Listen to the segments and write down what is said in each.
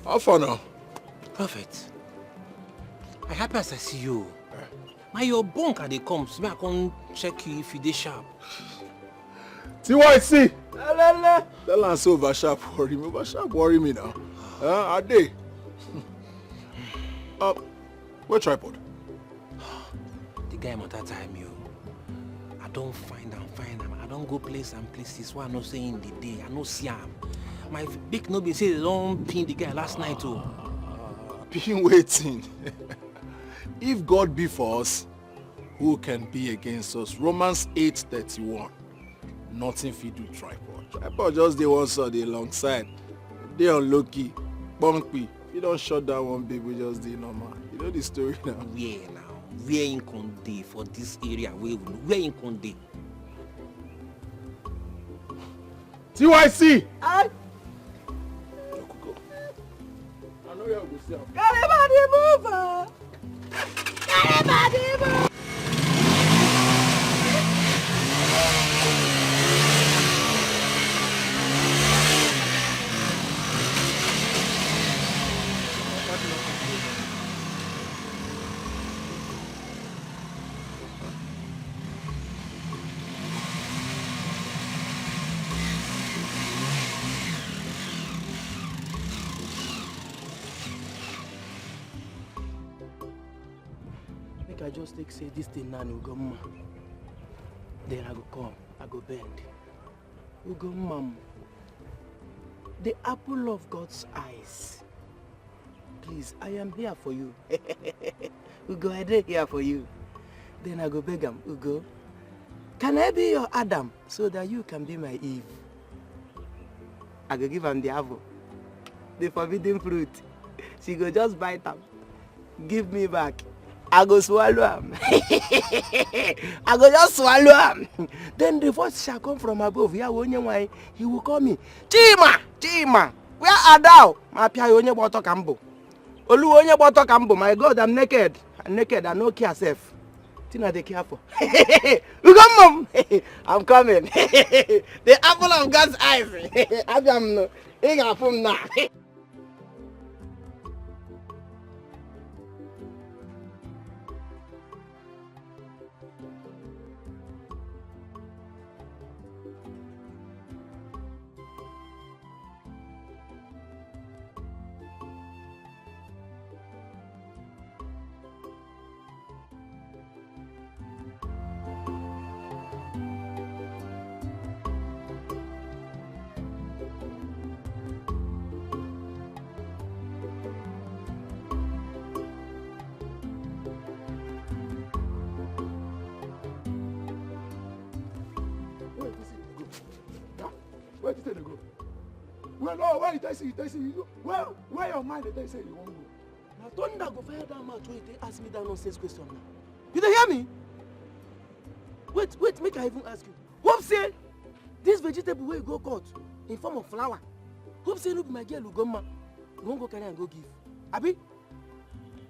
How far now? Perfect. I happy as I see you. My your bunk they come, so I can check you if you dey sharp. TYC! That land so over sharp worry me now. Are they? Where tripod? The guy at that time, you. I don't find him. I don't go places. Why I not saying the day. I no see him. My big no be say they don't pin the guy last night too. Been waiting. If God be for us, who can be against us? Romans 8:31. Nothing fit do tripod. Tripod just the one side alongside. They unlucky. Bumpy. If you don't shut down one baby, just the normal. You know the story now. Where now? Where in Conde for this area? Where in Conde? TYC! I know you will see. Everybody move! Everybody move! I just take say this thing now will go mma. Then I go come, I go bend. We go mom. The apple of God's eyes. Please, I am here for you. Ugo, I dey here for you. Then I go beg him, Ugo, can I be your Adam so that you can be my Eve? I go give him the apple, the forbidden fruit. She go just bite him, give me back. I go swallow him. I go just swallow him. Then the voice shall come from above. Yeah, he will call me. Chima, where are thou? My God, I'm naked. I'm naked. I no care self. Tina, they care for. You come, mom. I'm coming. The apple of God's eyes. I'm now. Where did they go? Well, no, where did I see you? Where your mind did they say you won't go? Now, thunder go fire that mouth when they ask me that nonsense question now. You don't hear me? Wait, make I even ask you. Hope say this vegetable will go cut in form of flower. Hope say no be my girl Ugoma. You won't go carry and go give. Abi?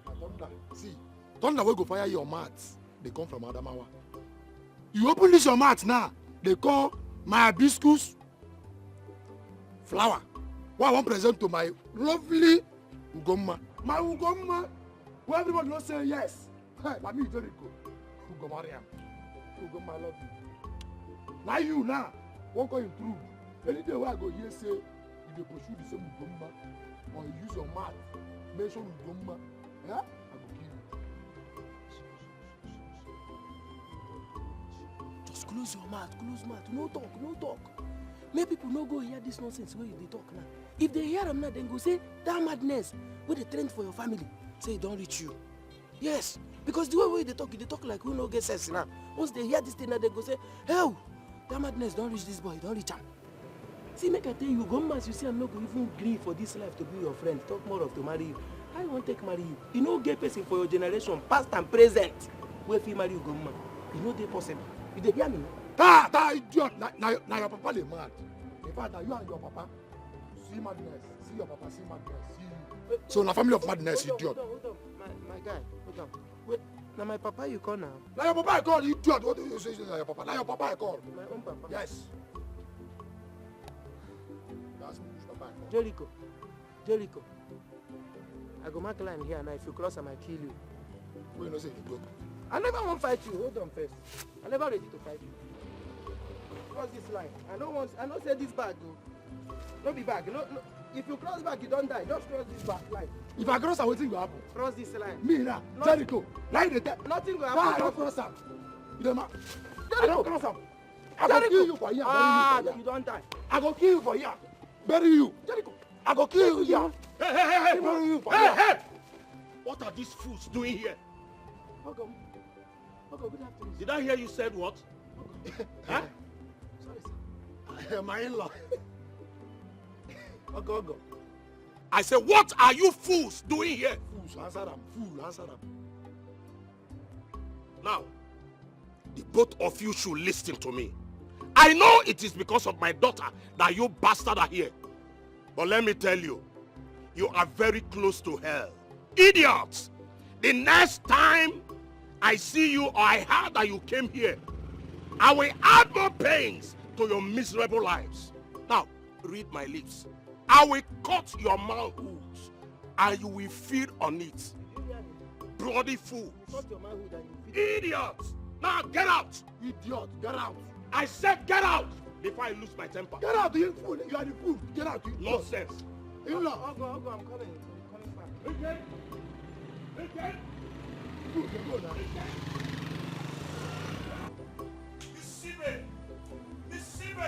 Thunder, see, thunder will go fire your mouth. They come from Adamawa. You open this your mouth now. They call my hibiscus flower. What I want present to my lovely Ugoma. My Ugoma. Who everybody will say yes. Hey, let me tell you. Ugoma, Ugoma, I love you. Now you now. Won't go improve. Any day where I go here say, if you pursue the same Ugoma, or you use your mouth, mention Ugoma, yeah? I will kill you. Just close your mouth, no talk, no talk. Make people no go hear this nonsense where they talk now. If they hear them now, then go say, that madness, where they trend for your family, say it don't reach you. Yes, because the way they talk like who no get sense now. Once they hear this thing now, they go say, hell, that madness don't reach this boy, don't reach him. See, make I tell you, Gombas, you see, I'm not going to even agree for this life to be your friend. Talk more of to marry you. I won't take marry you. You know, gay person for your generation, past and present. Where if you marry you, Gomba? You know they possible. You dey hear me? Idiot. Now your papa they mad. In fact, now you and your papa see madness. See your papa see madness. See you. So na family of madness, idiot. Hold on. My guy, hold on. Wait, now my papa you call now? Now your papa I call, idiot. What do you say now your papa? Now your papa I call. My own papa? Yes. That's me, papa I call. Jericho. I go mark line here now. If you cross, I might kill you. Wait, no say you go. I never want to fight you. Hold on first. I never ready to fight you. Cross this line. I don't say this bag though. No be bag. No. If you cross back, you don't die. Just cross this back line. If I cross, wetin go happen? Cross this line. Me now, Jericho. Line the tell. Nothing go I happen. don't cross am. You dey mad? I Jericho. don't cross am. I go kill you for here. You don't die. I go kill you for here. Bury you. Jericho. I go kill you here. Hey! Bury you for here. Hey! What are these fools doing here? Welcome, good afternoon. Did I hear you said what? Huh? Sorry, sir. My in-law. Ogo. I said, what are you fools doing here? Fools, answer them. Fool, answer them. Now, the both of you should listen to me. I know it is because of my daughter that you bastards are here. But let me tell you, you are very close to hell. Idiots! The next time I see you or I heard that you came here, I will add more pains to your miserable lives. Now, read my lips. I will cut your manhoods and you will feed on it. Bloody fools. Idiots! Now get out! Idiot, get out. I said get out before I lose my temper. Get out, you fool. You are the fool. Get out, you Nonsense. In-law. Ogo, I'm coming. I'm coming back. Okay. Fool, you go now. Deceive.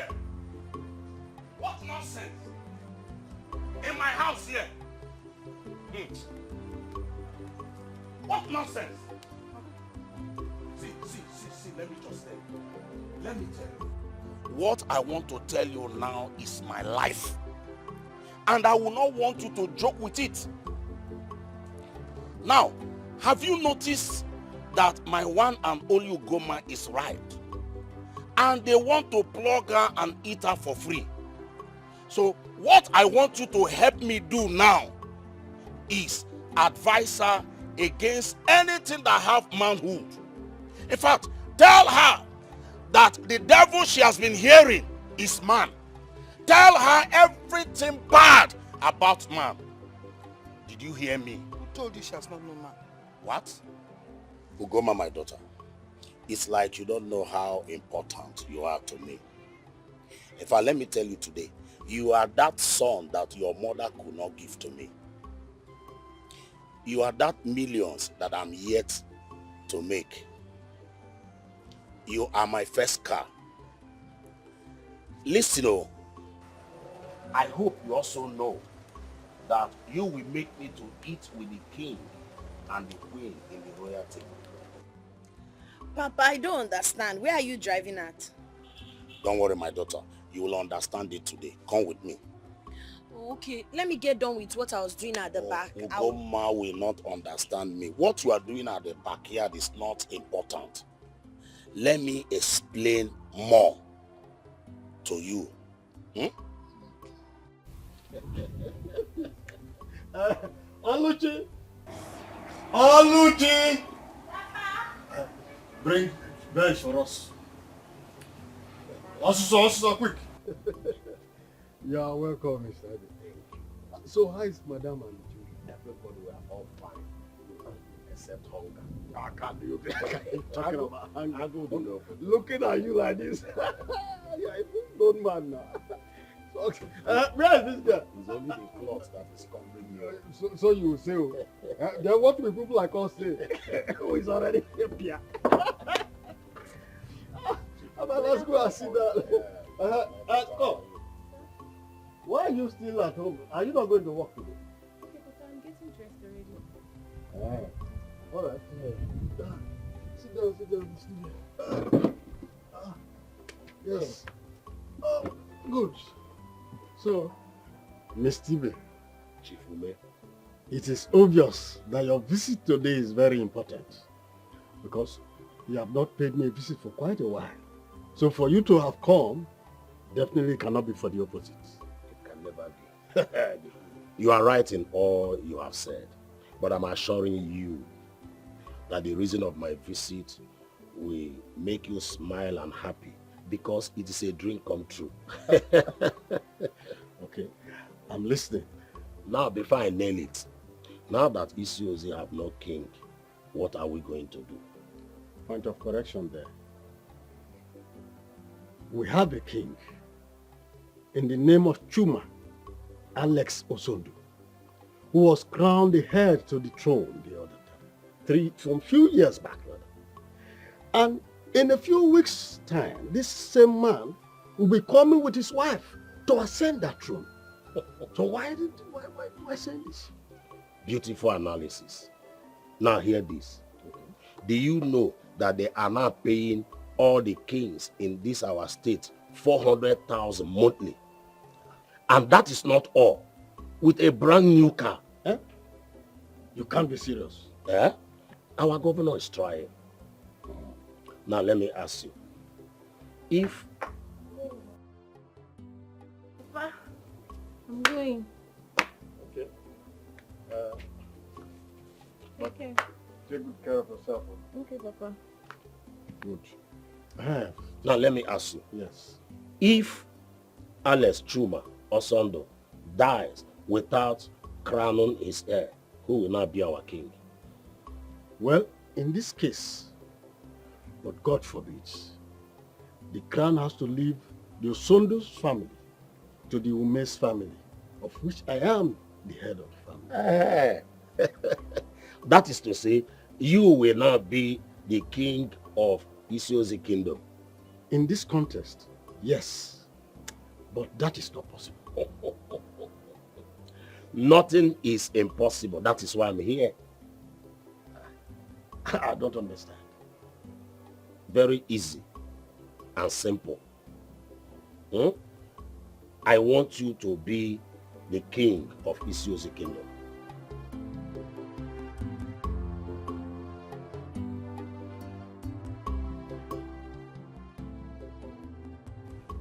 What nonsense? In my house here. What nonsense? See, let me just tell you. Let me tell you. What I want to tell you now is my life. And I will not want you to joke with it. Now, have you noticed that my one and only Ugoma is right? And they want to plug her and eat her for free. So what I want you to help me do now is advise her against anything that have manhood. In fact, tell her that the devil she has been hearing is man. Tell her everything bad about man. Did you hear me? Who told you she has not known man? What? Ugoma, my daughter, it's like you don't know how important you are to me. In fact, let me tell you today, you are that son that your mother could not give to me. You are that millions that I'm yet to make. You are my first car. Listen, oh, I hope you also know that you will make me to eat with the king and the queen in the royal table. Papa, I don't understand. Where are you driving at? Don't worry, my daughter. You will understand it today. Come with me. Okay, let me get done with what I was doing at the back. Ugoma will not understand me. What you are doing at the backyard is not important. Let me explain more to you. Oluchi! Bring bench for us. Also, quick. You are welcome, Mr. Edo. So how is Madam and you? Everybody were all fine, except hunger. I can't do it. Talking about hunger. I go below. Looking at you like this. You are a full-grown man now. Okay. Where is this guy? It's only the cloth that is covering you. So you will say, then what will people like us say? Oh, he's already here. Let's go and sit down. Come. Why are you still at home? Are you not going to work today? Okay, but I'm getting dressed already. All right. Sit down. Yes. Good. So, Miss Tibe, Chief Ume, it is obvious that your visit today is very important because you have not paid me a visit for quite a while. So for you to have come, definitely cannot be for the opposite. it can never be. You are right in all you have said, but I'm assuring you that the reason of my visit will make you smile and happy because it is a dream come true. Okay, I'm listening. Now, before I nail it, now that Isiozi have no king, what are we going to do? Point of correction there. We have a king in the name of Chuma, Alex Osondu, who was crowned the heir to the throne the other time, some few years back. And in a few weeks' time, this same man will be coming with his wife to ascend that throne. So why do I say this? Beautiful analysis. Now hear this. Do you know that they are now paying all the kings in this our state 400,000 monthly? And that is not all. With a brand new car. Eh? You can't be serious. Eh? Our governor is trying. Now let me ask you. If... Papa, I'm going. Okay. Okay. Take good care of yourself. Okay, Papa. Good. Now let me ask you. Yes. If Alex Chuma Osondo dies without crowning his heir, who will now be our king? Well, in this case, but God forbids, the crown has to leave the Osondo's family to the Ume's family, of which I am the head of the family. That is to say, you will now be the king of Isiozi kingdom. In this contest, yes, but that is not possible. Nothing is impossible. That is why I'm here. I don't understand. Very easy and simple. I want you to be the king of Isiozi kingdom.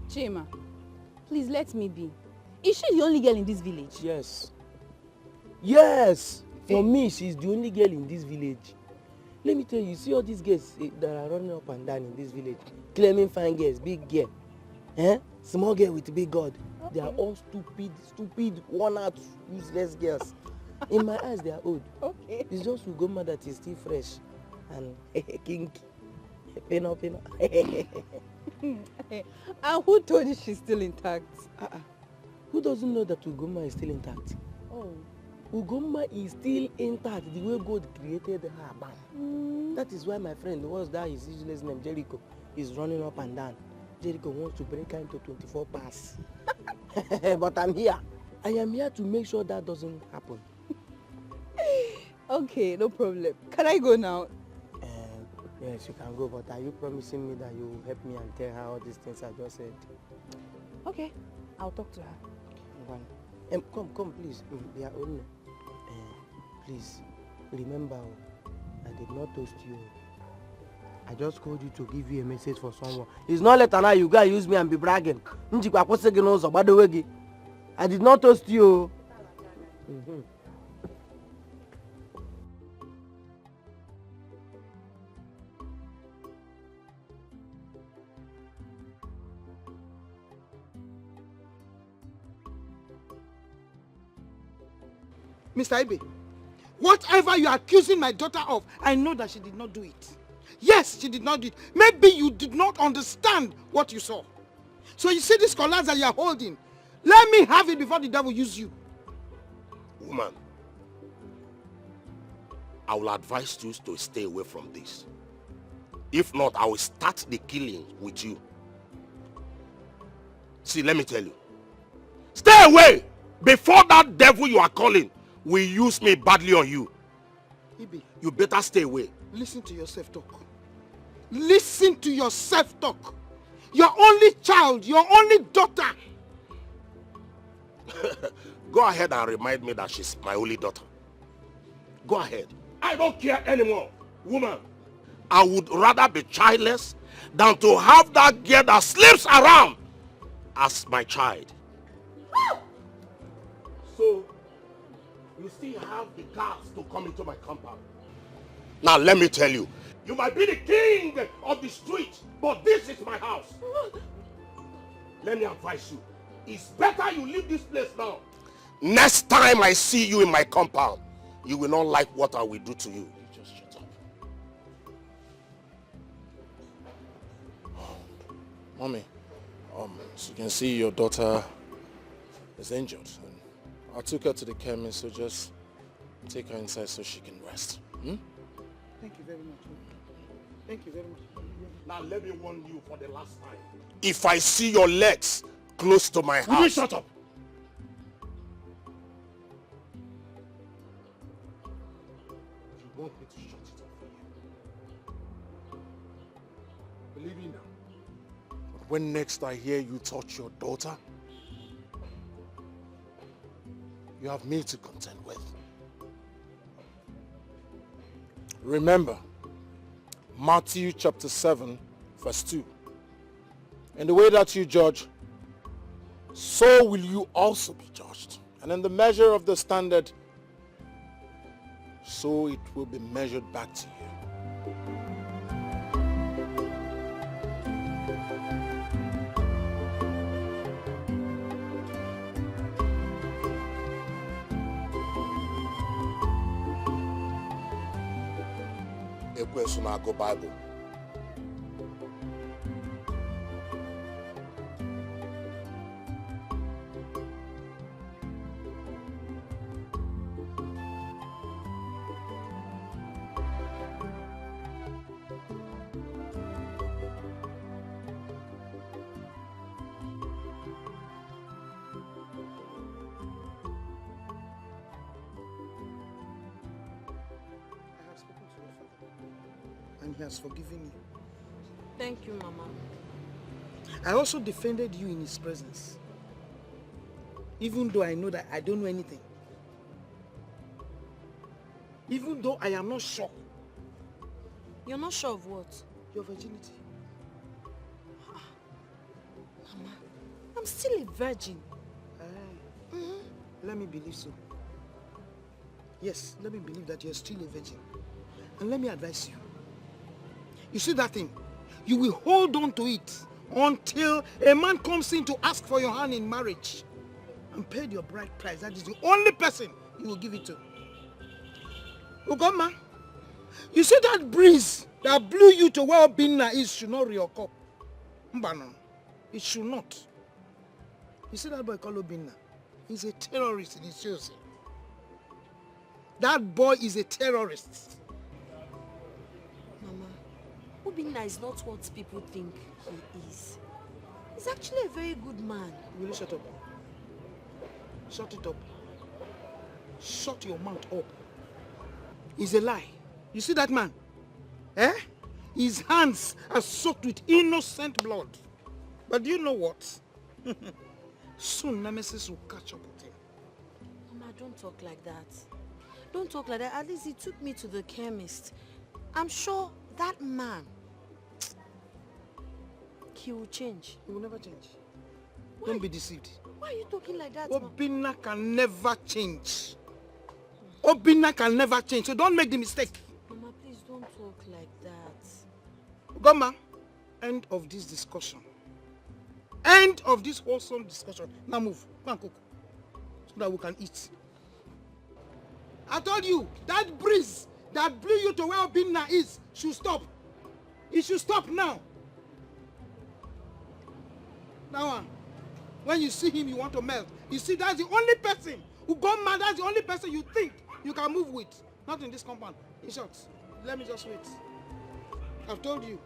Chima, please let me be. Is she the only girl in this village? Yes. Yes! For me, she's the only girl in this village. Let me tell you, see all these girls that are running up and down in this village, claiming fine girls, big girl, small girl with big God. Okay. They are all stupid, worn-out, useless girls. In my eyes, they are old. Okay. It's just Ugoma that is still fresh and kinky. Pena. And who told you she's still intact? Who doesn't know that Ugoma is still intact? Oh. Ugoma is still intact the way God created her. That is why my friend, what's that his useless name, Jericho, is running up and down. Jericho wants to break her into 24 pass. But I'm here. I am here to make sure that doesn't happen. Okay, no problem. Can I go now? Yes, you can go, but are you promising me that you will help me and tell her all these things I just said? Okay, I'll talk to her. Come, please. They are only. Please, remember, I did not toast you. I just called you to give you a message for someone. It's not later now you go and use me and be bragging. I did not toast you. Mr. Ibe, whatever you are accusing my daughter of, I know that she did not do it. Yes, she did not do it. Maybe you did not understand what you saw. So you see this collage that you are holding. Let me have it before the devil use you. Woman, I will advise you to stay away from this. If not, I will start the killing with you. See, let me tell you. Stay away before that devil you are calling will use me badly on you. Ibe, you better stay away. Listen to your self-talk. Listen to your self-talk. Your only child, your only daughter. Go ahead and remind me that she's my only daughter. Go ahead. I don't care anymore, woman. I would rather be childless than to have that girl that sleeps around as my child. So, you still have the guts to come into my compound. Now let me tell you, you might be the king of the street, but this is my house. Let me advise you. It's better you leave this place now. Next time I see you in my compound, you will not like what I will do to you. You just shut up. Mommy, as you can see, your daughter is injured. And I took her to the chemist, so just take her inside so she can rest. Thank you very much. Thank you very much. Now let me warn you for the last time. If I see your legs close to my house... Will you shut up? You want me to shut it up for you? Believe me now. But when next I hear you touch your daughter, you have me to contend with. Remember, Matthew chapter 7, verse 2. In the way that you judge, so will you also be judged. And in the measure of the standard, so it will be measured back to you. Ekwensu na-agụ Bible. And he has forgiven you. Thank you, Mama. I also defended you in his presence. Even though I know that I don't know anything. Even though I am not sure. You're not sure of what? Your virginity. Mama, I'm still a virgin. Let me believe so. Yes, let me believe that you're still a virgin. And let me advise you. You see that thing? You will hold on to it until a man comes in to ask for your hand in marriage and paid your bride price. That is the only person you will give it to. Ugoma, you see that breeze that blew you to where Binna is should not reoccur. Mbano, it should not. You see that boy called Binna? He's a terrorist in his choosing. That boy is a terrorist. Mama, Obinna is not what people think he is. He's actually a very good man. Will you shut up? Shut it up. Shut your mouth up. It's a lie. You see that man? Eh? His hands are soaked with innocent blood. But do you know what? Soon Nemesis will catch up with him. Mama, don't talk like that. Don't talk like that. At least he took me to the chemist. I'm sure that man, he will change. He will never change. Why? Don't be deceived. Why are you talking like that, Mama? Obinna can never change. Obinna can never change. So don't make the mistake. Mama, please don't talk like that. Goma, end of this discussion. End of this wholesome discussion. Now move. Go and cook. So that we can eat. I told you, that breeze that blew you to where Obinna is should stop. It should stop now. Now, when you see him, you want to melt. You see, that's the only person who got mad. That's the only person you think you can move with. Not in this compound. In short, let me just wait. I've told you.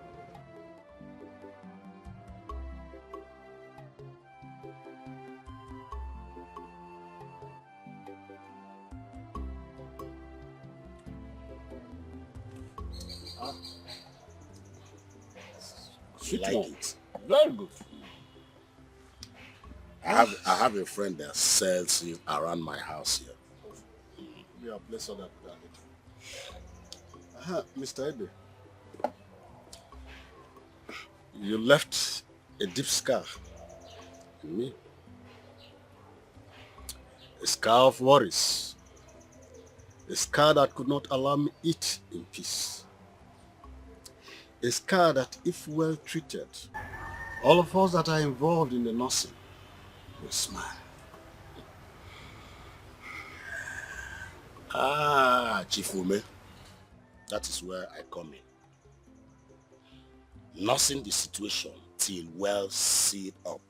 You like it? Very good. I have a friend that sells it around my house here. We are blessed that Mr. Ebe, you left a deep scar in me. A scar of worries. A scar that could not allow me eat in peace. A scar that, if well treated, all of us that are involved in the nursing will smile. Ah, Chief Ume, that is where I come in. Nursing the situation till well sealed up.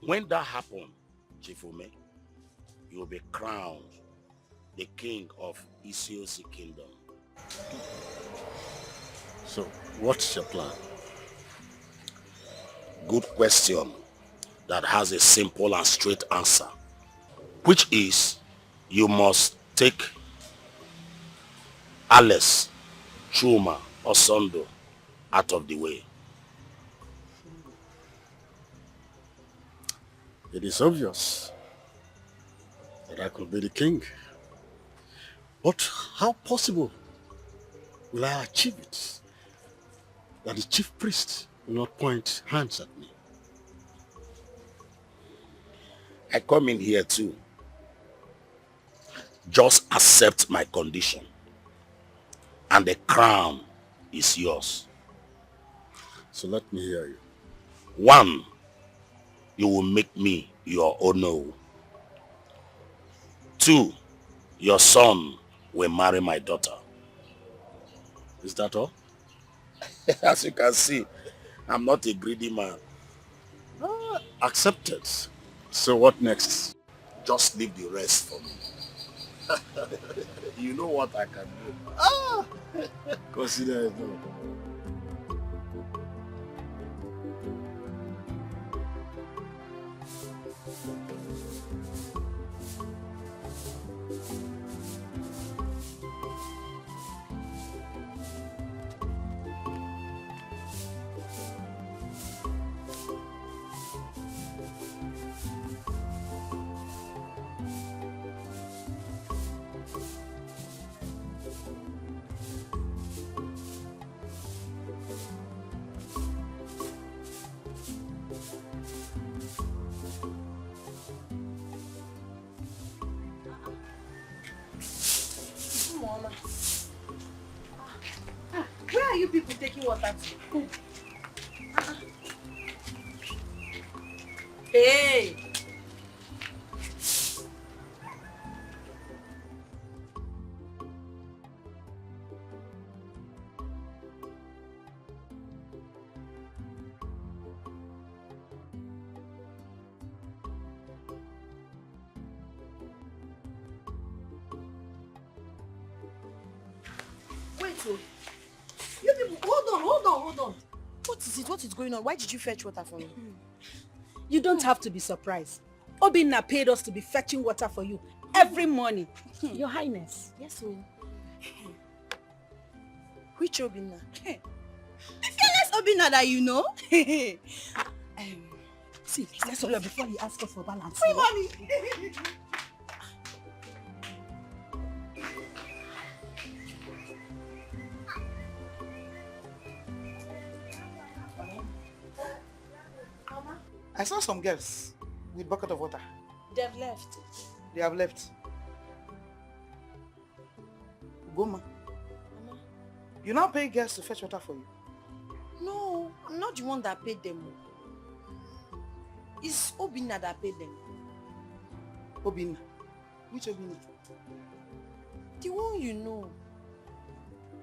When that happens, Chief Ume, you will be crowned the king of Isiosi kingdom. So, what's your plan? Good question that has a simple and straight answer, which is you must take Alice, Chuma, or Sondo out of the way. It is obvious that I could be the king. But how possible will I achieve it? That the chief priest will not point hands at me. I come in here too. Just accept my condition, and the crown is yours. So let me hear you. 1, you will make me your Ono. 2, your son will marry my daughter. Is that all? As you can see, I'm not a greedy man. Accepted. So what next? Just leave the rest for me. You know what I can do. Consider it done. Where are you people taking water to? Hey! Wait, oh. You people, hold on. What is it? What is going on? Why did you fetch water for me? You don't have to be surprised. Obinna paid us to be fetching water for you every morning. Your Highness. Yes, oh. Which Obinna? The fearless Obinna that you know. See, let's hurry up before he asks us for balance. Free money! I saw some girls with bucket of water. They've left. They have left. Goma. Mama. You now pay girls to fetch water for you. No, I'm not the one that paid them. It's Obinna that paid them. Obinna. Which Obinna? The one you know.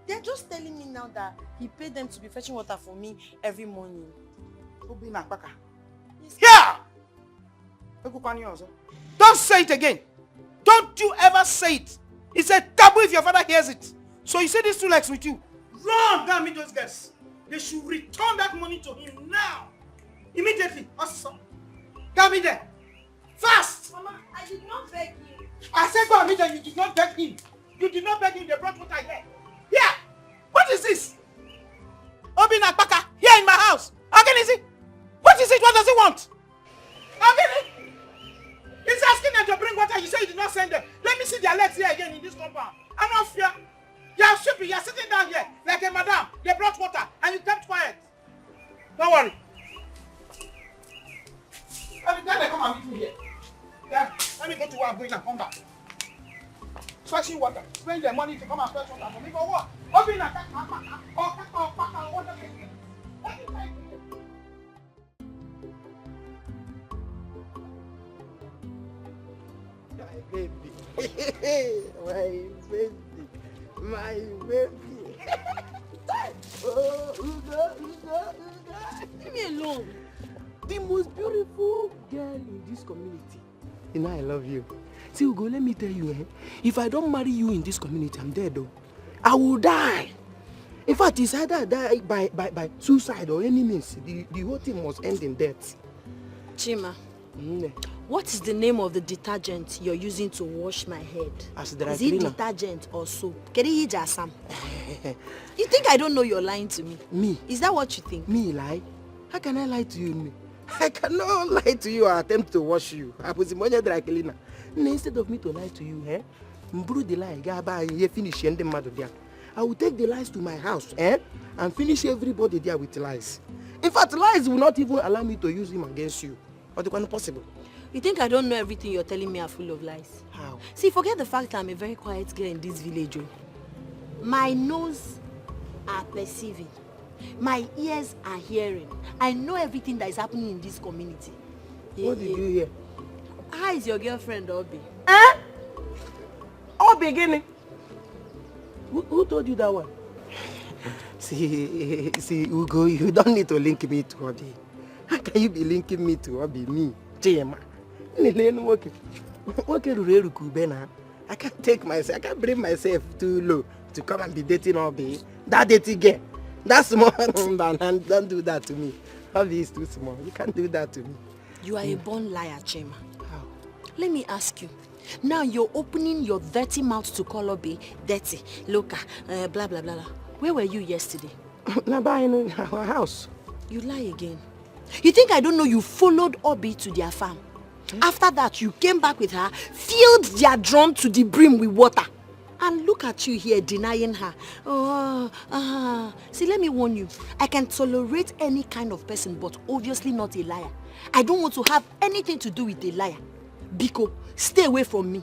They're just telling me now that he paid them to be fetching water for me every morning. Here! Don't say it again. Don't you ever say it. It's a taboo if your father hears it. So you say these two legs with you. Run! Go and meet those guys. They should return that money to him now. Immediately. Awesome. Go and meet them. Fast! Mama, I did not beg him. I said go and meet them. You did not beg him. You did not beg him. They brought water here. Here! What is this? Obi Nakpaka, here in my house. Again, is it? What is it? What does he want? Again, he's asking them to bring water. You say you did not send them. Let me see their legs here again in this compound. I'm not fear. You are stupid. You are sitting down here like a madam. They brought water and you kept quiet. Don't worry. Every time they come and meet me here. Yeah, let me go to where I'm going and come back. Fetching water. Spend their money to come and fetch water for me. For what? Open a my baby. Oh, Ugo. Leave me alone. The most beautiful girl in this community. You know I love you. See, Ugo, let me tell you, if I don't marry you in this community, I'm dead though. I will die. In fact, it's either I die by suicide or any means. The whole thing must end in death. Chima, what is the name of the detergent you're using to wash my head? Is it detergent or soap? You think I don't know you're lying to me? Me? Is that what you think? Me lie? How can I lie to you? I cannot lie to you or attempt to wash you. Instead of me to lie to you, brew the lie, finish I will take the lies to my house and finish everybody there with lies. In fact, lies will not even allow me to use him against you. But it's not possible. You think I don't know everything you're telling me are full of lies? How? See, forget the fact that I'm a very quiet girl in this village. My nose are perceiving. My ears are hearing. I know everything that is happening in this community. What did you hear? How is your girlfriend, Obi? Obi again? Who told you that one? See, Ugo, you don't need to link me to Obi. How can you be linking me to Obi? Me, Chema. I can't take myself, I can't bring myself too low to come and be dating Obi. That dating girl. That's small. Don't do that to me. Obi is too small. You can't do that to me. You are a born liar, Chema. How? Let me ask you. Now you're opening your dirty mouth to call Obi dirty, loca, blah, blah, blah, blah. Where were you yesterday? In our house. You lie again. You think I don't know you followed Obi to their farm? After that, you came back with her, filled their drum to the brim with water. And look at you here denying her. See, let me warn you. I can tolerate any kind of person, but obviously not a liar. I don't want to have anything to do with a liar. Biko, stay away from me.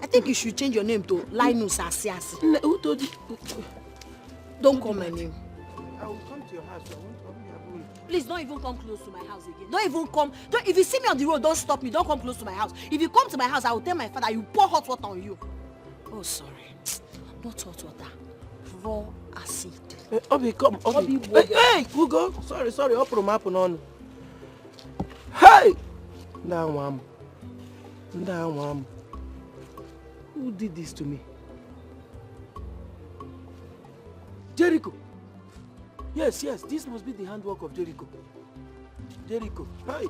I think you should change your name to Linus Asiasi. Who told you? Don't call my name. I will come to your house. Please don't even come close to my house again. Don't even come. If you see me on the road, don't stop me. Don't come close to my house. If you come to my house, I will tell my father you pour hot water on you. Oh, sorry. Not hot water. Raw acid. Obi, come. Obi. Hey, Ugo. Sorry. Open. Hey! Down. Who did this to me? Jericho. Yes, this must be the handwork of Jericho. Hey. Hey!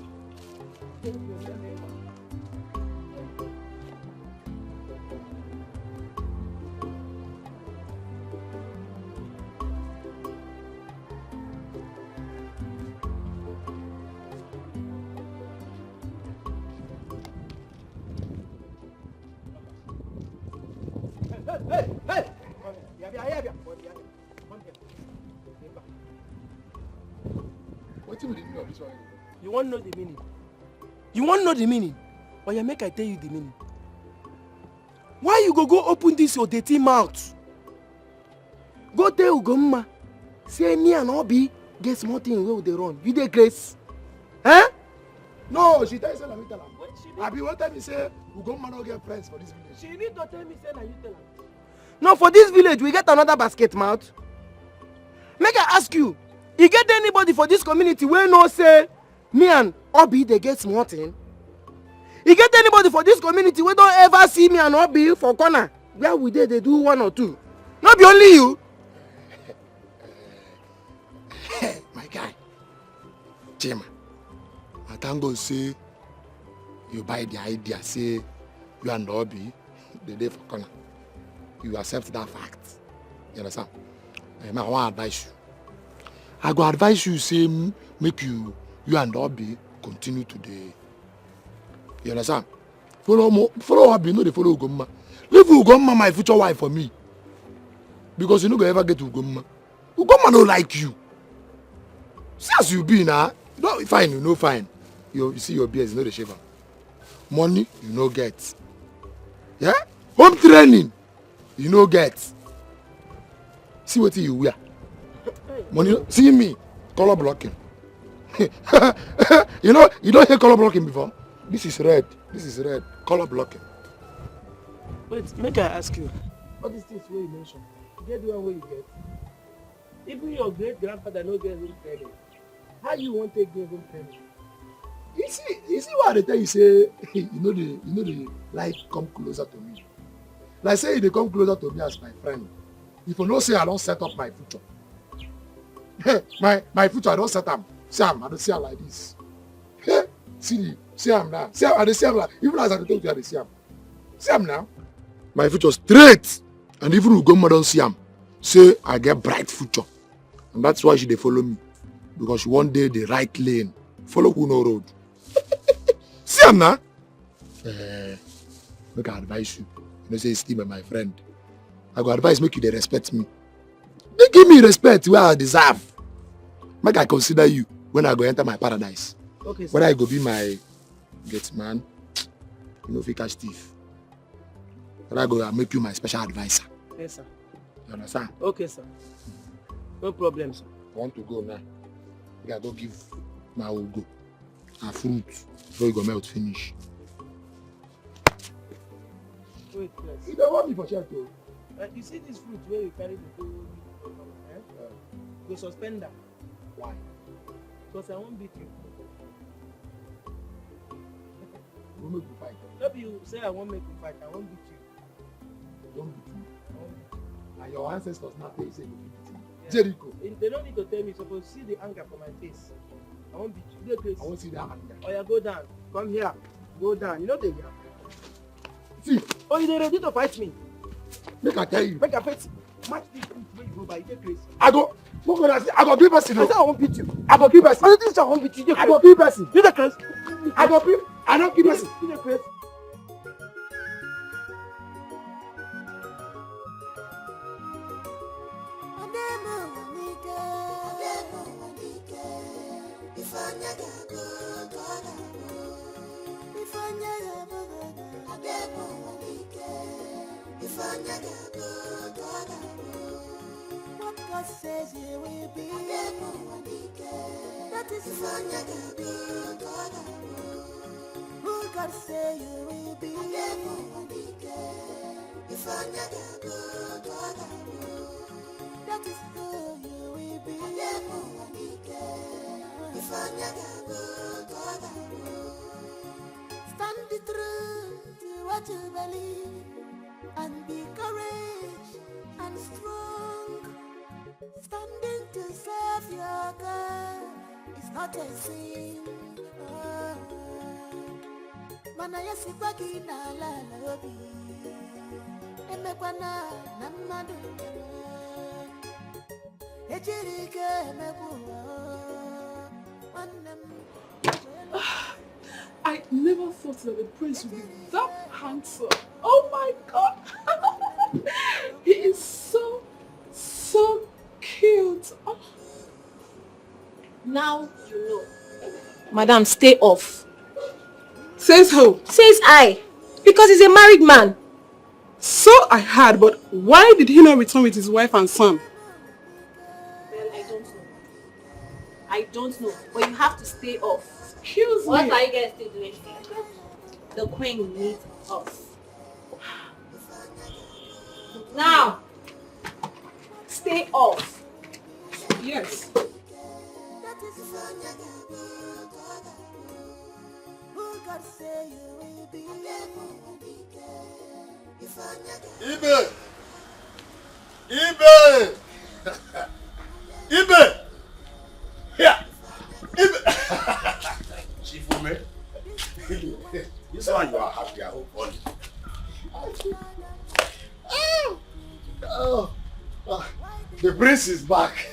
What do you mean of this one? You want to know the meaning? Or you make I tell you the meaning? Why you go open this your dirty mouth? Go tell Ugomma. Say me and Obi get small thing where they run. You dey grace? Huh? No, she tell you, let me tell her. Abi, what time you say Ugomma no get friends for this village? She need to tell me, say na you tell her. No, for this village, we get another basket mouth. Make I ask you, you get anybody for this community where no say, me and Obi, they get small thing? You get anybody for this community where don't ever see me and Obi for corner? Where we they do one or two? Not be only you. My guy, Jim, I thank God say you buy the idea, say you and Obi, the day for corner. You accept that fact. You understand? I want to advise you. I go advise you, say, make you and Obi continue today. You understand? Follow Obi, no they follow Ugomma. Leave Ugomma, my future wife, for me. Because you no go ever get Ugomma. Ugomma no like you. See as you be now. No, fine, you know fine. You see your beard, you know the shaver. Money, you no get. Yeah? Home training, you no get. See what you wear. Money, see me, color blocking. You know, you don't hear color blocking before? This is red. This is red. Color blocking. Wait, make I ask you. All these things where you mention, you get the one where you get. Even your great grandfather no get home training. How you want to get home training? You see what they tell you say, you know the like come closer to me. Like say they come closer to me as my friend. If you know say I don't set up my future. my future I don't set up. See I don't see am like this. See am now. See I don't see am like even as I talk to you I don't see am. See am now. My future straight. And even Ugomma don't see am. Say I get bright future. And that's why she dey follow me. Because she one day the right lane. Follow who no road. See am now. Make I advise you. You know say Steve my friend. I go advise make you dey respect me. They give me respect where I deserve. Make I consider you when I go enter my paradise. Okay, sir. Whether I go be my gate man, you know, if you catch thief. Whether I go make you my special advisor. Yes, sir. You understand? Okay, sir. No problem, sir. I want to go now. I gotta go give my Ugo a fruit before you go melt finish. Wait, please. You don't want me for sure too. You see this fruit where you carry the whole go suspend that. Why? Because I won't beat you. We'll make you fight. Maybe you say I won't make you fight, I won't beat you. Don't beat me. I won't beat you. And your ancestors now tell you say you beat me. Yeah. Jericho. They don't need to tell me, suppose see the anger for my face. I won't beat you. They're crazy. I won't see that anger. Oh yeah, go down. Come here. Go down. You know they here. See. Oh, you're ready to fight me? Make I tell you. Make a fight. Match this fruit where you go by. You're crazy. I go give person. I said I won't beat you. I go give person. I think I won't beat you. I go give person. You're the crazy. I don't give person. You're the crazy. What God says you will be, that is who God say you will be, that is who you will be. Stand the truth to what you believe, and be courage and strong. Standing to serve your God is not a sin. Mana yasi bagi na la lobi, emekwana na madu, ejirike emebuwa. I never thought that the prince would be that handsome. Oh my God! He is so cute. Oh. Now you know. Madam, stay off. Says who? Says I. Because he's a married man. So I heard, but why did he not return with his wife and son? Well, I don't know. I don't know. But you have to stay off. Excuse me. What are you guys still doing here? The queen needs us. Now, stay off. Yes. That is who God say you will be. Ibe! Ibe! Ibe! Here! Ibe! Chief Ume, this one you are happy, I hope all. Oh, the prince is back.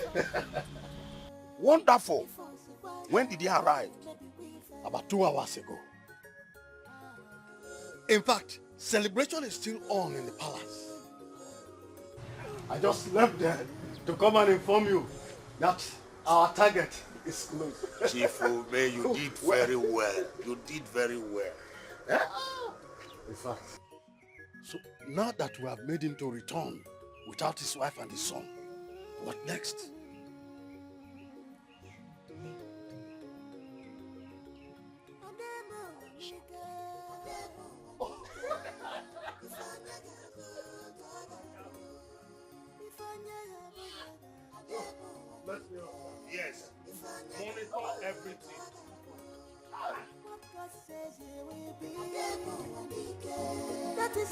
Wonderful. When did he arrive? About 2 hours ago. In fact, celebration is still on in the palace. I just left there to come and inform you that our target is close. Chief Ume, you did very well. You did very well. Eh? In fact, so now that we have made him to return without his wife and his son, what next? Yes. Monitor everything. That is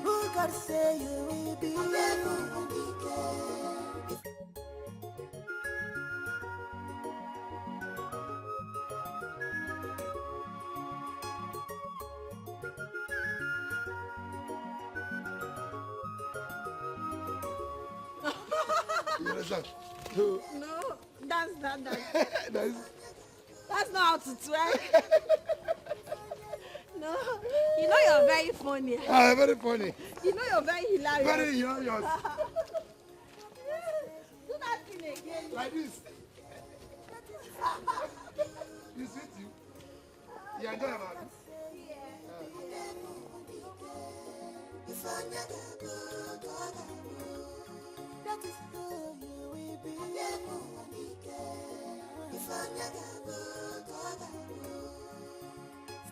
who God say you will be. You understand? No, that's not how to twerk. No, you know you're very funny. Ah, very funny. You know you're very hilarious. Very hilarious. Do that thing again. Like this. You see you? You enjoy about it? That is who you will be.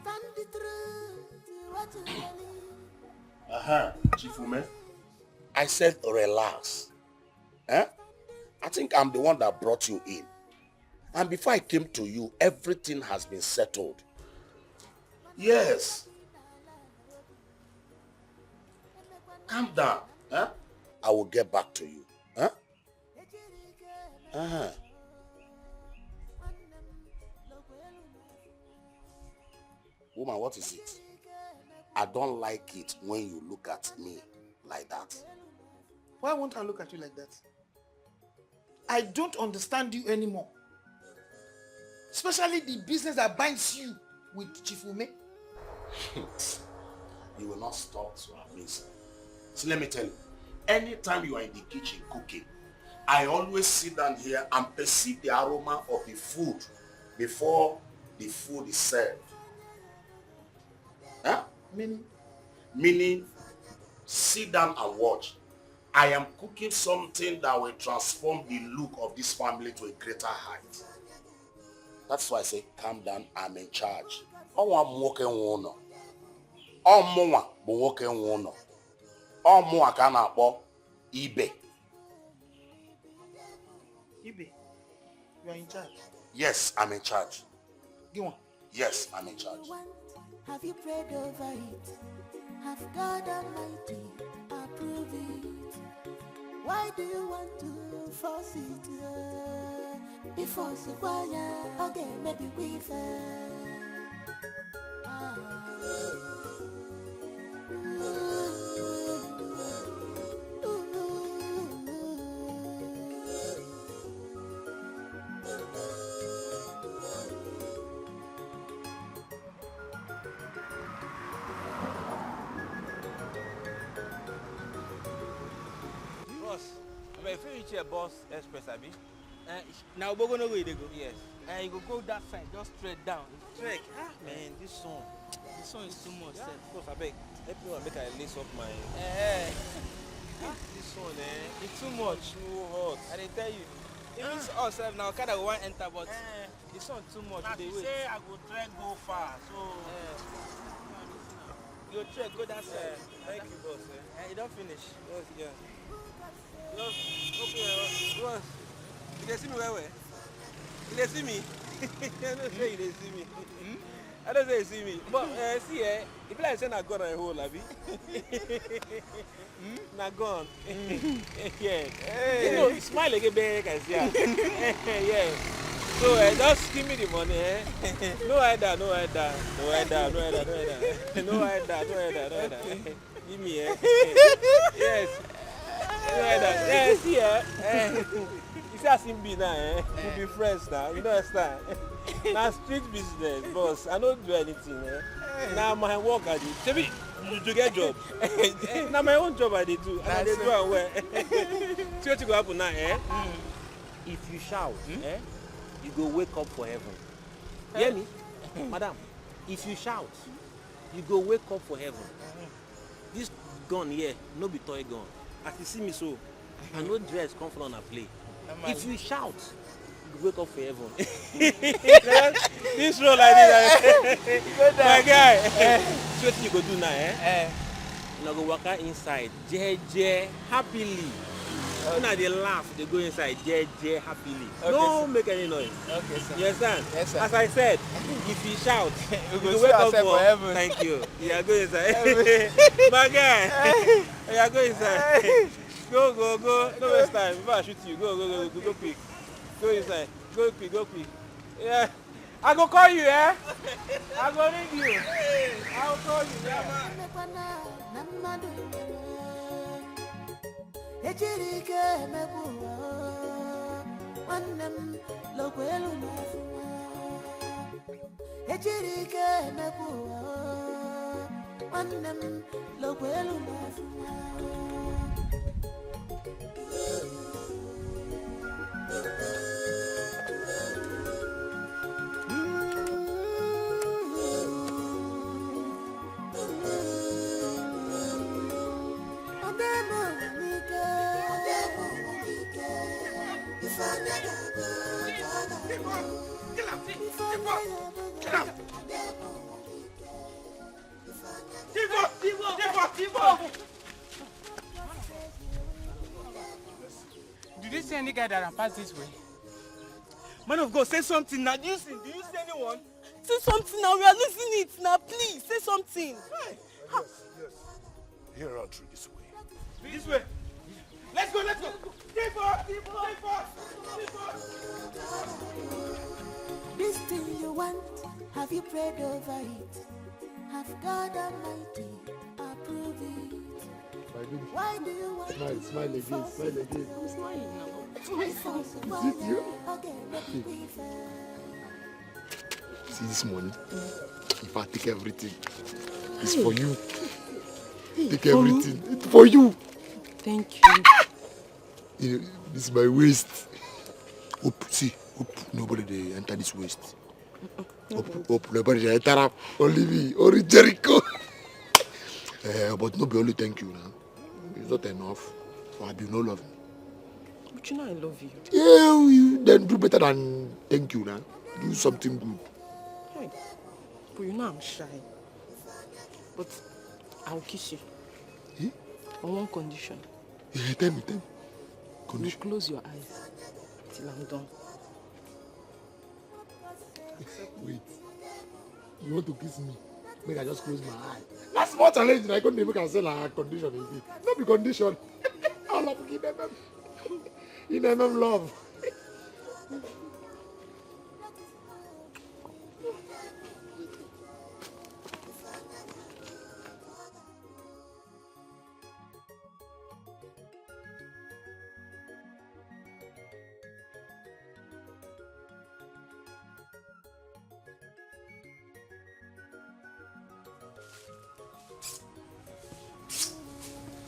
Stand the truth to what you believe. Chief Ume. I said relax. Eh? I think I'm the one that brought you in. And before I came to you, everything has been settled. Yes. Calm down. Huh? I will get back to you. Huh? Uh-huh. Woman, what is it? I don't like it when you look at me like that. Why won't I look at you like that? I don't understand you anymore. Especially the business that binds you with Chief Ume. You will not stop to amaze me. So let me tell you, anytime you are in the kitchen cooking, I always sit down here and perceive the aroma of the food before the food is served. Huh? Meaning, sit down and watch. I am cooking something that will transform the look of this family to a greater height. That's why I say, calm down, I'm in charge. Ibe. Ibe, you are in charge. Yes, I'm in charge. Go on. Yes, I'm in charge. Have you prayed over it? Have God Almighty approve it? Why do you want to force it? Before Sequoia, okay, maybe we fail. If you reach a Boss Express, Abi? Now we're gonna go. Yes. You go that side, just straight down. Trek. Man, this song is too much. Yeah, of course, I beg. Help me make I lace up my... This one, it's too much. Too hot. I didn't tell you. Even us now, kind of want enter, but the song too much. Now, they say I go trek go far, so... Your check, go that side. Thank you, boss. You don't finish. Boss, yeah. Boss, you dey see me where? You dey see me? I don't say you dey see me. I don't say you see me. But see, if I say na gone on a whole, abi? Na gone. Yeah. You know, smile again, back and see. Yeah. So just give me the money, eh? No header. Give me, eh? Yes. No header. Yes, yeah. You see, as him be now, eh? We be friends now. You know understand? Now street business, boss. I don't do anything, eh? Now my work I do. Maybe to get job. Now my own job I do too. And I do am well. See what you go happen now, eh? If you shout, eh? You go wake up for heaven. Hear me? Madam, if you shout, you go wake up for heaven. This gun here, no be toy gun. As you see me so, I no dress come from a play. If you shout, you go wake up for heaven. This roll like this. My guy, see what you go do now, eh? You go walk out inside, JJ, happily. When they laugh, they go inside, JJ, happily. Okay, don't make any noise. Okay, sir. You understand? Yes, sir. As I said, if you shout, you go wake up for heaven. Thank you. You are going inside. My guy, you are going inside. Go. No waste time. Before I shoot you, go quick. Go inside. Go quick. Yeah. I go call you, eh? I go ring you. I will call you, yeah. Ejirike mebuwa Wanem lokwelu mafuwa Ejirike mebuwa Wanem lokwelu mafuwa Did you see any guy that passed this way? Man of God, say something now. Do you see anyone? Say something now. We are losing it now. Please, say something. Yes. Here are through this way. This way. Let's go. This thing you want, have you prayed over it? Have God Almighty approve it? Why do you want Smile again. I'm smiling now. Is it you? See this money? If I take everything, it's for you. Take everything. It's for you. Thank you. You know, this is my waist. Hope nobody they enter this waist. Hope nobody they enter. Only me, only Jericho. But no be only thank you now. It's not enough. Or I be no love me. But you know I love you. Yeah, you then do better than thank you now. Do something good. Hey, but you know I'm shy. But I'll kiss you. Eh? On one condition. Yeah, tell me. Condition. You close your eyes till I'm done. Wait. You want to kiss me? Make I just close my eye. That's more challenging. I couldn't even cancel a condition again. Not be condition. I love you, in MM love.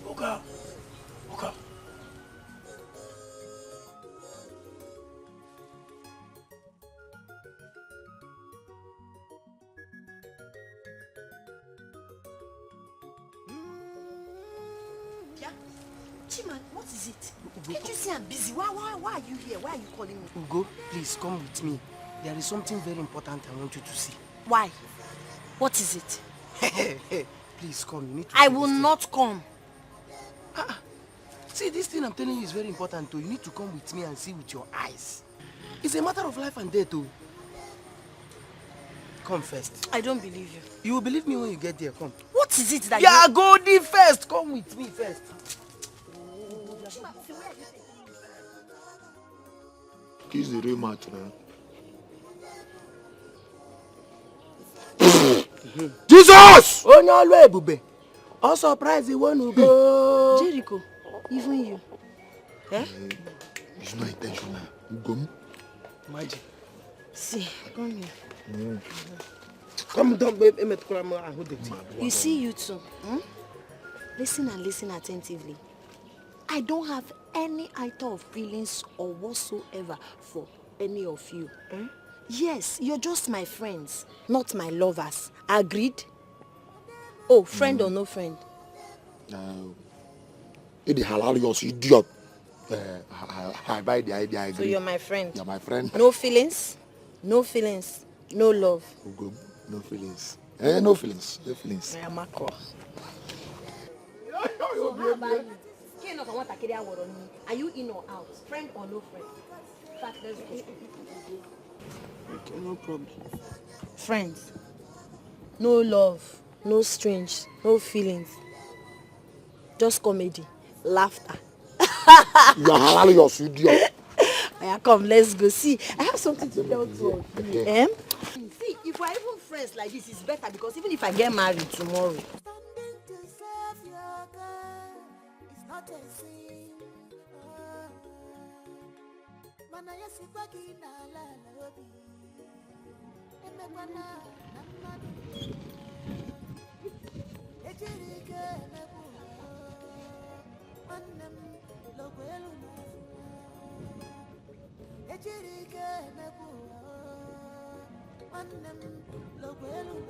Oga. Yeah. Chiman, what is it? Can't you see I'm busy? Why are you here? Why are you calling me? Ugo, please come with me. There is something very important I want you to see. Why? What is it? Please come. You need to I see will this thing. not come. See, this thing I'm telling you is very important too. You need to come with me and see with your eyes. It's a matter of life and death too. Come first. I don't believe you. You will believe me when you get there. Come. What is it that Yeah, go there first. Come with me first. He's the real match now. Jesus! Oh no, Ebube. I'm surprised you want to go. Jericho, even you. Eh? It's not intentional. Go. Magic. See, come here. Come down, babe. You see, you two. Listen and listen attentively. I don't have any iota of feelings or whatsoever for any of you. Yes, you're just my friends, not my lovers. Agreed? Oh, friend or no friend? It's hilarious, idiot. I buy the idea. I agree. So you're my friend? You're my friend. No feelings? No feelings? No love? Go. No feelings. No feelings. No feelings. I am Marco. Are you in or out? Friend or no friend? In fact, let's go. Okay, no problem. Friends. No love. No strange. No feelings. Just comedy. Laughter. You're hilarious, idiot. Come, let's go. See, I have something to tell you. See, if we're even friends like this, it's better because even if I get married tomorrow. Standing to serve your God is not a sin. Mana yesi bagi na la lobi. Emekwana namadu. Ejirike nebu. Manem logwelu na. Ejirike nebu. Manem logwelu na.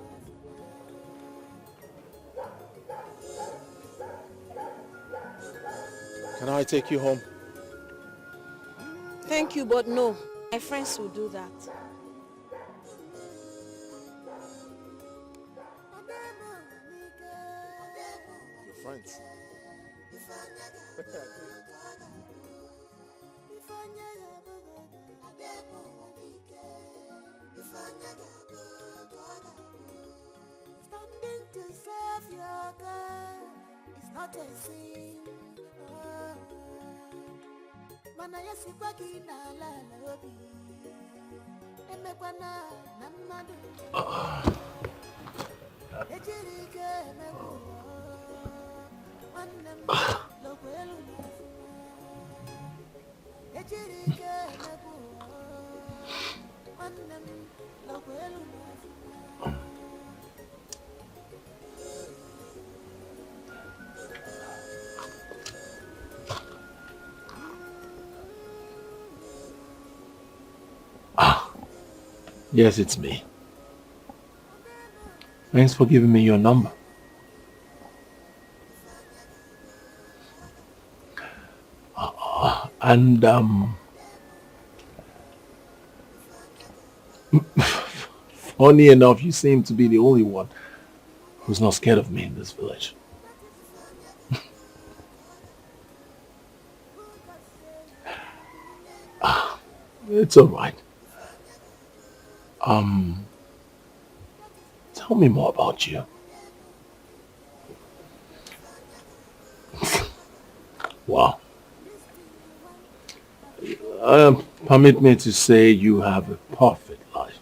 Can I take you home? Thank you, but no. My friends will do that. Your friends? Standing to serve your God is not a sin. Mana yesi bagi na la lobi. Emekwana namadu. Ejirike nebu. Manem logwelu na. Ejirike nebu. Manem logwelu na. Yes, it's me. Thanks for giving me your number. And funny enough, you seem to be the only one who's not scared of me in this village. It's all right. Tell me more about you. Wow. Permit me to say you have a perfect life.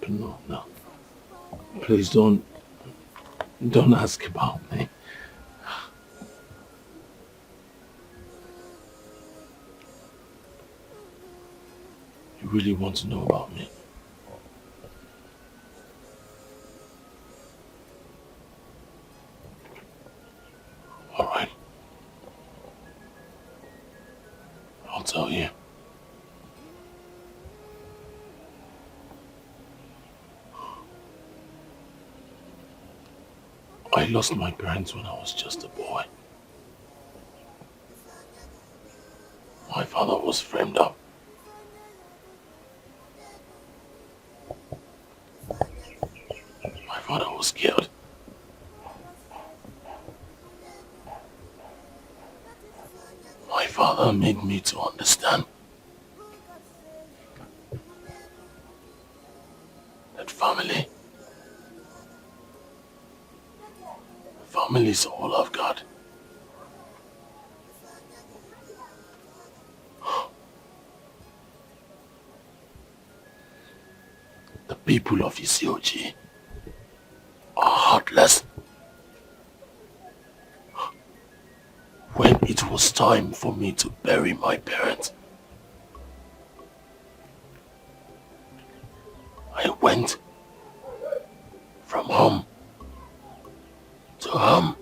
No. Please don't ask about me. You really want to know about me? All right. I'll tell you. I lost my parents when I was just a boy. My father was framed up. was killed. My father made me to understand that family is all I've got. The people of Isioji are heartless. When it was time for me to bury my parents, I went from home to home,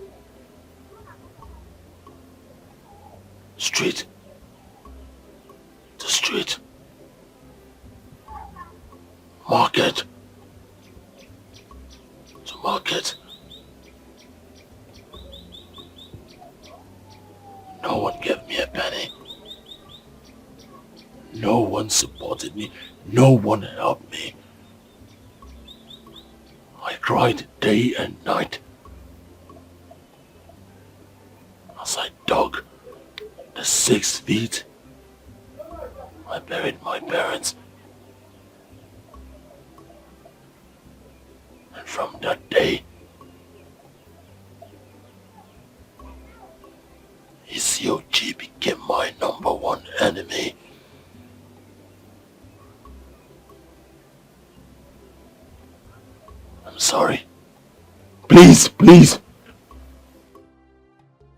street to street, market to market. No one gave me a penny. No one supported me. No one helped me. I cried day and night as I dug the 6 feet. I buried my parents. And from that day, Isioji became my #1 enemy. I'm sorry. Please, please.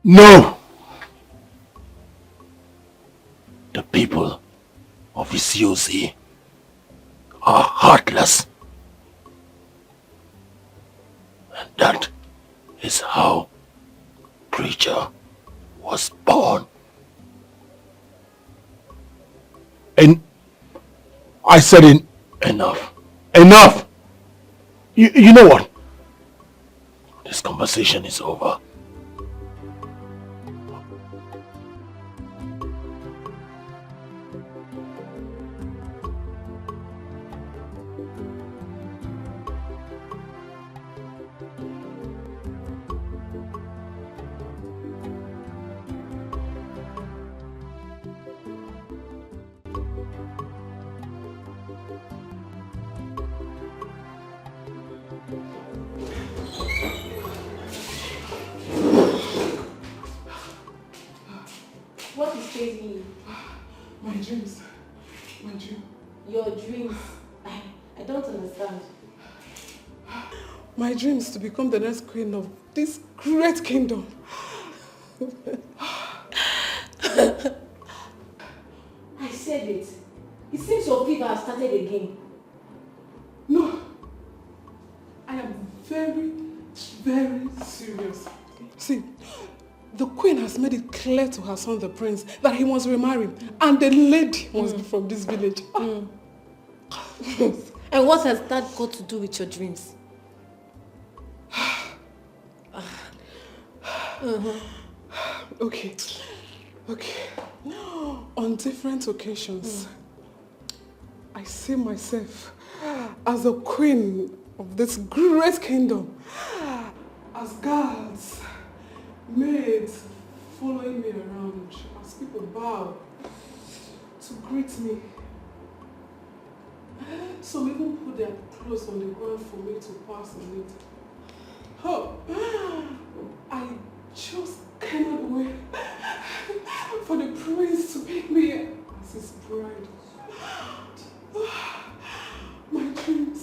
No! The people of Isiozi are heartless. And that is how Preacher was born. And I said enough. Enough! You know what? This conversation is over. What is chasing you? My dreams. My dream. Your dreams. I don't understand. My dream is to become the next queen of this great kingdom. I said it. It seems your fever has started again. No. I am very, very serious. See, the queen has made it clear to her son, the prince, that he must remarry, and the lady must be from this village. And what has that got to do with your dreams? Okay. On different occasions, I see myself as the queen of this great kingdom, as guards, maids following me around, as people bow to greet me. Some even put their clothes on the ground for me to pass on it. Oh, I just cannot wait for the prince to pick me as his bride. My dreams.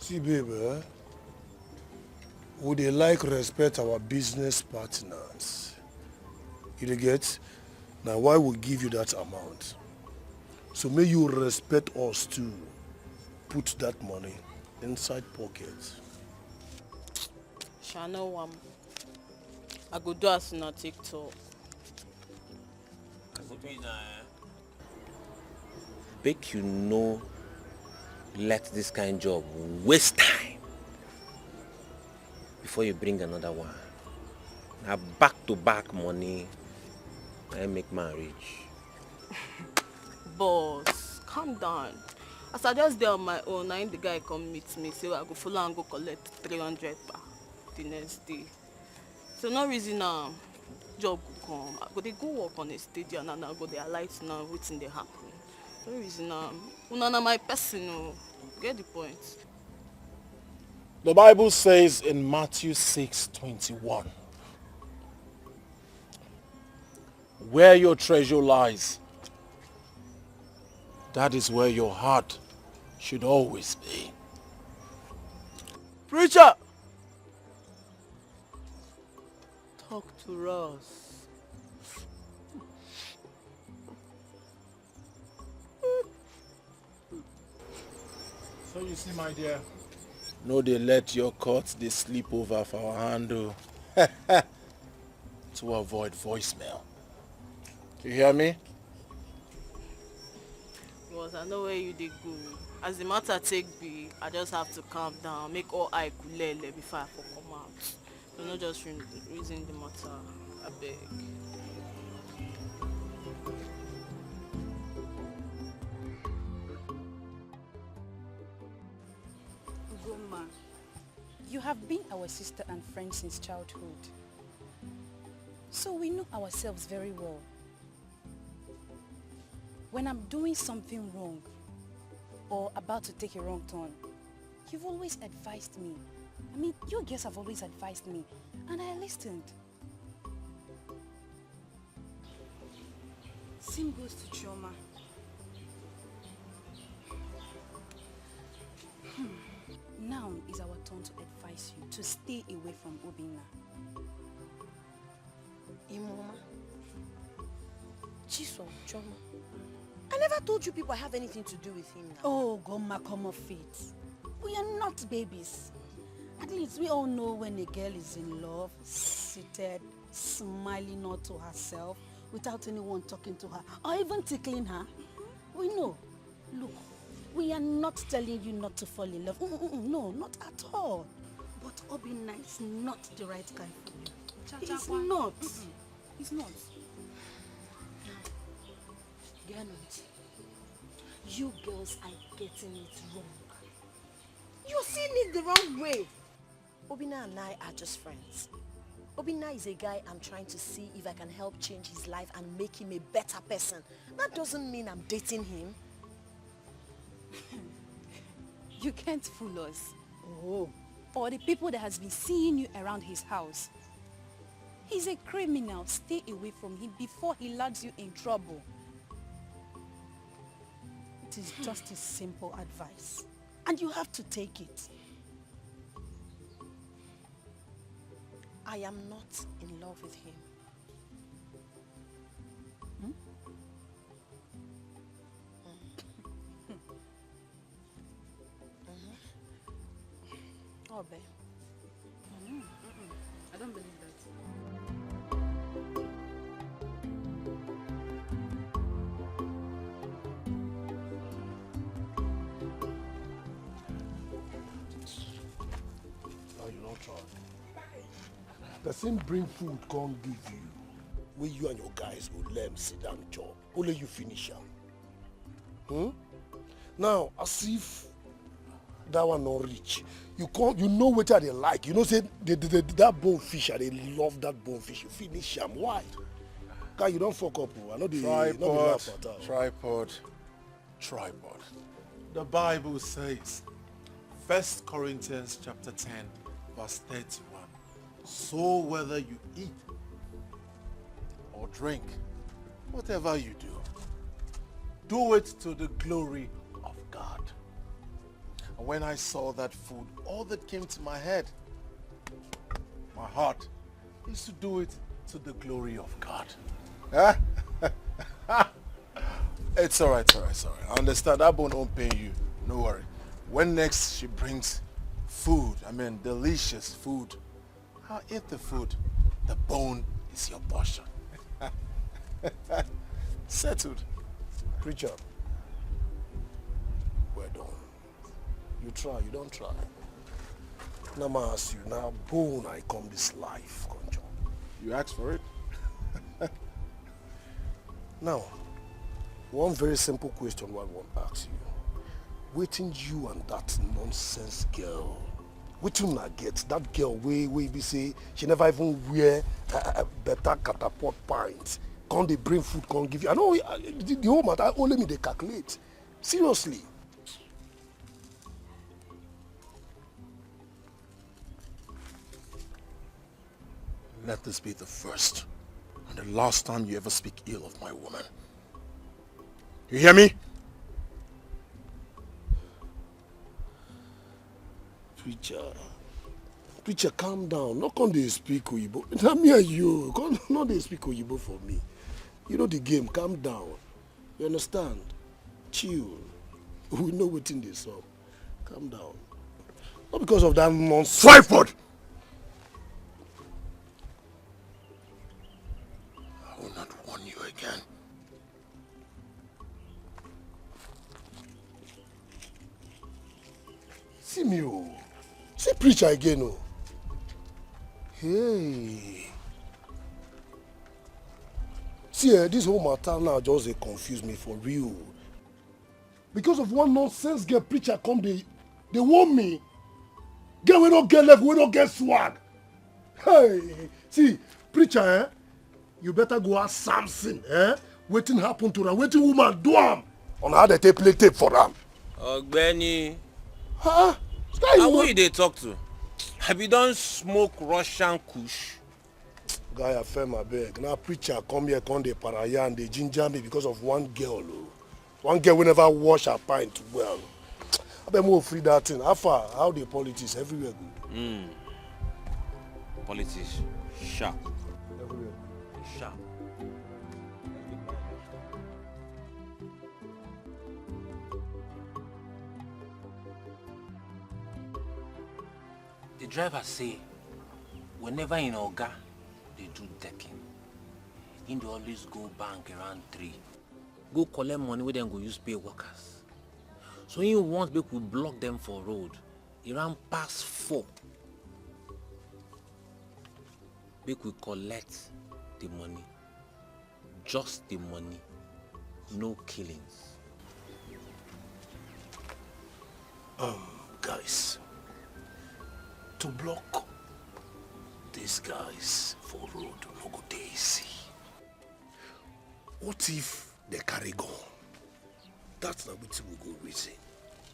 See, baby, would they like respect our business partners? You dey get? Now, why we give you that amount? So may you respect us too. Put that money inside pocket. Shall know I go do as na TikTok. Make you know, let this kind job waste time before you bring another one. Now back-to-back money, I make man rich. Boss, calm down. As I just there on my own, I the guy come meet me, say I go follow and go collect 300 back the next day. So no reason job go come. I go they go work on a stadium and I go there light now waiting they happen. No reason una my person, get the point. The Bible says in Matthew 6:21, where your treasure lies, that is where your heart should always be. Preacher! Talk to us. So you see, my dear, no they let your courts they sleep over for our handle to avoid voicemail. You hear me? Because I know where you dey go. As the matter take be, I just have to calm down, make all eye kulele before I come out. So not just reason the matter. I beg. Goma, you have been our sister and friend since childhood. So we know ourselves very well. When I'm doing something wrong or about to take a wrong turn, you've always advised me. I mean, your girls have always advised me, and I listened. Same goes to Chioma. Now is our turn to advise you to stay away from Obinna. Imoma. Chiso, Choma. I never told you people I have anything to do with him now. Oh, Goma, come off it. We are not babies. At least we all know when a girl is in love, seated, smiling not to herself, without anyone talking to her, or even tickling her. We know. Look, we are not telling you not to fall in love. No, not at all. But Obinna is not the right guy for you. He's not. He's not. Gernot, you girls are getting it wrong. You're seeing it the wrong way. Obinna and I are just friends. Obinna is a guy I'm trying to see if I can help change his life and make him a better person. That doesn't mean I'm dating him. You can't fool us. Oh. Or the people that has been seeing you around his house. He's a criminal. Stay away from him before he lands you in trouble. It is just a simple advice. And you have to take it. I am not in love with him. Obe. I don't believe that. Now you don't try. Person bring food, can't give you. Where you and your guys will let him sit down job. Only you finish him. Now, as if that one not rich. You know what they like. You know, say that bonefish, they love that bonefish. You finish them. Why? Guy, you don't fuck up. I know the Tripod. The Bible says, 1 Corinthians chapter 10, verse 31. So whether you eat or drink, whatever you do it to the glory of God. And when I saw that food, all that came to my head, my heart, is to do it to the glory of God. Huh? It's alright. I understand. That bone won't pain you. No worry. When next she brings food, delicious food, I'll eat the food. The bone is your portion. Settled. Preacher, well done. You try, you don't try. Now I ask you, now bone I come this life, conjure. You asked for it? Now, one very simple question I want to ask you. Waiting you and that nonsense girl, waiting I get that girl way be say she never even wear a better catapult pint. Can't they bring food, can't give you? I know the whole matter only me they calculate. Seriously. Let this be the first and the last time you ever speak ill of my woman. You hear me? Preacher, calm down. Not come they speak Oyibo. Tell me and you. Not they speak Oyibo for me. You know the game. Calm down. You understand? Chill. We know what's in this up. Calm down. Not because of that nonsense. Tripod! I will not warn you again. See me, oh. See preacher again, oh. Hey. See, this whole matter now just confuse me for real. Because of one nonsense girl preacher come, they warn me. Girl, we don't get left, we don't get swag. Hey, see, preacher, you better go ask Samson, Waiting happen to them, waiting woman do am. On how they play tape for them. Ogbeni. Huh? Who you dey talk to? Have you done smoke Russian kush? Guy, I fell my beg. Now preacher come here, come dey paraya and they ginger me because of one girl. Oh. One girl will never wash her pint well. I bet more free that thing. How the politics everywhere good? Politics, sharp. Everywhere. Sharp. The driver say, whenever in Oga, they do decking. He dey always go bank around 3. Go collect money wey dem go use pay workers. So he want make we block them for road. He ran past 4. Make we collect the money. Just the money. No killings. Guys, to block these guys for road no go dey easy. What if they carry gun? That's not what we go reason.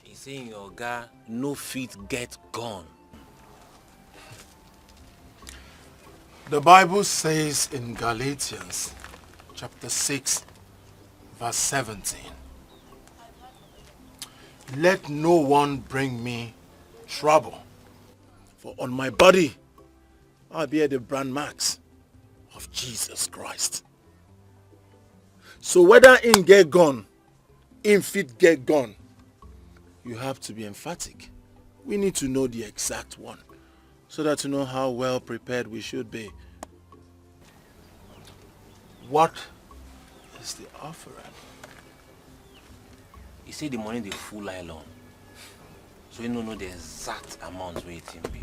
He saying your guy no fit get gone. The Bible says in Galatians chapter 6 verse 17, let no one bring me trouble, for on my body I bear the brand marks of Jesus Christ. So whether in get gone, in fit get gone, you have to be emphatic. We need to know the exact one, so that to know how well prepared we should be. What is the offering? He say the money dey full nylon. So you don't know the exact amount where it be.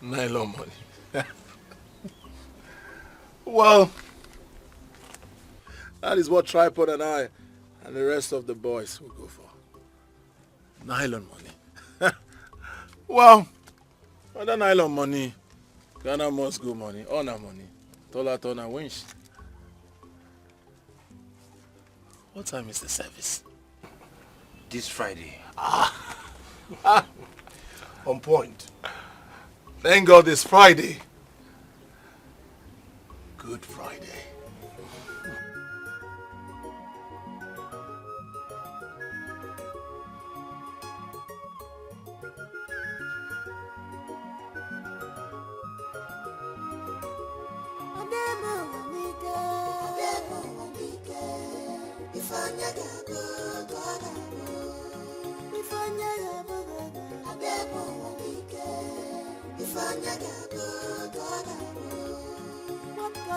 Nylon money. Well, that is what Tripod and I and the rest of the boys will go for. Nylon money. Well, other nylon money, Ghana must go money, honor money, Tola winch. What time is the service? This Friday. On point. Thank God it's Friday. Good Friday.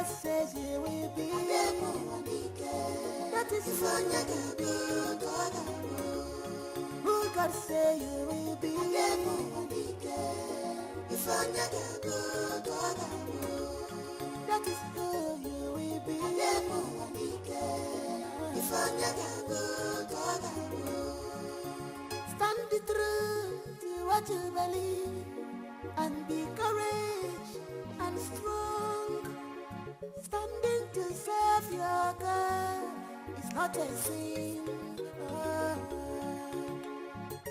God says you will be. That is who God says you will be. That is who you will be. Stand the truth to what you believe and be courage and strong. Standing to serve your God is not a sin.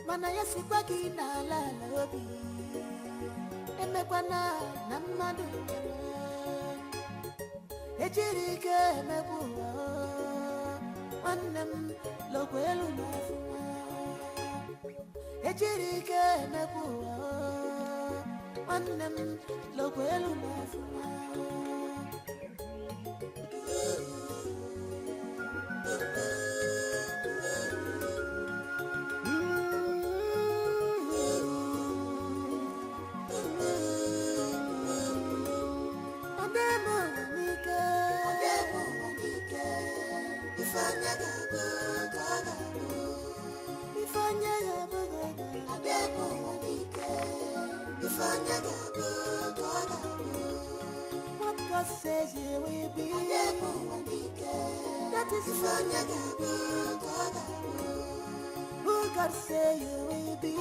Mana yasibaki na la lobi. Emekwana na mmadụ. Ejirike emebuwa. Nwanne m lokwelu n'afụwa. Ejirike emebuwa. Nwanne m lokwelu n'afụwa. What God says you will be. That is who God says you will be.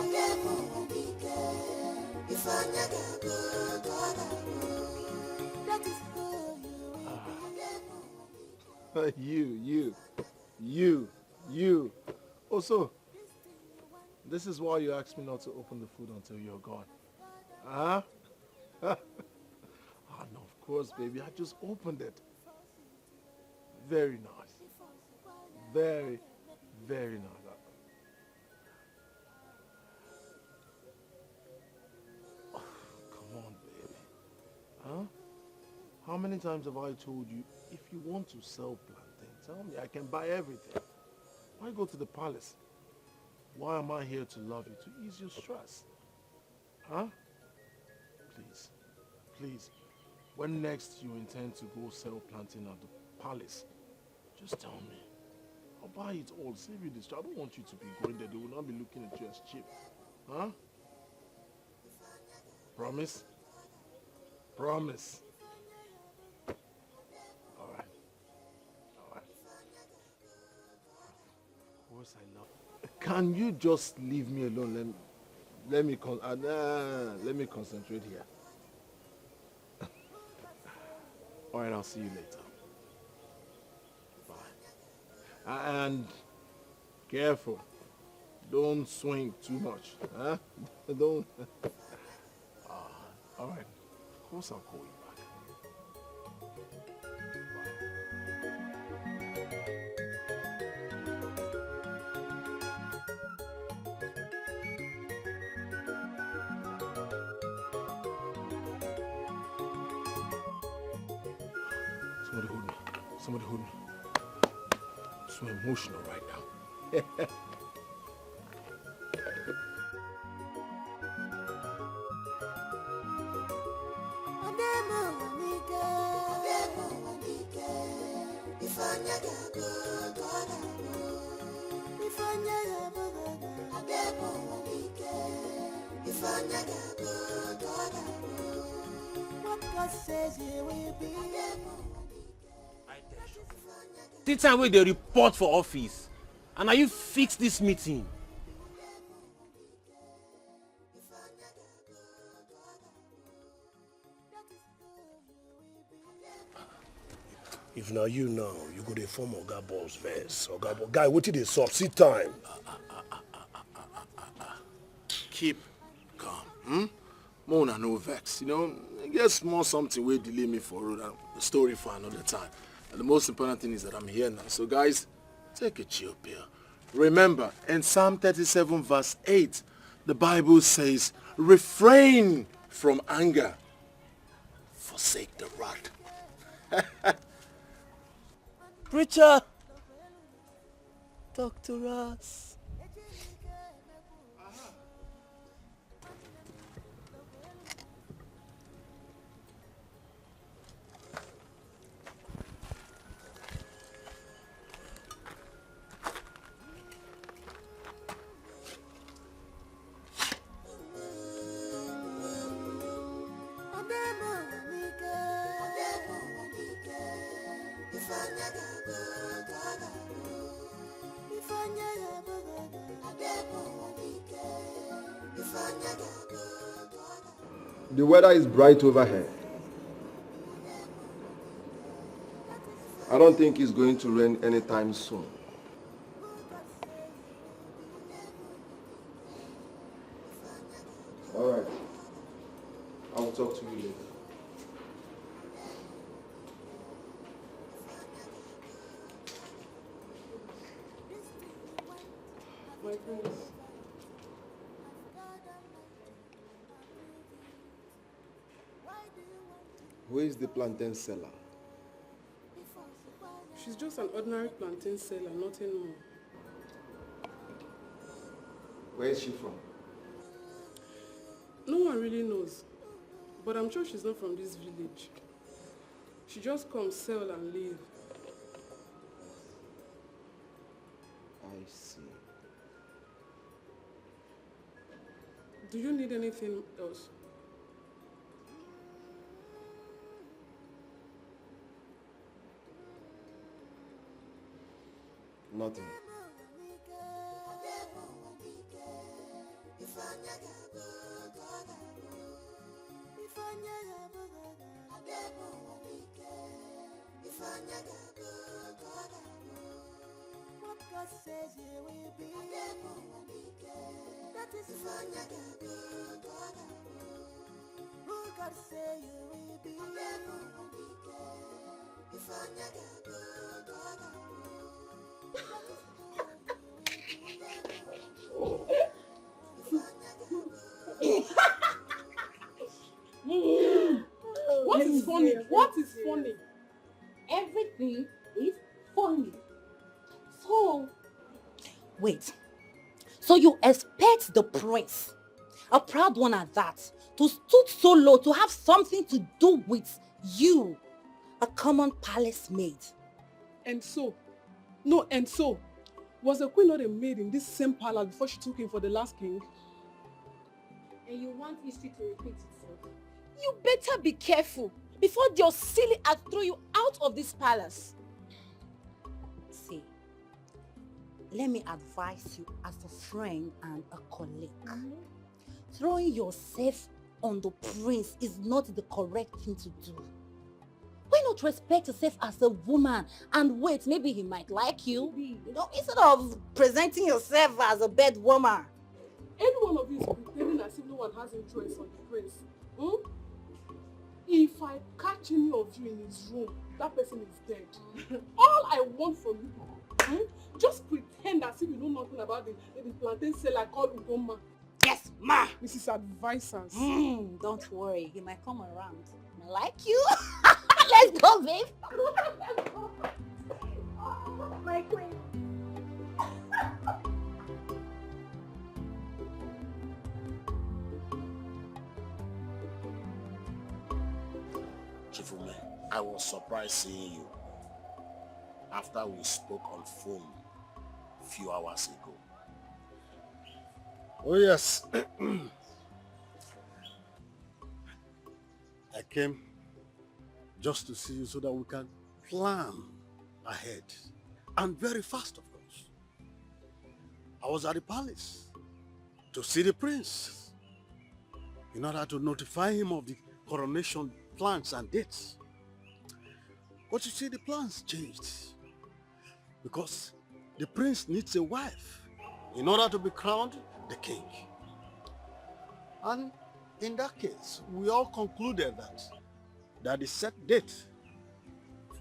That is who you will be. You. Also, this is why you asked me not to open the food until you're gone. Huh? No, of course, baby. I just opened it. Very nice. Very, very nice. Oh, come on, baby. Huh? How many times have I told you, if you want to sell plantain, tell me, I can buy everything. Why go to the palace? Why am I here to love you? To ease your stress. Huh? Please. When next you intend to go sell plantain at the palace, just tell me. I'll buy it all, save you this. I don't want you to be going there. They will not be looking at you as cheap. Huh? Promise? Promise. Alright. Of course I love you. Can you just leave me alone? Let me concentrate here. Alright, I'll see you later. Bye. And careful. Don't swing too much. Huh? Don't. Alright. Of course I'll call you back. Somebody hold me. I'm so emotional right now. What God says you will be. The time wey dey report for office, and na you fix this meeting. If now you know, you go to form Oga Boss verse. Oga Boss. Guy, what did they sub? See time. Keep calm. Mona no vex. You know, I guess more something will delay me for road and the story for another time. And the most important thing is that I'm here now. So guys, take a chill pill. Remember, in Psalm 37 verse 8, the Bible says, refrain from anger, forsake the wrath. Preacher, talk to us. The weather is bright overhead. I don't think it's going to rain anytime soon. All right. I will talk to you later. My friends. Who is the plantain seller? She's just an ordinary plantain seller, nothing more. Where is she from? No one really knows, but I'm sure she's not from this village. She just comes, sell and leave. I see. Do you need anything else? Nothing. What God says you will be. That is who God say you will be. What is funny? What is funny? Everything is funny. So, wait. So you expect the prince, a proud one at that, to stoop so low to have something to do with you, a common palace maid? And so, was the queen not a maid in this same palace before she took him for the last king? And you want history to repeat itself? You better be careful before your silly ass throw you out of this palace. See, let me advise you as a friend and a colleague. Throwing yourself on the prince is not the correct thing to do. Why not respect yourself as a woman and wait, maybe he might like you, instead of presenting yourself as a bad woman. Any one of you is pretending as if no one has interest on the prince. If I catch any of you in his room, that person is dead. All I want from you, just pretend as if you know nothing about the plantain seller called Ugoma. Yes, ma! Mrs. Advisors. Don't worry, he might come around. I like you. Let's go, babe. My queen. Chifume, I was surprised seeing you after we spoke on phone a few hours ago. Oh yes. I came just to see you so that we can plan ahead. And very fast, of course. I was at the palace to see the prince in order to notify him of the coronation plans and dates. But you see, the plans changed because the prince needs a wife in order to be crowned the king. And in that case, we all concluded that the set date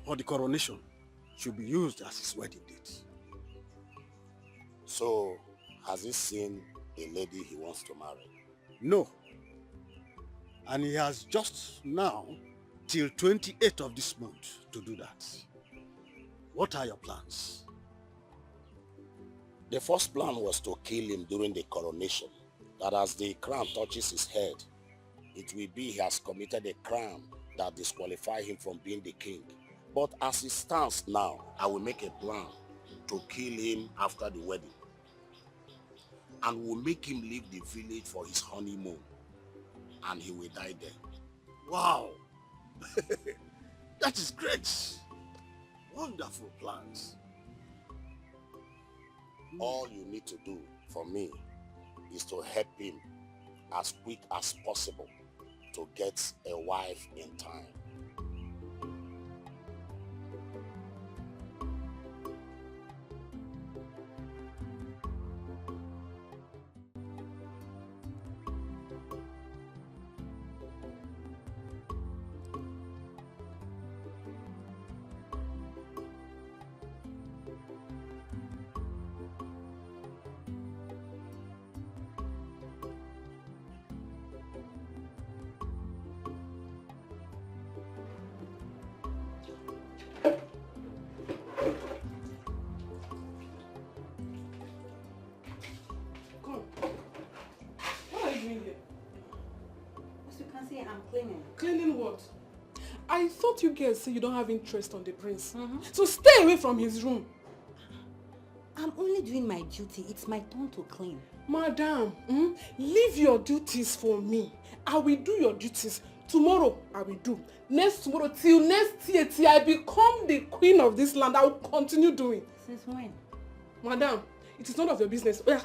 for the coronation should be used as his wedding date. So, has he seen a lady he wants to marry? No. And he has just now till 28th of this month to do that. What are your plans? The first plan was to kill him during the coronation, that as the crown touches his head, it will be he has committed a crime that disqualifies him from being the king. But as it stands now, I will make a plan to kill him after the wedding. And we'll make him leave the village for his honeymoon. And he will die there. Wow! That is great! Wonderful plans. All you need to do for me is to help him as quick as possible to get a wife in time. I'm cleaning. Cleaning what? I thought you girls say you don't have interest on the prince. So stay away from his room. I'm only doing my duty. It's my turn to clean. Madam, leave your duties for me. I will do your duties. Tomorrow, I will do. Next tomorrow, till next year, till I become the queen of this land, I will continue doing. Since when? Madam, it is none of your business. Yeah.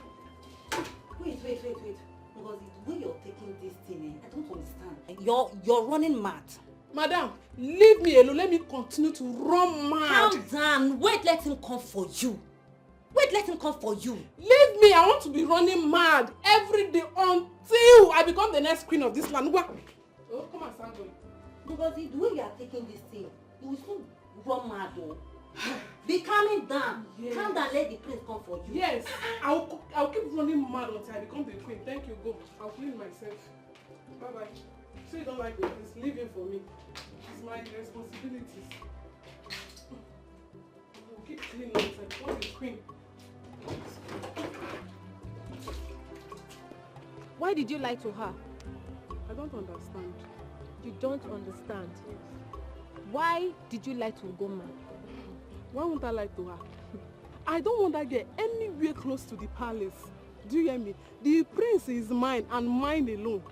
Wait. Because the way you're taking this thing, I don't understand. You're running mad. Madam, leave me alone. Let me continue to run mad. Calm down. Wait, let him come for you. Leave me. I want to be running mad every day until I become the next queen of this land. Oh, come and start going. Because the way you are taking this thing, you will soon run mad though. Be calming down. Yes. Calm down, let the prince come for you. Yes. I'll keep running mad until I become the queen. Thank you, go. I'll clean myself. Bye-bye. So you don't like it, please leave it for me. It's my responsibilities. I'll keep cleaning myself. I'm the queen. Why did you lie to her? I don't understand. You don't understand? Why did you lie to Ugoma? Why won't I lie to her? I don't want that girl anywhere close to the palace. Do you hear me? The prince is mine and mine alone.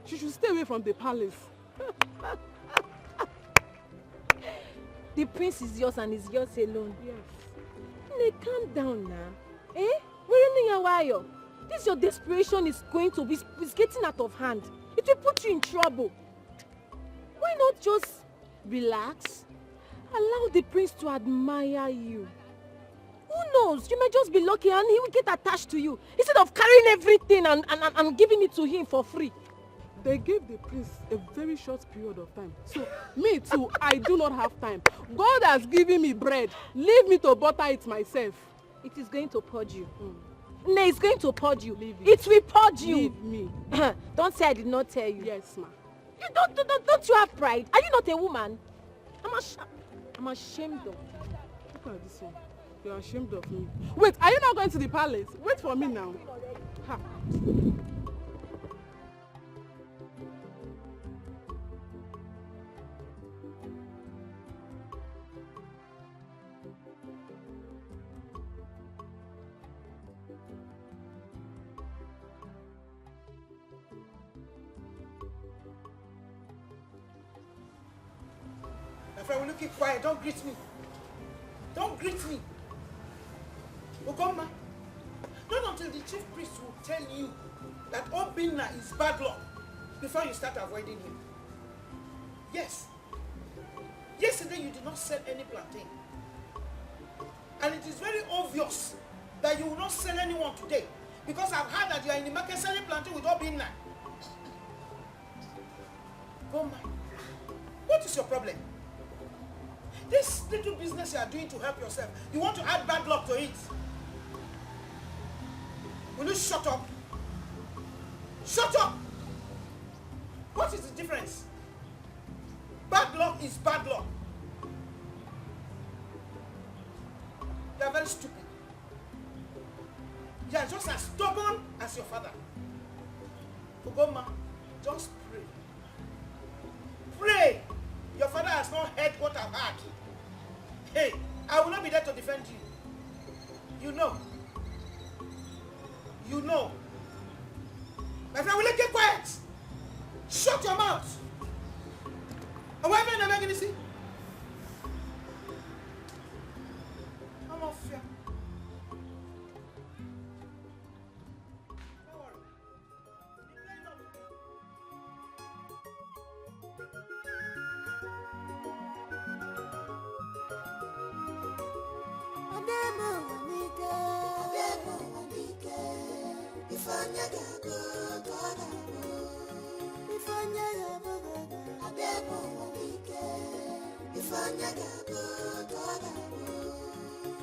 She should stay away from the palace. The prince is yours and is yours alone. Yes. Hey, calm down now. Eh? We're in your while. This your desperation is getting out of hand. It will put you in trouble. Why not just relax? Allow the prince to admire you. Who knows? You may just be lucky and he will get attached to you instead of carrying everything and giving it to him for free. They gave the prince a very short period of time. So, me too, I do not have time. God has given me bread. Leave me to butter it myself. It is going to purge you. No, it's going to purge you. Leave it will purge you. Leave me. Don't say I did not tell you. Yes, ma. You don't you have pride? Are you not a woman? I'm ashamed of you. Look at this one. You're ashamed of me. Wait, are you not going to the palace? Wait for me now. Ha. My friend, will you keep quiet? Don't greet me. Don't greet me. Ugoma, not until the chief priest will tell you that Obinna is bad luck before you start avoiding him. Yes. Yesterday you did not sell any plantain. And it is very obvious that you will not sell anyone today because I've heard that you are in the market selling plantain with Obinna. Ugoma, what is your problem? This little business you are doing to help yourself, you want to add bad luck to it. Will you shut up? Shut up! What is the difference? Bad luck is bad luck. You are very stupid. You are just as stubborn as your father. Ugoma, just pray. Pray! Your father has not heard what I've heard. Hey, I will not be there to defend you. You know. You know. My friend, will you keep quiet? Shut your mouth. And why are you making this?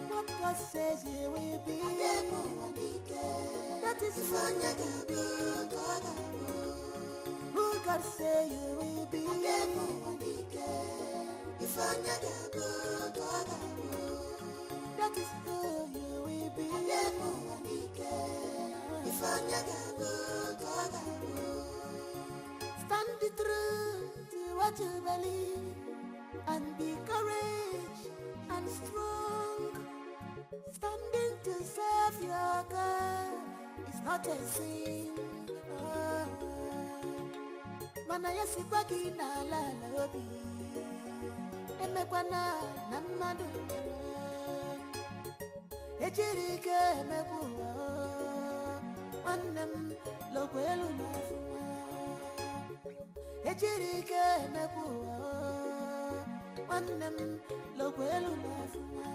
What God says you will be. That is who God say you will be. That is who you will be. Stand the truth to what you believe and be courage and strong. Standing to serve your God is not a sin. Mana yasibaki na la obi. Emekwana na mmadu. Ejirike emekwa. Wanem lokwelu nafuwa. Ejirike emekwa. Wanem lokwelu nafuwa.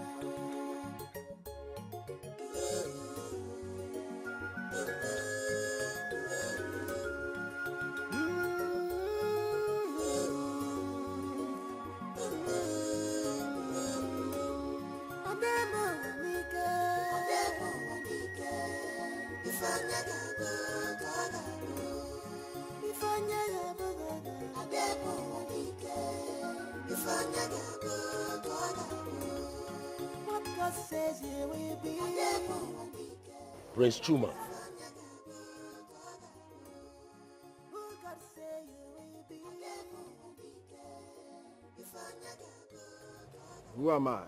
What God says you will be. Prince Chuma. Who am I?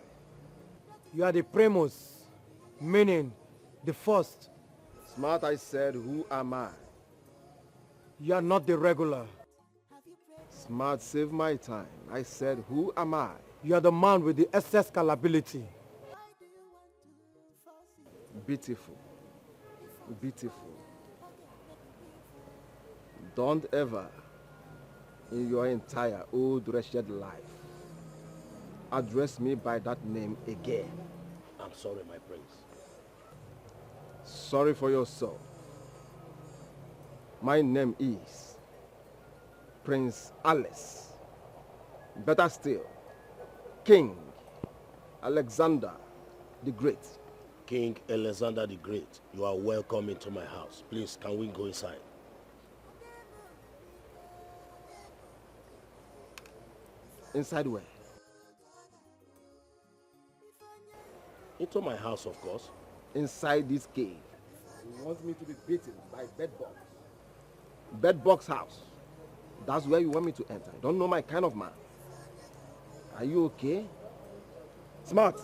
You are the primus, meaning the first. Smart, I said, who am I? You are not the regular. Smart, save my time. I said, who am I? You are the man with the excess scalability. Beautiful. Beautiful. Don't ever, in your entire old wretched life, address me by that name again. I'm sorry, my prince. Sorry for yourself. My name is Prince Alice. Better still, King Alexander the Great. King Alexander the Great, you are welcome into my house. Please, can we go inside? Inside where? Into my house, of course. Inside this cave. He wants me to be beaten by bedbugs. Bedbugs house. That's where you want me to enter. I don't know my kind of man. Are you okay? Smart,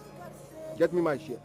get me my share.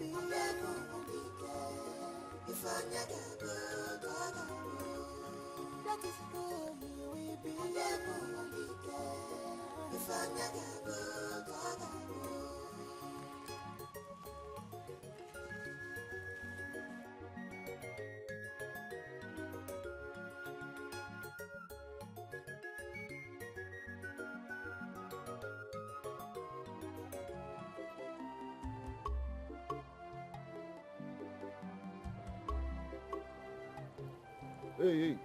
Hey,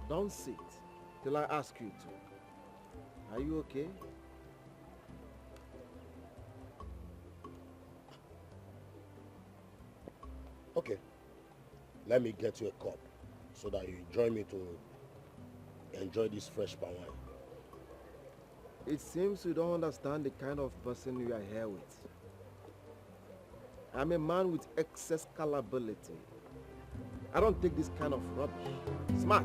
don't sit till I ask you to. Are you okay? Okay. Let me get you a cup so that you join me to enjoy this fresh palm wine. It seems you don't understand the kind of person you are here with. I'm a man with excess scalability. I don't take this kind of rubbish. Smart.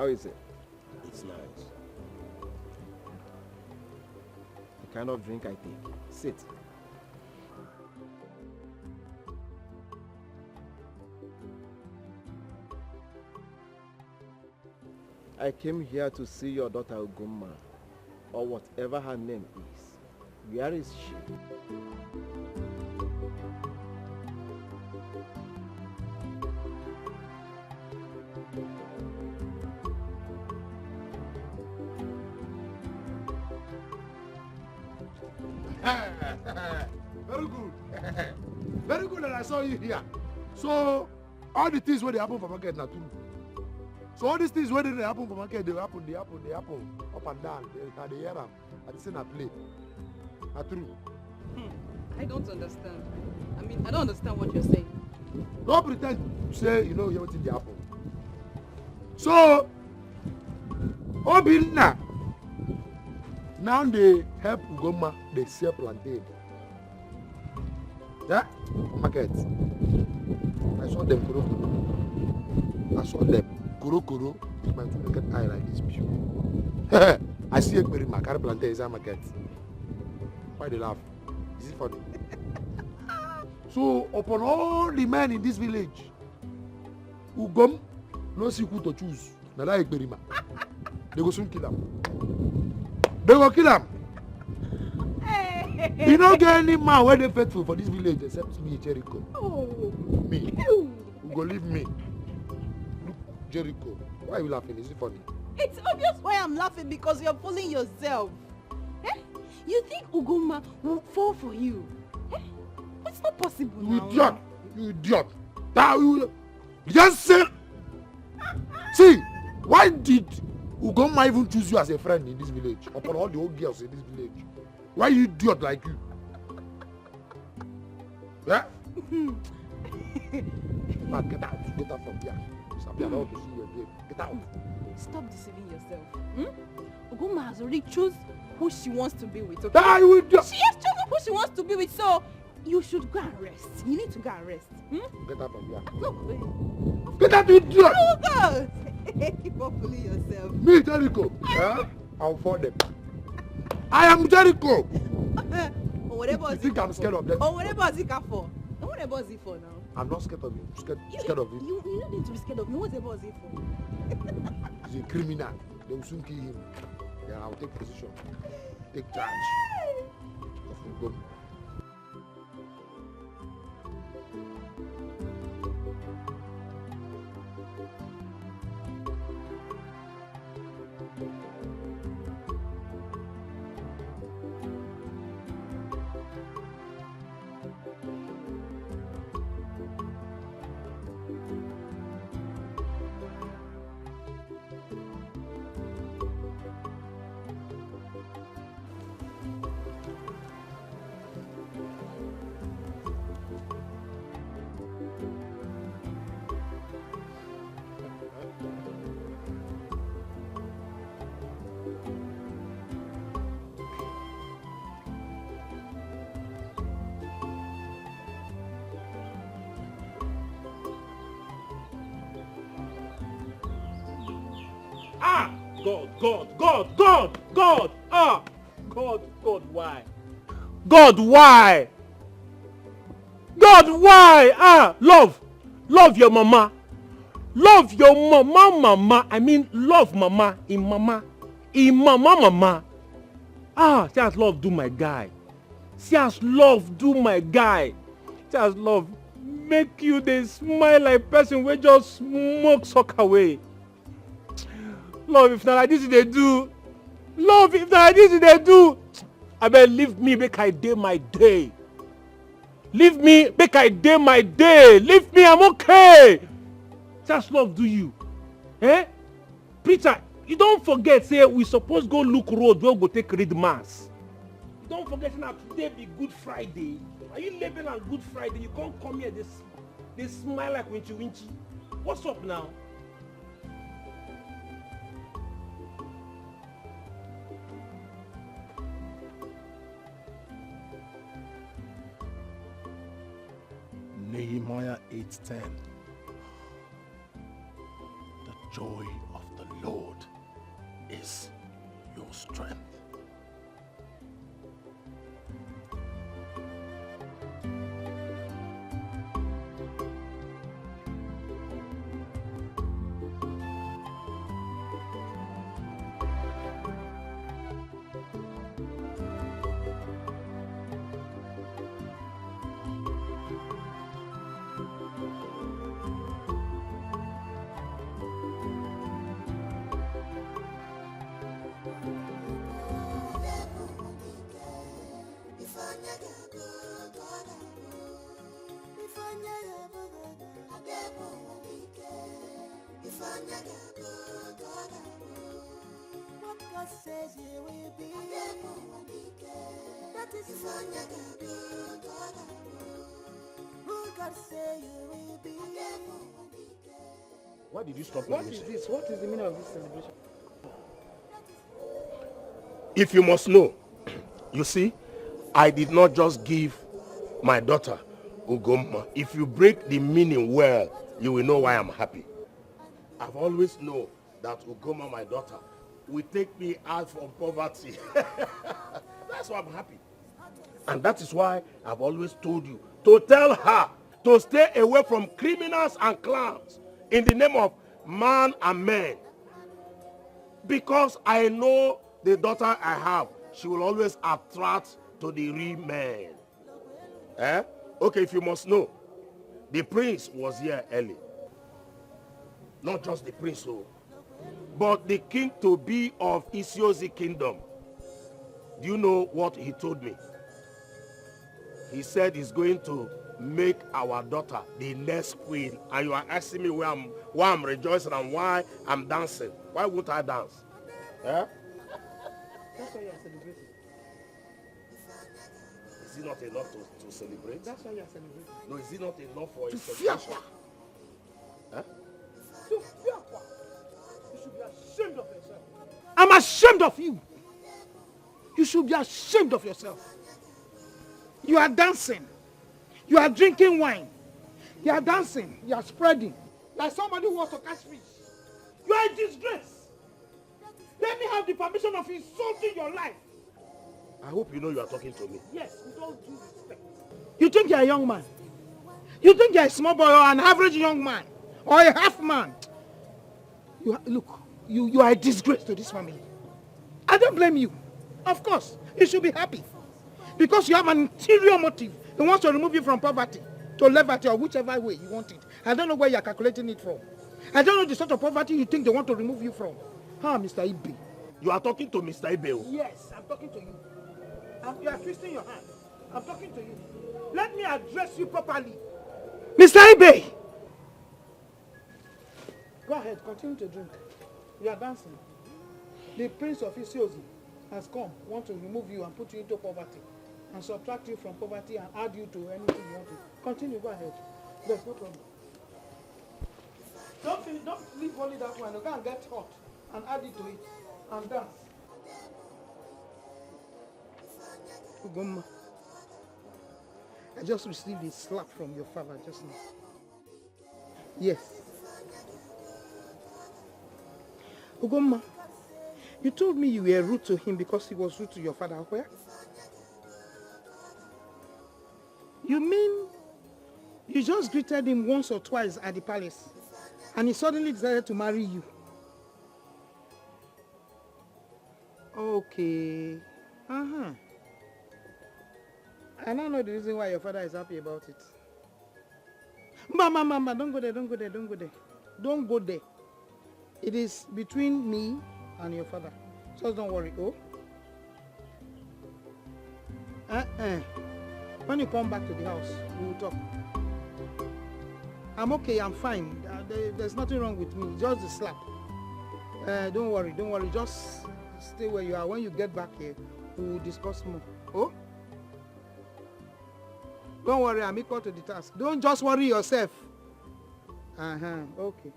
How is it? It's nice. The kind of drink I take. Sit. I came here to see your daughter Ugomma, or whatever her name is. Where is she? Very good. Very good that I saw you here. So, all the things where they happen for market na true. So all these things where they happen for market, they happen up and down. They hear them. I see na play. Na true. I don't understand. I mean, I don't understand what you're saying. Don't pretend to say you know everything they happen. So, Obinna, now they help Ugomma, they sell plantain. Yeah, market. I saw them kuro. I saw them kuro. My two naked eye like this view. I see a very carry plantain inside market. Why they laugh? Is it funny? So upon all the men in this village, Ugom no see who to choose. Now that Ekberima, they go soon kill him. They go kill him. You don't get any man where they faithful for this village except me, Jericho. Oh. Me. You go leave me. Look, Jericho. Why are you laughing? Is it funny? It's obvious why I'm laughing, because you're fooling yourself. Eh? You think Ugomma will fall for you? Eh? It's not possible You now. idiot! You idiot! That you just say. See, why did Ugomma even choose you as a friend in this village? Upon all the old girls in this village. Why you idiot like you? Yeah? Man, get out. Get out from here. I don't want to see you again. Get out. Stop deceiving yourself. Ugomma has already chosen who she wants to be with. Okay? Ah, you idiot! She has chosen who she wants to be with, so you should go and rest. You need to go and rest. Get out from here. No, wait. Get out, you idiot! No, go! Keep on fooling yourself. Me, Jericho. Yeah? I'll fall them. I am Jericho. Whatever You think I'm scared of them? Oh, whatever is it for? And whatever is it for now? I'm not scared of you. Scared of you. You don't need to be scared of me. Whatever is it for? He's a criminal. They will soon kill him. Then I'll take position. Take charge. Of Ugomma. God, why? God, why? God, why? Love your mama. Love your mama. I mean, love mama. In mama. See as love do my guy. See as love do my guy. See as love make you dey smile like person wey just smoke suck away. Love, if na like this they do. Love, if na like this they do. Abeg leave me make I dey my day. Leave me make I dey my day. Leave me, I'm okay. Just love do you. Eh? Preacher, you don't forget say we suppose go look road where we go take read mass. You don't forget say na today be Good Friday. Are you living on Good Friday? You can't come here they smile like winchy. What's up now? Nehemiah 8:10. The joy of the Lord is your strength. What God says you will be. That is who God say you will be. Why did you stop What music? is this? What is the meaning of this celebration? If you must know, you see, I did not just give my daughter Ugomma. If you break the meaning well, you will know why I'm happy. I've always known that Ugomma, my daughter, will take me out from poverty. That's why I'm happy. And that is why I've always told you to tell her to stay away from criminals and clowns in the name of man and men. Because I know the daughter I have, she will always attract to the real man. Eh? Okay, if you must know, the prince was here early. Not just the prince, but the king to be of Isiozi kingdom. Do you know what he told me? He said he's going to make our daughter the next queen. And you are asking me why I'm rejoicing and why I'm dancing. Why won't I dance? Eh? That's why you are celebrating. Is it not enough to celebrate? That's why you are celebrating. No, is it not enough for a To celebration? Huh? You should be ashamed of yourself. I'm ashamed of you. You should be ashamed of yourself. You are dancing. You are drinking wine. You are dancing. You are spreading. Like somebody who wants to catch fish. You are a disgrace. Let me have the permission of insulting your life. I hope you know you are talking to me. Yes, with all due respect. You think you are a young man? You think you are a small boy or an average young man? Or a half man? You are a disgrace to this family. I don't blame you. Of course, you should be happy. Because you have an interior motive. He wants to remove you from poverty to levity or whichever way you want it. I don't know where you are calculating it from. I don't know the sort of poverty you think they want to remove you from. Mr. Ibe. You are talking to Mr. Ibe? Yes, I'm talking to you. You are twisting your hand. I'm talking to you. Let me address you properly. Mr. Ibe! Go ahead, continue to drink. You are dancing. The prince of Isiozi has come, want to remove you and put you into poverty and subtract you from poverty and add you to anything you want to. Continue, go ahead. There's no problem. Don't leave only that one. You can't get hot and add it to it and dance. Ugomma, I just received a slap from your father just now. Yes. Ugomma, you told me you were rude to him because he was rude to your father. Where? You mean you just greeted him once or twice at the palace and he suddenly decided to marry you? Okay. I now know the reason why your father is happy about it. Mama, don't go there. Don't go there. It is between me and your father. So don't worry, oh? When you come back to the house, we will talk. I'm okay, I'm fine. There's nothing wrong with me, just the slap. Don't worry. Just stay where you are. When you get back here, we will discuss more. Oh? Don't worry, I'm equal to the task. Don't just worry yourself. Okay.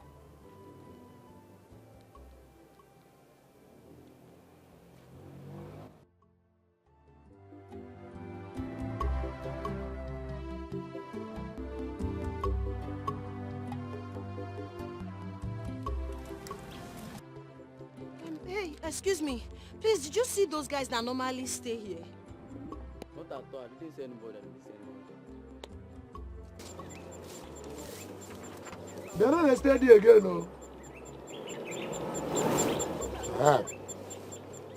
Hey, excuse me. Please, did you see those guys that normally stay here? Not at all. I didn't see anybody. They're not steady again, no.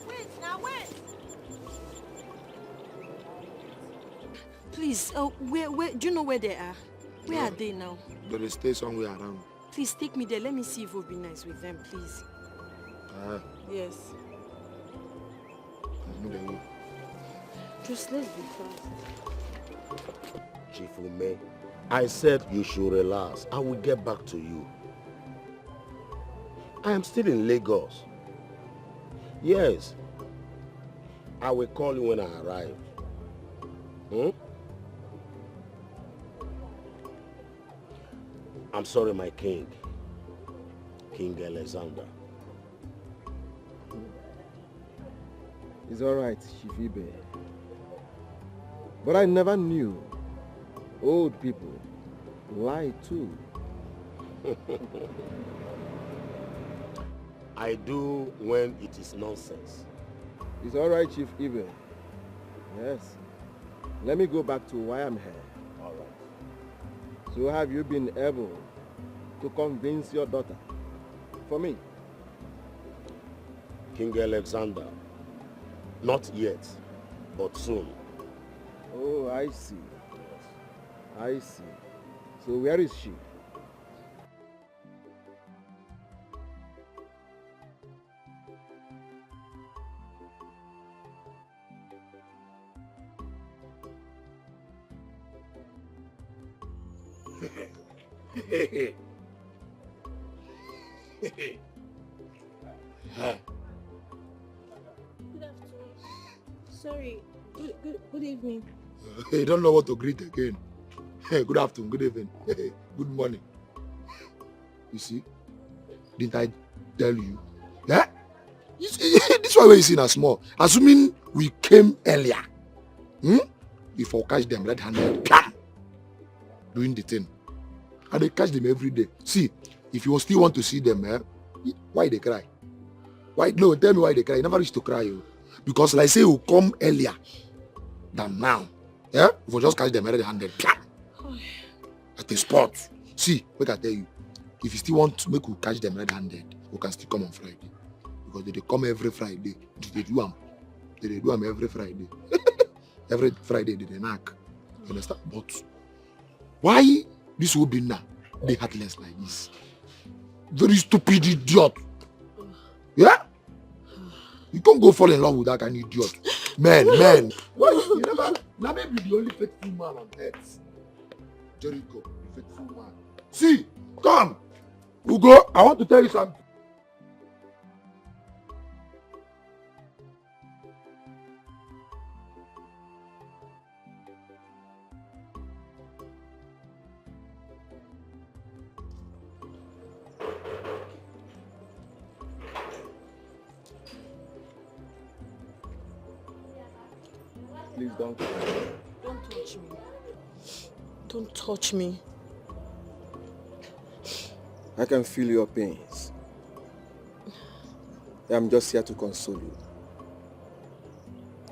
Wait, now wait. Please, where, do you know where they are? Where are they now? They stay somewhere around. Please take me there. Let me see if we'll be nice with them, please. Yes. Just let's be fast. Chief Ume, I said you should relax. I will get back to you. I am still in Lagos. Yes. I will call you when I arrive. I'm sorry, my king. King Alexander. It's all right, Chief Ibe. But I never knew old people lie too. I do when it is nonsense. It's all right, Chief Ibe. Yes. Let me go back to why I'm here. All right. So have you been able to convince your daughter for me? King Alexander. Not yet, but soon. Oh, I see. I see. So where is she? Good afternoon. Sorry. Good evening. You don't know what to greet again. Good afternoon, good evening, good morning. You see? Didn't I tell you? Yeah? This one where you see now small. Assuming we came earlier. If I catch them red-handed, doing the thing. And they catch them every day. See, if you still want to see them, why they cry? Why? No, tell me why they cry. You never used to cry. Because like say you come earlier than now. Yeah? If we just catch them red-handed, at the spot. See, what I tell you. If you still want to make we catch them red-handed, we can still come on Friday. Because they come every Friday. They do them. They do them every Friday. Every Friday they knock. You understand? But why this will be now? They heartless like this. Very stupid idiot. Yeah? You can't go fall in love with that kind of idiot. Man. Why? You never. Now maybe the only faithful man on earth. Jericho, the faithful man. See, come. Ugo, I want to tell you something. Please don't. Don't touch me. Don't touch me. I can feel your pains. I'm just here to console you.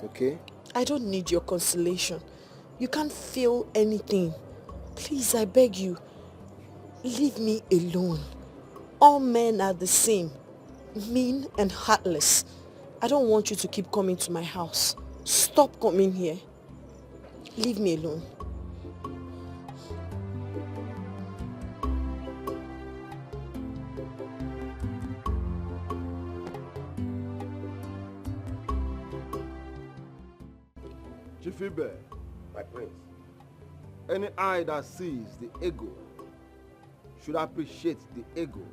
Okay? I don't need your consolation. You can't feel anything. Please, I beg you. Leave me alone. All men are the same. Mean and heartless. I don't want you to keep coming to my house. Stop coming here. Leave me alone. Chifibe, my prince. Any eye that sees the ego should appreciate the ego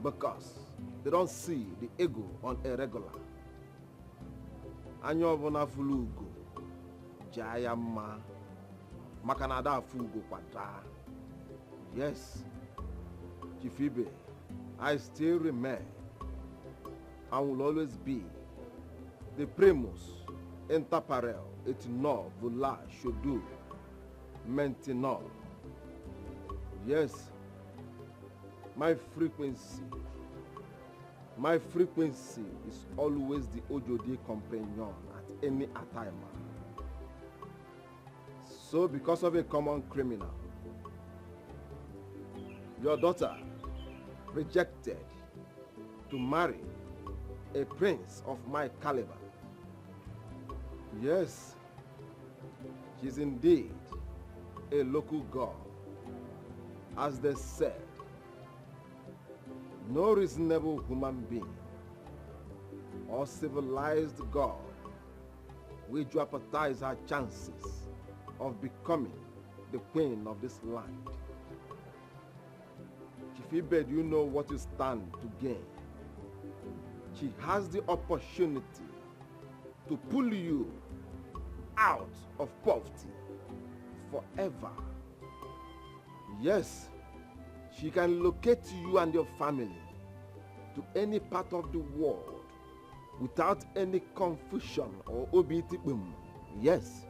because they don't see the ego on a regular. Anya ọbụla fulu ugo jaa ya mma maka na ada afụ ugo kwada. Yes, Chifibe, I still remain and will always be the primus inter parel et non voula shodu maintenant. Yes, my frequency My frequency is always the Ojodi companion at any time. So because of a common criminal, your daughter rejected to marry a prince of my caliber. Yes, she's indeed a local girl. As they said, no reasonable human being or civilized God will jeopardize her chances of becoming the queen of this land. Chifibe, do you know what you stand to gain? She has the opportunity to pull you out of poverty forever. Yes, she can locate you and your family to any part of the world without any confusion or obitibum. Yes.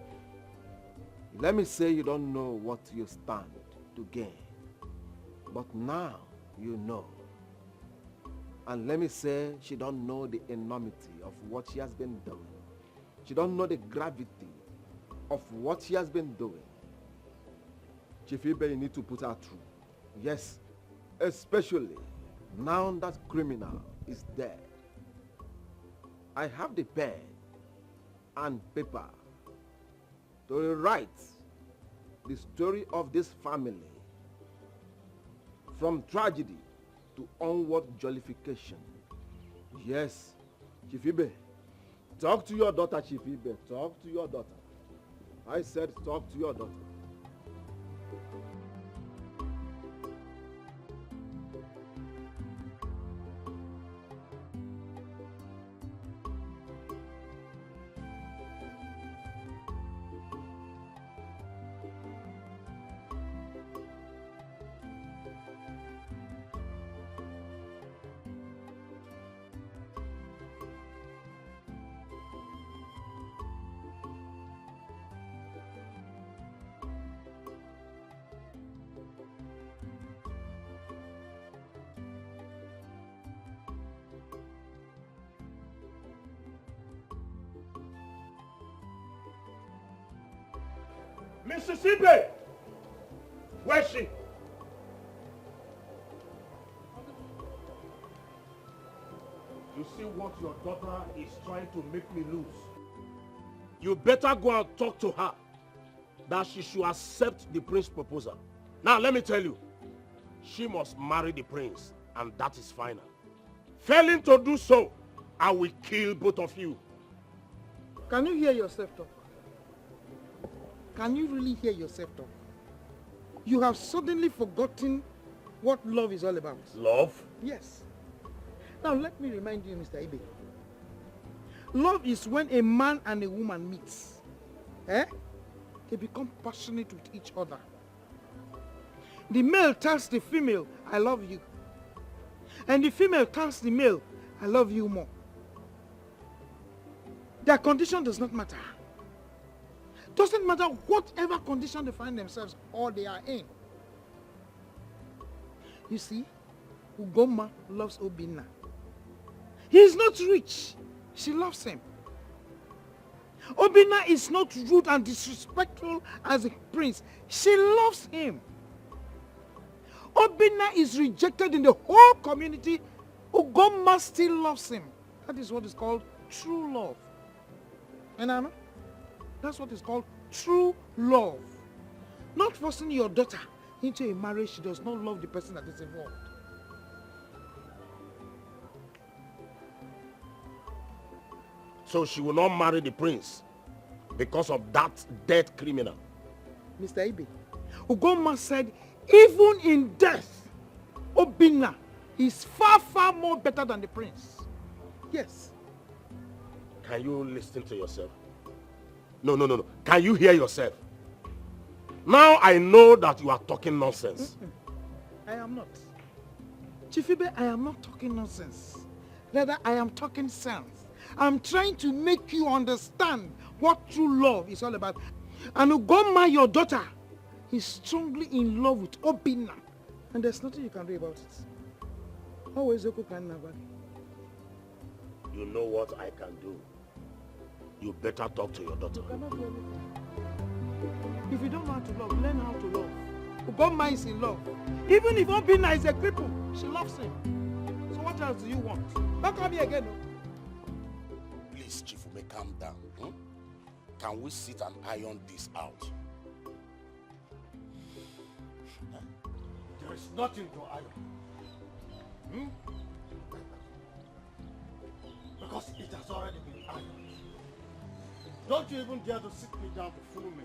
Let me say you don't know what you stand to gain. But now you know. And let me say she don't know the enormity of what she has been doing. She don't know the gravity of what she has been doing. Chifibe, you need to put her through. Yes, especially now that criminal is dead. I have the pen and paper to rewrite the story of this family from tragedy to onward jollification. Yes, Chifibe, talk to your daughter, Chifibe. Talk to your daughter. I said talk to your daughter. Mississippi! Where's she? You see what your daughter is trying to make me lose? You better go and talk to her that she should accept the prince's proposal. Now let me tell you, she must marry the prince, and that is final. Failing to do so, I will kill both of you. Can you hear yourself talk? Can you really hear yourself talk? You have suddenly forgotten what love is all about. Love? Yes. Now let me remind you, Mr. Ibe. Love is when a man and a woman meet. They become passionate with each other. The male tells the female, I love you. And the female tells the male, I love you more. Their condition does not matter. Doesn't matter whatever condition they find themselves or they are in. You see, Ugoma loves Obinna. He is not rich. She loves him. Obinna is not rude and disrespectful as a prince. She loves him. Obinna is rejected in the whole community. Ugoma still loves him. That is what is called true love. And I know. That's what is called true love. Not forcing your daughter into a marriage she does not love the person that is involved. So she will not marry the prince because of that dead criminal. Mr. Ibe, Ugoma said, even in death, Obinna is far, far more better than the prince. Yes. Can you listen to yourself? No. Can you hear yourself? Now I know that you are talking nonsense. I am not. Chifibe, I am not talking nonsense. Rather, I am talking sense. I'm trying to make you understand what true love is all about. And Ugoma, your daughter, is strongly in love with Obinna. And there's nothing you can do about it. Always You know what I can do. You better talk to your daughter. You cannot do anything. If you don't know how to love, learn how to love. Ugoma is in love. Even if Obinna is a cripple, she loves him. So what else do you want? Don't come here again. No? Please, Chief, may calm down. Can we sit and iron this out? There is nothing to iron. Because it has already been ironed. Don't you even dare to sit me down to fool me.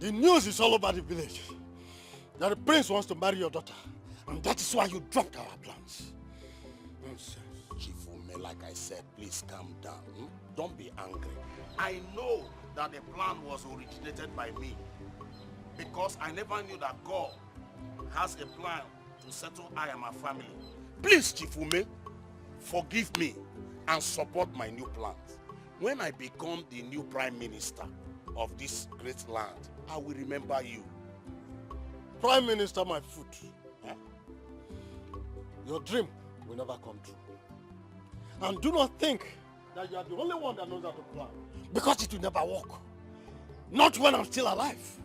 The news is all over the village that the prince wants to marry your daughter. And that is why you dropped our plans. Nonsense. Chief Ume, like I said, please calm down. Don't be angry. I know that the plan was originated by me because I never knew that God has a plan to settle I and my family. Please, Chief Ume, forgive me and support my new plans. When I become the new prime minister of this great land, I will remember you. Prime Minister, my foot. Your dream will never come true. And do not think that you are the only one that knows how to plan. Because it will never work. Not when I'm still alive.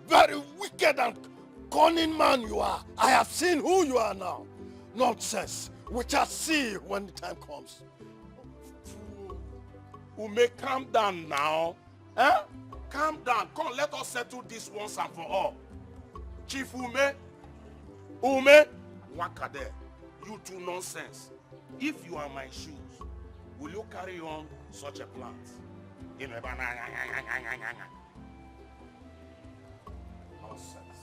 Very wicked and cunning man you are. I have seen who you are now. Nonsense. We shall see when the time comes. Ume, calm down now. Calm down. Come, let us settle this once and for all. Chief Ume, Wakade, you two nonsense. If you are my shoes, will you carry on such a plant? Nonsense.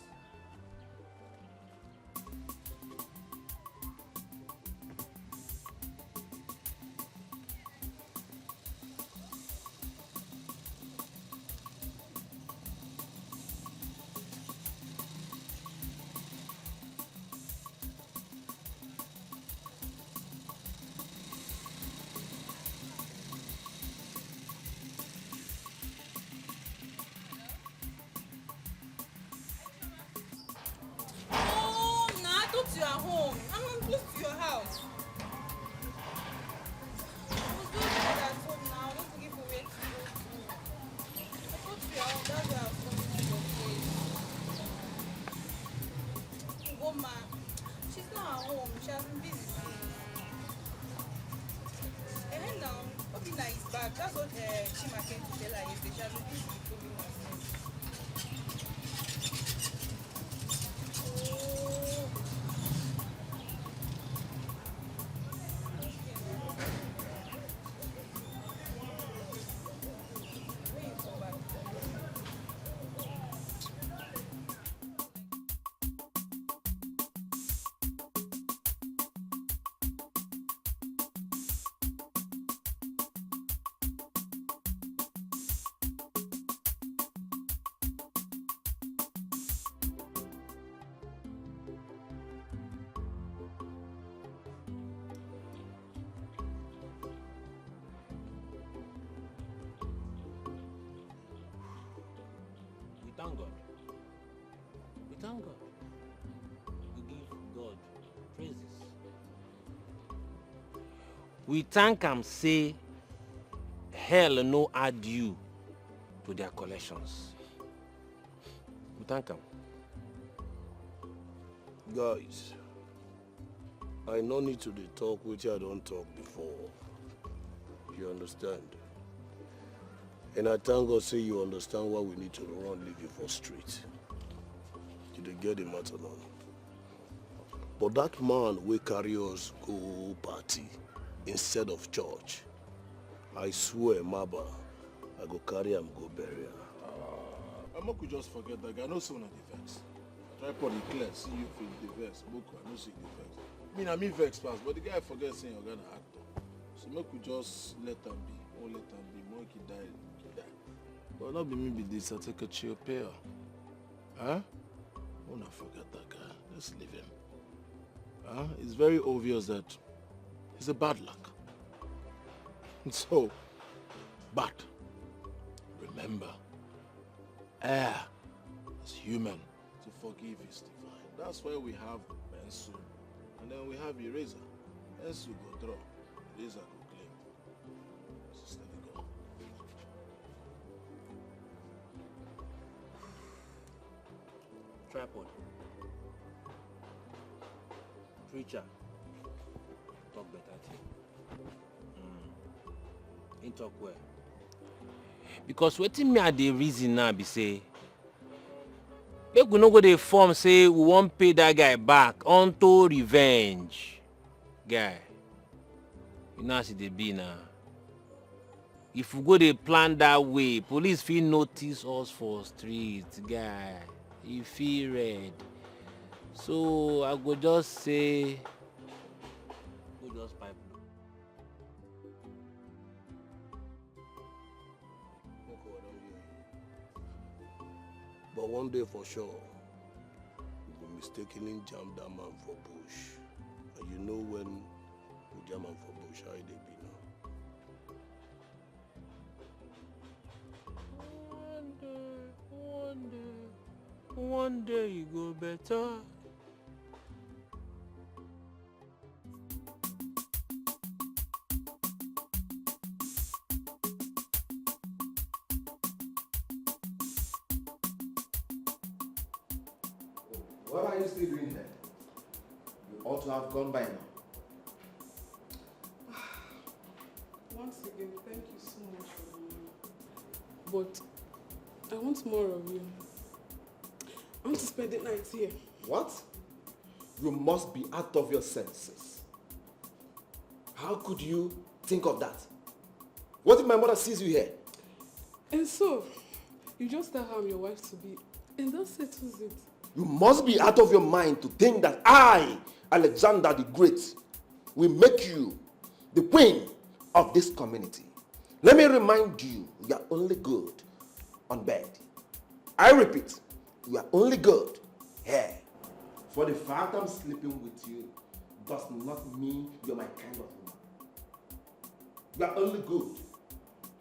You are home. I'm close to your house. I was doing that at home now. Don't forget for where to go to. I thought you are home. That's why I was coming to your place. Go, ma. She's not at home. She has been busy. And then now, Obinna is back. That's what Chima came to tell her yesterday. She has been busy with Obinna. Thank God. We thank God. We give God praises. We thank Him, say, hell no add you to their collections. We thank Him. Guys, I no need to talk which I don't talk before. You understand? And I thank God say you understand why we need to run leave you for street. You dey get the matter now. But that man will carry us go party instead of church. I swear, Maba, I go carry him go bury him. Moku just forget that guy. No sooner the vex. Tripod is clear. See you feel the vex. Moku, I no see the vex. I mean vex pass, but the guy forget saying you're gonna actor. So Moku just let him be. Oh, let him be. Monkey die. But not be me be this. I take a chill pair. Huh? Oh, not forget that guy. Let's leave him. Huh? It's very obvious that he's a bad luck. So, but remember, air is human. To forgive is divine. That's why we have pencil, and then we have eraser. Yes, you go draw. This I go claim. Sister, go. Tripod. Preacher. Talk better thing. Ain't talk well. Because wetin me at the reason now be say, make we no go dey form say we wan pay that guy back unto revenge. Guy, you know as e dey be now. If we go dey plan that way, police fit notice us for street, guy. E fit red. So I go just say, go just pipe. But one day for sure, we will mistakenly jam that man for bush. And you know when we jam him for bush, how they be now. One day you go better. What are you still doing here? You ought to have gone by now. Once again, thank you so much for the money. But I want more of you. I want to spend the night here. What? You must be out of your senses. How could you think of that? What if my mother sees you here? And so, you just tell her I'm your wife to be, and that settles it. You must be out of your mind to think that I, Alexander the Great, will make you the queen of this community. Let me remind you, you are only good on bed. I repeat, you are only good here. For the fact I'm sleeping with you does not mean you're my kind of woman. You are only good.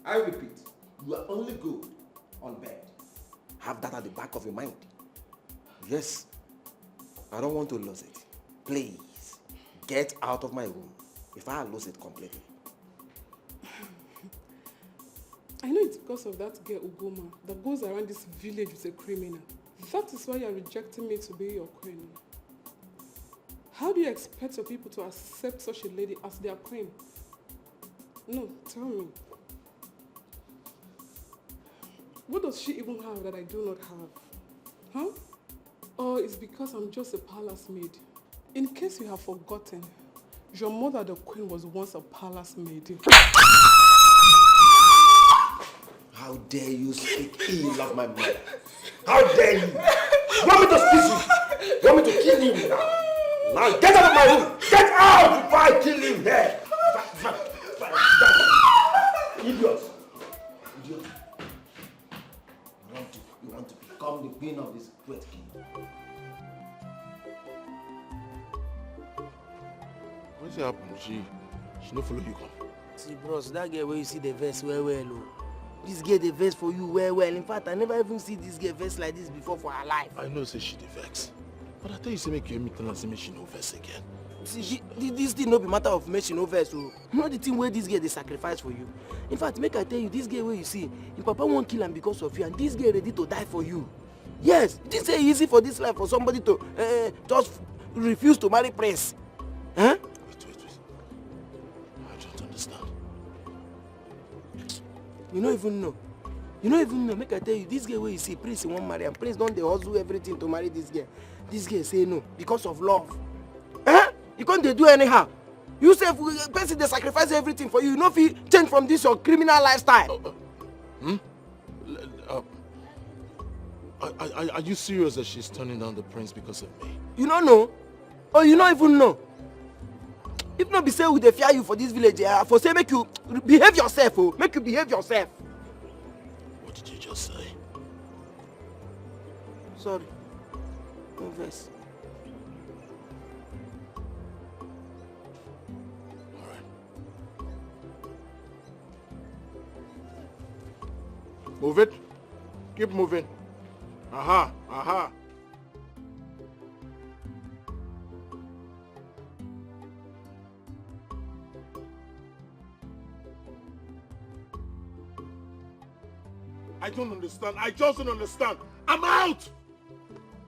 I repeat, you are only good on bed. Have that at the back of your mind. Yes, I don't want to lose it. Please, get out of my room if I lose it completely. I know it's because of that girl Ugoma that goes around this village with a criminal. That is why you're rejecting me to be your queen. How do you expect your people to accept such a lady as their queen? No, tell me. What does she even have that I do not have? Huh? Or it's because I'm just a palace maid? In case you have forgotten, your mother, the queen, was once a palace maid. How dare you speak ill of my mother? How dare you? You want me to squeeze you? You want me to kill you now? Now get out of my room! Get out before I kill you there! Idiot! Idiot! You want to become the queen of this great kingdom. What's happened? She no follow you come. See, bros, that girl where you see the verse well, oh. This girl the verse for you well. In fact, I never even see this girl verse like this before for her life. I know say she the vex. But I tell you say make you meet and say make she no verse again. See, this thing no be matter of make she no verse, so not the thing where this girl they sacrifice for you. In fact, make I tell you, this girl where you see, your papa won't kill him because of you, and this girl ready to die for you. Yes, it is easy for this life for somebody to just refuse to marry Prince. Huh? Wait. I don't understand. You don't even know. You don't even know. Make I tell you, this girl where you see, Prince won't marry, and Prince don't they hustle everything to marry this girl. This girl say no because of love. Eh? You can't do anyhow. You say person they sacrifice everything for you. You know if you change from this your criminal lifestyle. Are you serious that she's turning down the prince because of me? You don't know? Or you don't even know? If not be say we dey fear you for this village, for say make you behave yourself, oh, make you behave yourself. What did you just say? Sorry. No verse. Move it. Keep moving. Aha. I don't understand. I just don't understand. I'm out!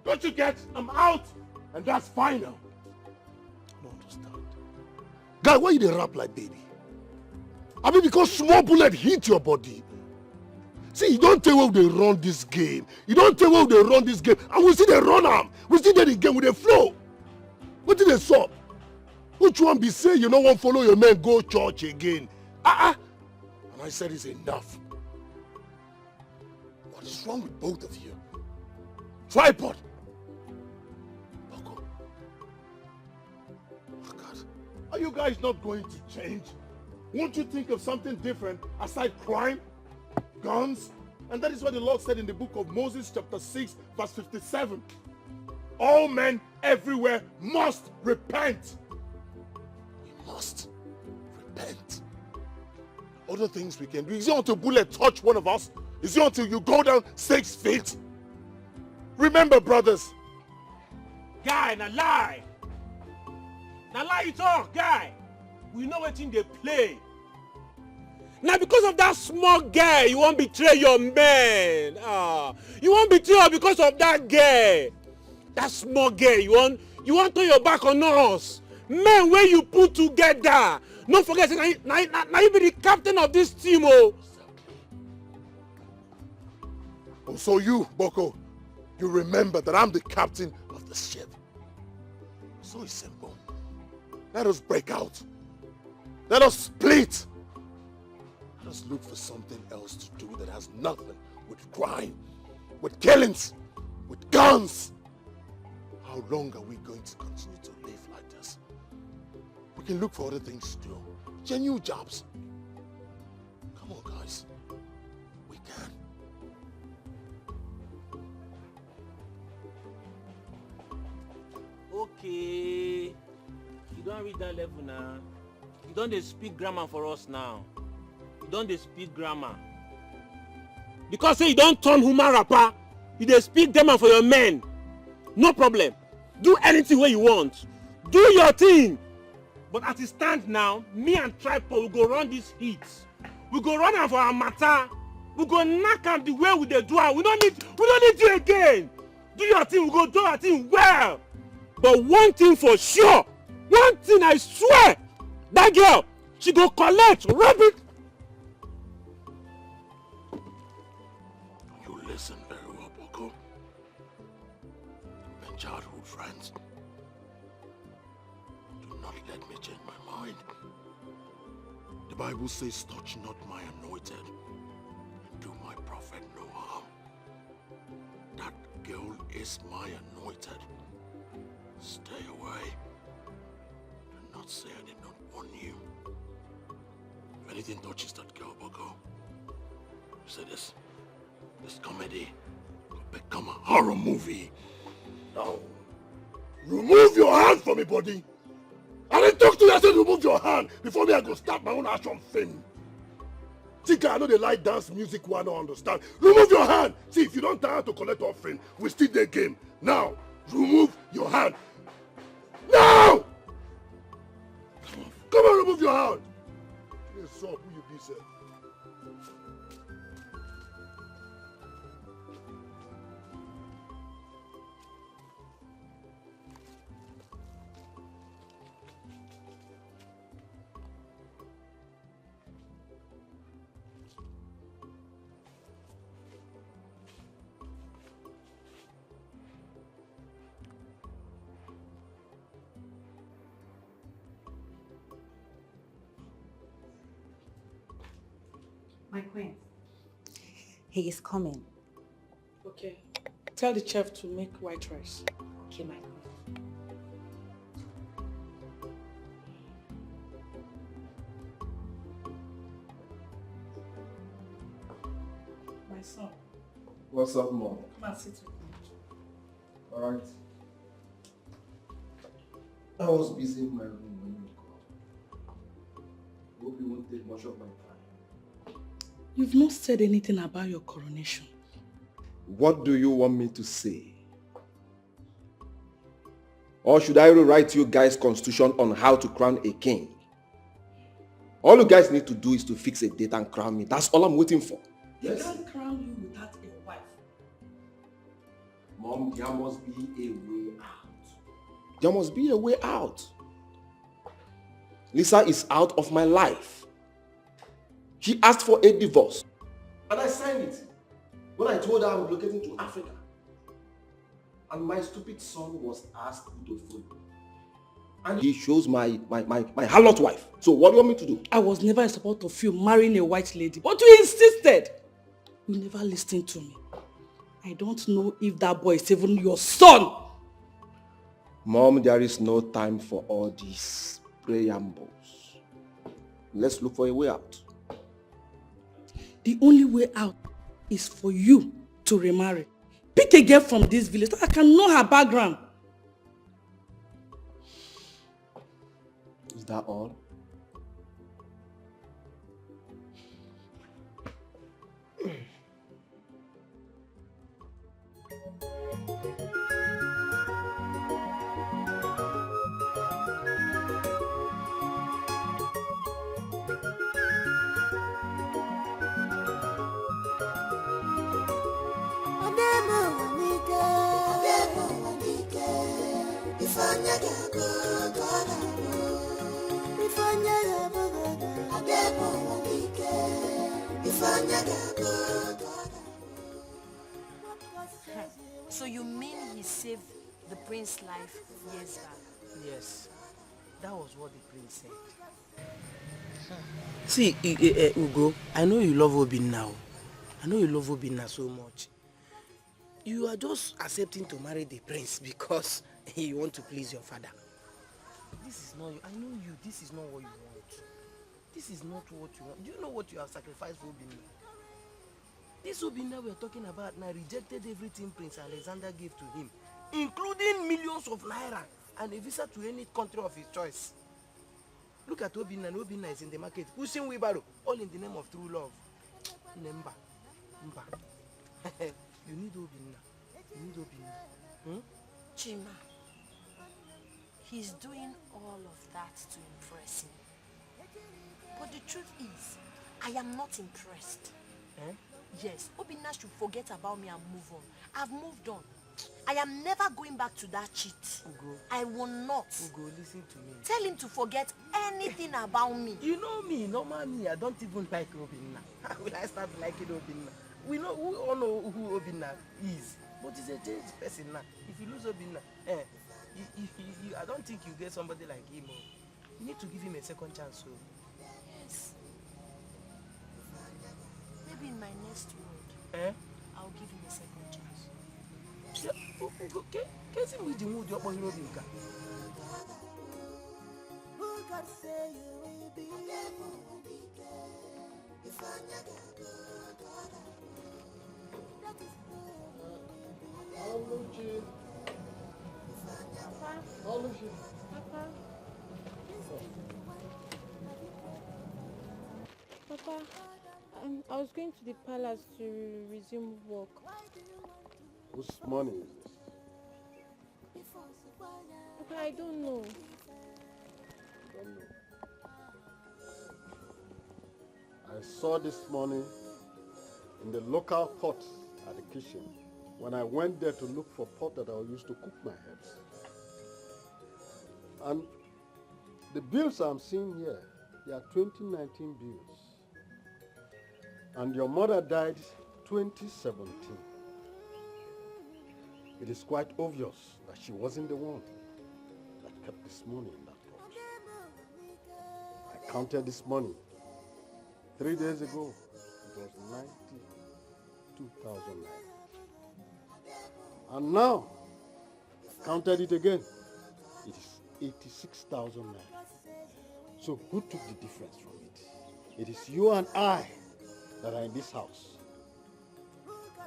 Don't you get? I'm out! And that's final. I don't understand. Guy, why you dey rap like baby? I mean, because small bullet hit your body. See, you don't tell where they run this game. You don't tell where they run this game. And we see they run am. We see they game with the flow. What did they stop? Which one be say you don't want to follow your men go church again? And I said it's enough. What is wrong with both of you? Tripod. Boko. Oh God. Are you guys not going to change? Won't you think of something different aside crime, guns? And that is what the Lord said in the book of Moses chapter 6 verse 57. All men everywhere must repent. We must repent. Other things we can do. Is it until bullet touch one of us? Is it until you go down 6 feet? Remember, brothers. Guy, na lie. Na lie you talk, guy. We know wetin dey play. Now because of that small guy, you won't betray your men. You won't betray her because of that guy. That small guy, you want turn your back on us. Men where you put together. Don't forget, now you be the captain of this team, oh. Oh, so you, Boko, you remember that I'm the captain of the ship. So it's simple. Let us break out. Let us split. Let us look for something else to do that has nothing with crime, with killings, with guns. How long are we going to continue to live like this? We can look for other things to do. Genuine jobs. Come on, guys. We can. Okay. You don't reach that level now. You don't dey speak grammar for us now. You don't dey speak grammar. Because say you don't turn human rapper, you dey speak grammar for your men. No problem. Do anything where you want. Do your thing. But as it stands now, me and Tripod will go run this heat. We go run am for our matter. We go knock am the way we dey do am. We don't need you again. Do your thing. We go do our thing well. But one thing for sure, one thing I swear, that girl, she go collect, rub it. You listen very well, Boko. My childhood friends. Do not let me change my mind. The Bible says, touch not my anointed, and do my prophet no harm. That girl is my anointed. Stay away. Do not say I did not warn you. If anything touches that girl, Boko, you say this comedy will become a horror movie. Now, remove your hand from me, buddy. I didn't talk to you, I said remove your hand before me I go start my own action film. See, I know they like dance music, who I don't understand. Remove your hand. See, if you don't tire to collect offering, we still the game. Now, remove your hand. Now! Come on, remove your hand. What's up, who you be, sir? My queen. He is coming. Okay. Tell the chef to make white rice. Okay, my queen. My son. What's up, Mom? Come and sit with me. Alright. I was busy in my room when you called. Hope you won't take much of my time. You've not said anything about your coronation. What do you want me to say? Or should I rewrite you guys' constitution on how to crown a king? All you guys need to do is to fix a date and crown me. That's all I'm waiting for. Yes. He can't crown you without a wife. Mom, there must be a way out. There must be a way out. Lisa is out of my life. She asked for a divorce. And I signed it. When I told her I'm relocating to Africa. And my stupid son was asked to follow. And he shows my harlot wife. So what do you want me to do? I was never supposed to feel marrying a white lady, but you insisted. You never listened to me. I don't know if that boy is even your son. Mom, there is no time for all these preambles. Let's look for a way out. The only way out is for you to remarry. Pick a girl from this village. I can know her background. Is that all? So you mean he saved the prince's life years back? Yes, that was what the prince said. See, Ugo, I know you love Obin now. I know you love Obinna so much. You are just accepting to marry the prince because you want to please your father. This is not, I know you, this is not what you want. This is not what you want. Do you know what you have sacrificed for Obinna? This Obinna we are talking about now rejected everything Prince Alexander gave to him, including millions of naira and a visa to any country of his choice. Look at Obinna, and Obinna is in the market, pushing wheelbarrow, all in the name of true love. Nemba. You need Obinna. You need Obinna. Chima, he's doing all of that to impress me. But the truth is, I am not impressed. Yes, Obinna should forget about me and move on. I've moved on. I am never going back to that cheat. Ugo. I will not. Ugo, listen to me. Tell him to forget anything about me. You know me, normal me, I don't even like Obinna. How will I start liking Obinna? We all know who Obinna is. But he's a changed person now. If you lose Obinna, I don't think you get somebody like him. You need to give him a second chance. So. Yes. Maybe in my next word, I'll give him a second chance. Okay. Can't see me the mood you're going to Papa, I was going to the palace to resume work. Whose money is this? Papa, I don't know. Don't know. I saw this money in the local pot at the kitchen when I went there to look for pot that I will use to cook my herbs. And the bills I'm seeing here, they are 2019 bills. And your mother died 2017. It is quite obvious that she wasn't the one that kept this money in that pot. I counted this money 3 days ago. It was 92,000 naira. And now, I counted it again. It is 86,000 naira. So who took the difference from it? It is you and I that are in this house.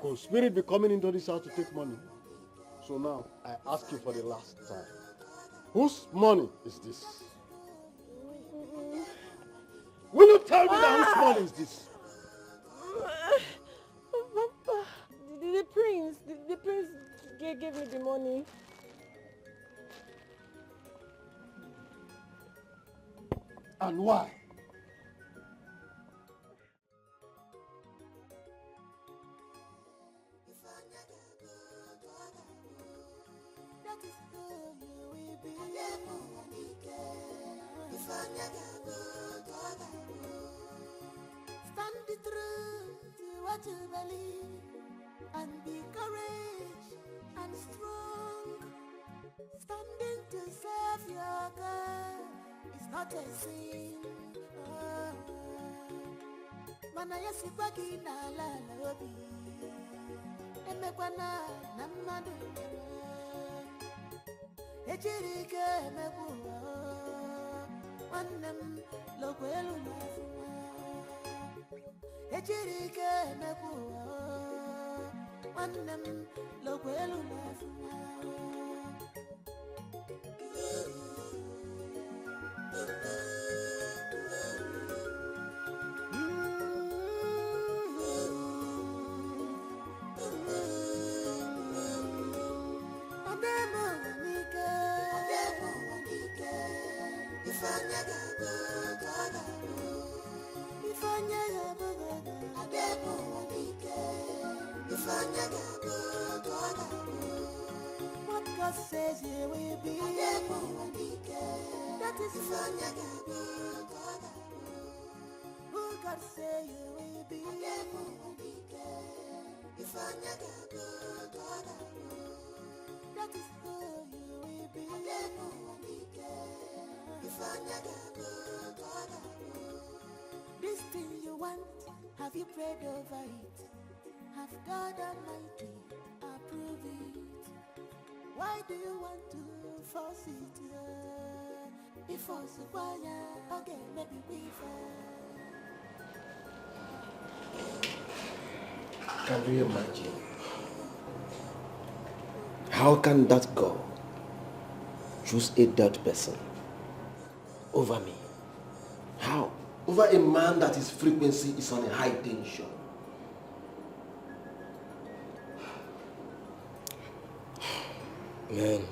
Could spirit be coming into this house to take money? So now, I ask you for the last time. Whose money is this? Will you tell me that whose money is this? Papa, the prince gave me the money. And why? is who you will be. Stand the truth to what you believe and be courage and strong. Standing to serve your God is not a sin. Mana yasibaki na la lobi emekwana na mmadu ejirike emebuwa nwannem lokwelu n'afụwa ejirike emebuwa nwannem lokwelu n'afụwa What God says you will be. That is who God says you will be. That is who you will be. This thing you want, have you prayed over it? Have God Almighty approve it? Why do you want to force it? Before Subaya, okay, maybe we Can you imagine? How can that girl choose a dead person over me? How? Over a man that his frequency is on a high tension. Man,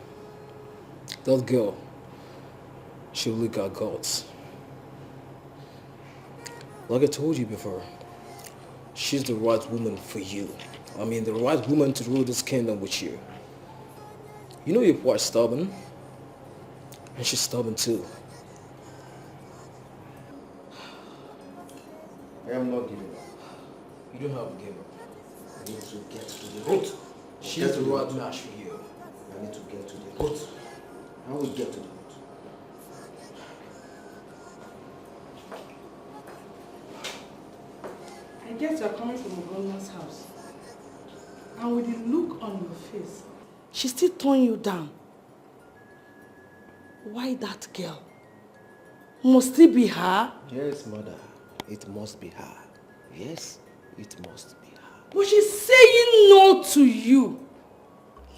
that girl, she really got guts. Like I told you before, she's the right woman for you. I mean, the right woman to rule this kingdom with you. You know you're quite stubborn, and she's stubborn too. I am not giving up. You don't have to give up. I need to get to the root. She's the right match for you. I need to get to the root. How will we get to the root? I guess you're coming from Ogonia's house. And with the look on your face, she still turned you down. Why that girl? Must it be her? Yes, mother. It must be her. Yes, it must be her. But she's saying no to you.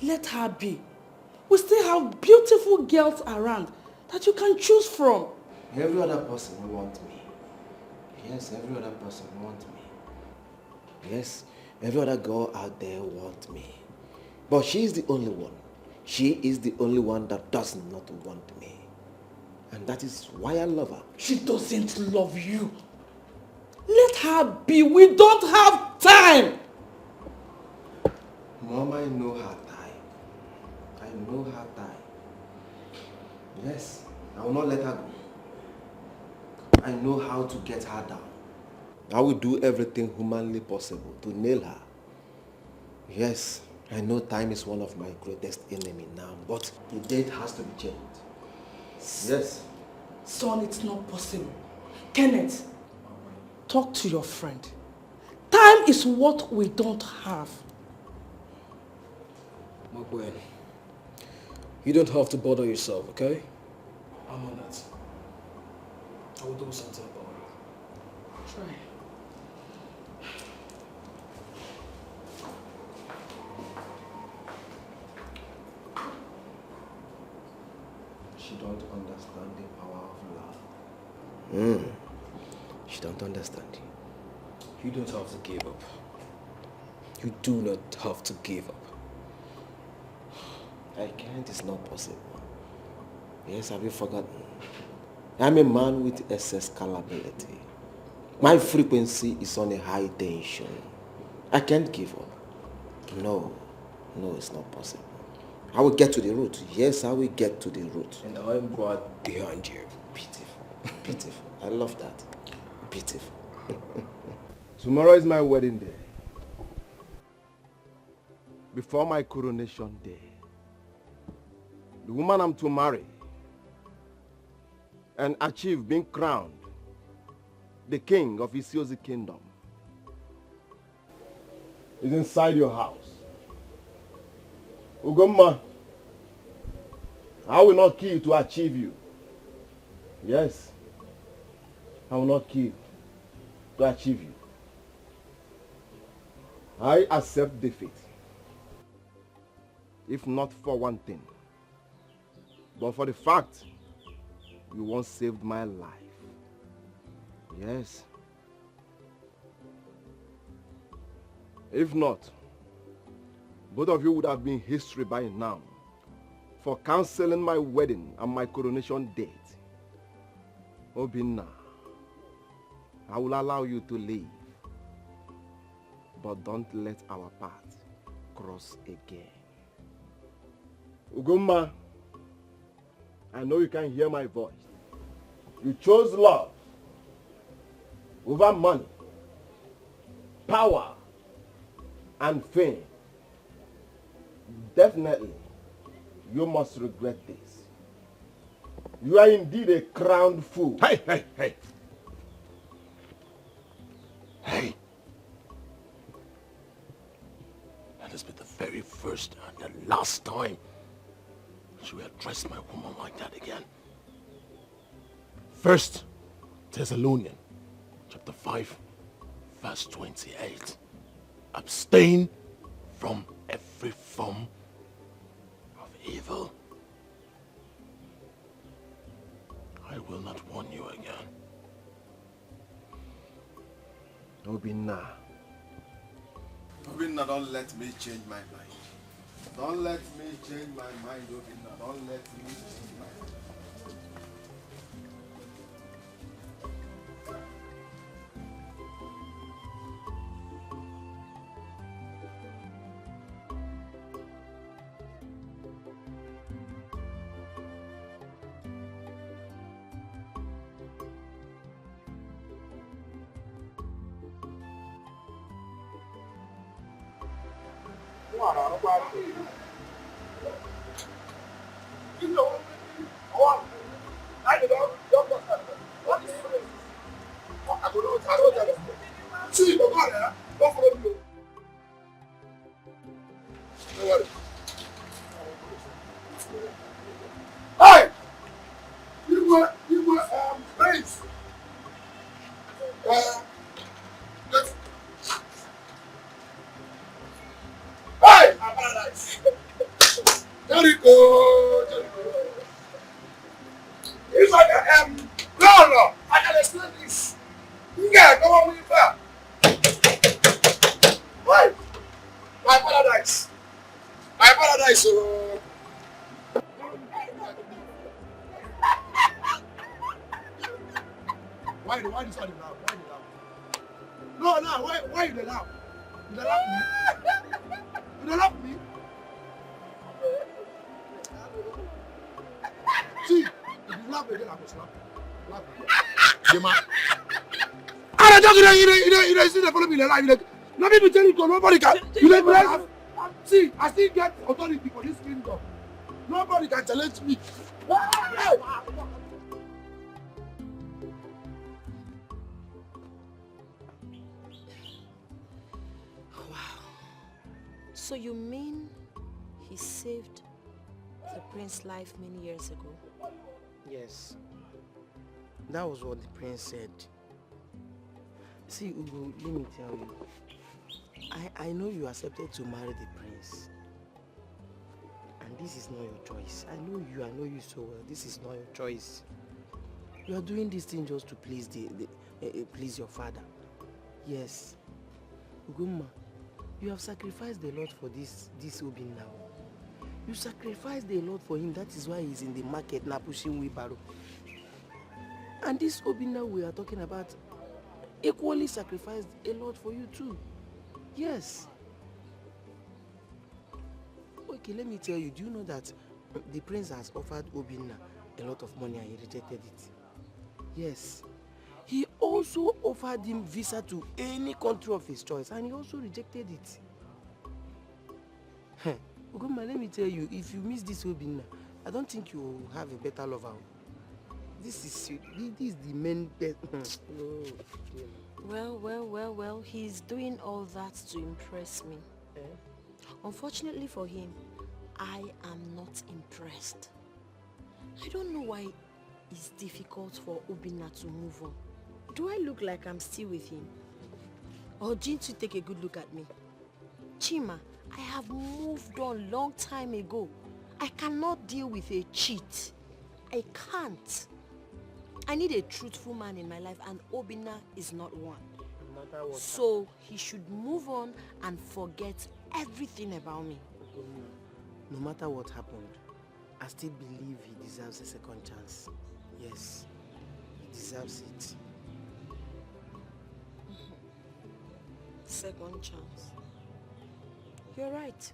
Let her be. We still have beautiful girls around that you can choose from. Every other person will want me. Yes, every other person will want me. Yes, every other girl out there wants me. But she is the only one. She is the only one that does not want me. And that is why I love her. She doesn't love you. Let her be. We don't have time. Mom, I know her time. I know her time. Yes, I will not let her go. I know how to get her down. I will do everything humanly possible to nail her. Yes, I know time is one of my greatest enemy now, but the date has to be changed. Yes. Son, it's not possible. Kenneth, talk to your friend. Time is what we don't have. Magwen, you don't have to bother yourself, okay? I'm on that. I will do something about it. Try. She don't understand the power of love. She don't understand. You don't have to give up. You do not have to give up. I can't, it's not possible. Yes, have you forgotten? I'm a man with excess scalability. My frequency is on a high tension. I can't give up. No, it's not possible. I will get to the root. Yes, I will get to the root. And I am brought beyond you. Beautiful. Beautiful. I love that. Beautiful. Tomorrow is my wedding day. Before my coronation day, the woman I'm to marry and achieve being crowned the king of Isiozi kingdom is inside your house. Ugomma, I will not kill to achieve you. Yes, I will not kill to achieve you. I accept defeat. If not for one thing, but for the fact you once saved my life. Yes. If not, both of you would have been history by now for cancelling my wedding and my coronation date. Obinna, I will allow you to leave, but don't let our path cross again. Ugomma, I know you can hear my voice. You chose love over money, power, and fame. Definitely, you must regret this. You are indeed a crowned fool. Hey, hey, hey. Hey. Let this be the very first and the last time you address my woman like that again. 1 Thessalonians chapter 5, verse 28. Abstain from every form of evil. I will not warn you again. Obinna. Obinna, don't let me change my mind. Don't let me change my mind, Obinna. Don't let me change my mind. Why this one is loud? Why you loud? No, why you loud? You dey laugh me? You dey laugh me? See, if you laugh again, I go slap you. Laugh again. Dema. I don't you see the follow me in the life. Let me tell you, nobody can. You let me laugh. See, I still get authority for this kingdom. Nobody can challenge me. Hey! So you mean he saved the prince's life many years ago? Yes. That was what the prince said. See, Ugo, let me tell you. I know you accepted to marry the prince. And this is not your choice. I know you so well. This is not your choice. You are doing this thing just to please please your father. Yes. Ugumma, you have sacrificed a lot for this Obin now. You sacrificed a lot for him. That is why he's in the market now pushing wheelbarrow. And this Obina we are talking about equally sacrificed a lot for you too. Yes. Okay, let me tell you, do you know that the prince has offered Obinna a lot of money and he rejected it? Yes. He also offered him visa to any country of his choice and he also rejected it. Ugoma, let me tell you, if you miss this Obinna, I don't think you will have a better lover. This is the main best. Well, he's doing all that to impress me. Unfortunately for him, I am not impressed. I don't know why it's difficult for Obinna to move on. Do I look like I'm still with him? Or didn't you take a good look at me? Chima, I have moved on long time ago. I cannot deal with a cheat. I can't. I need a truthful man in my life and Obinna is not one. So he should move on and forget everything about me. No matter what happened, I still believe he deserves a second chance. Yes, he deserves it. Second chance. You're right.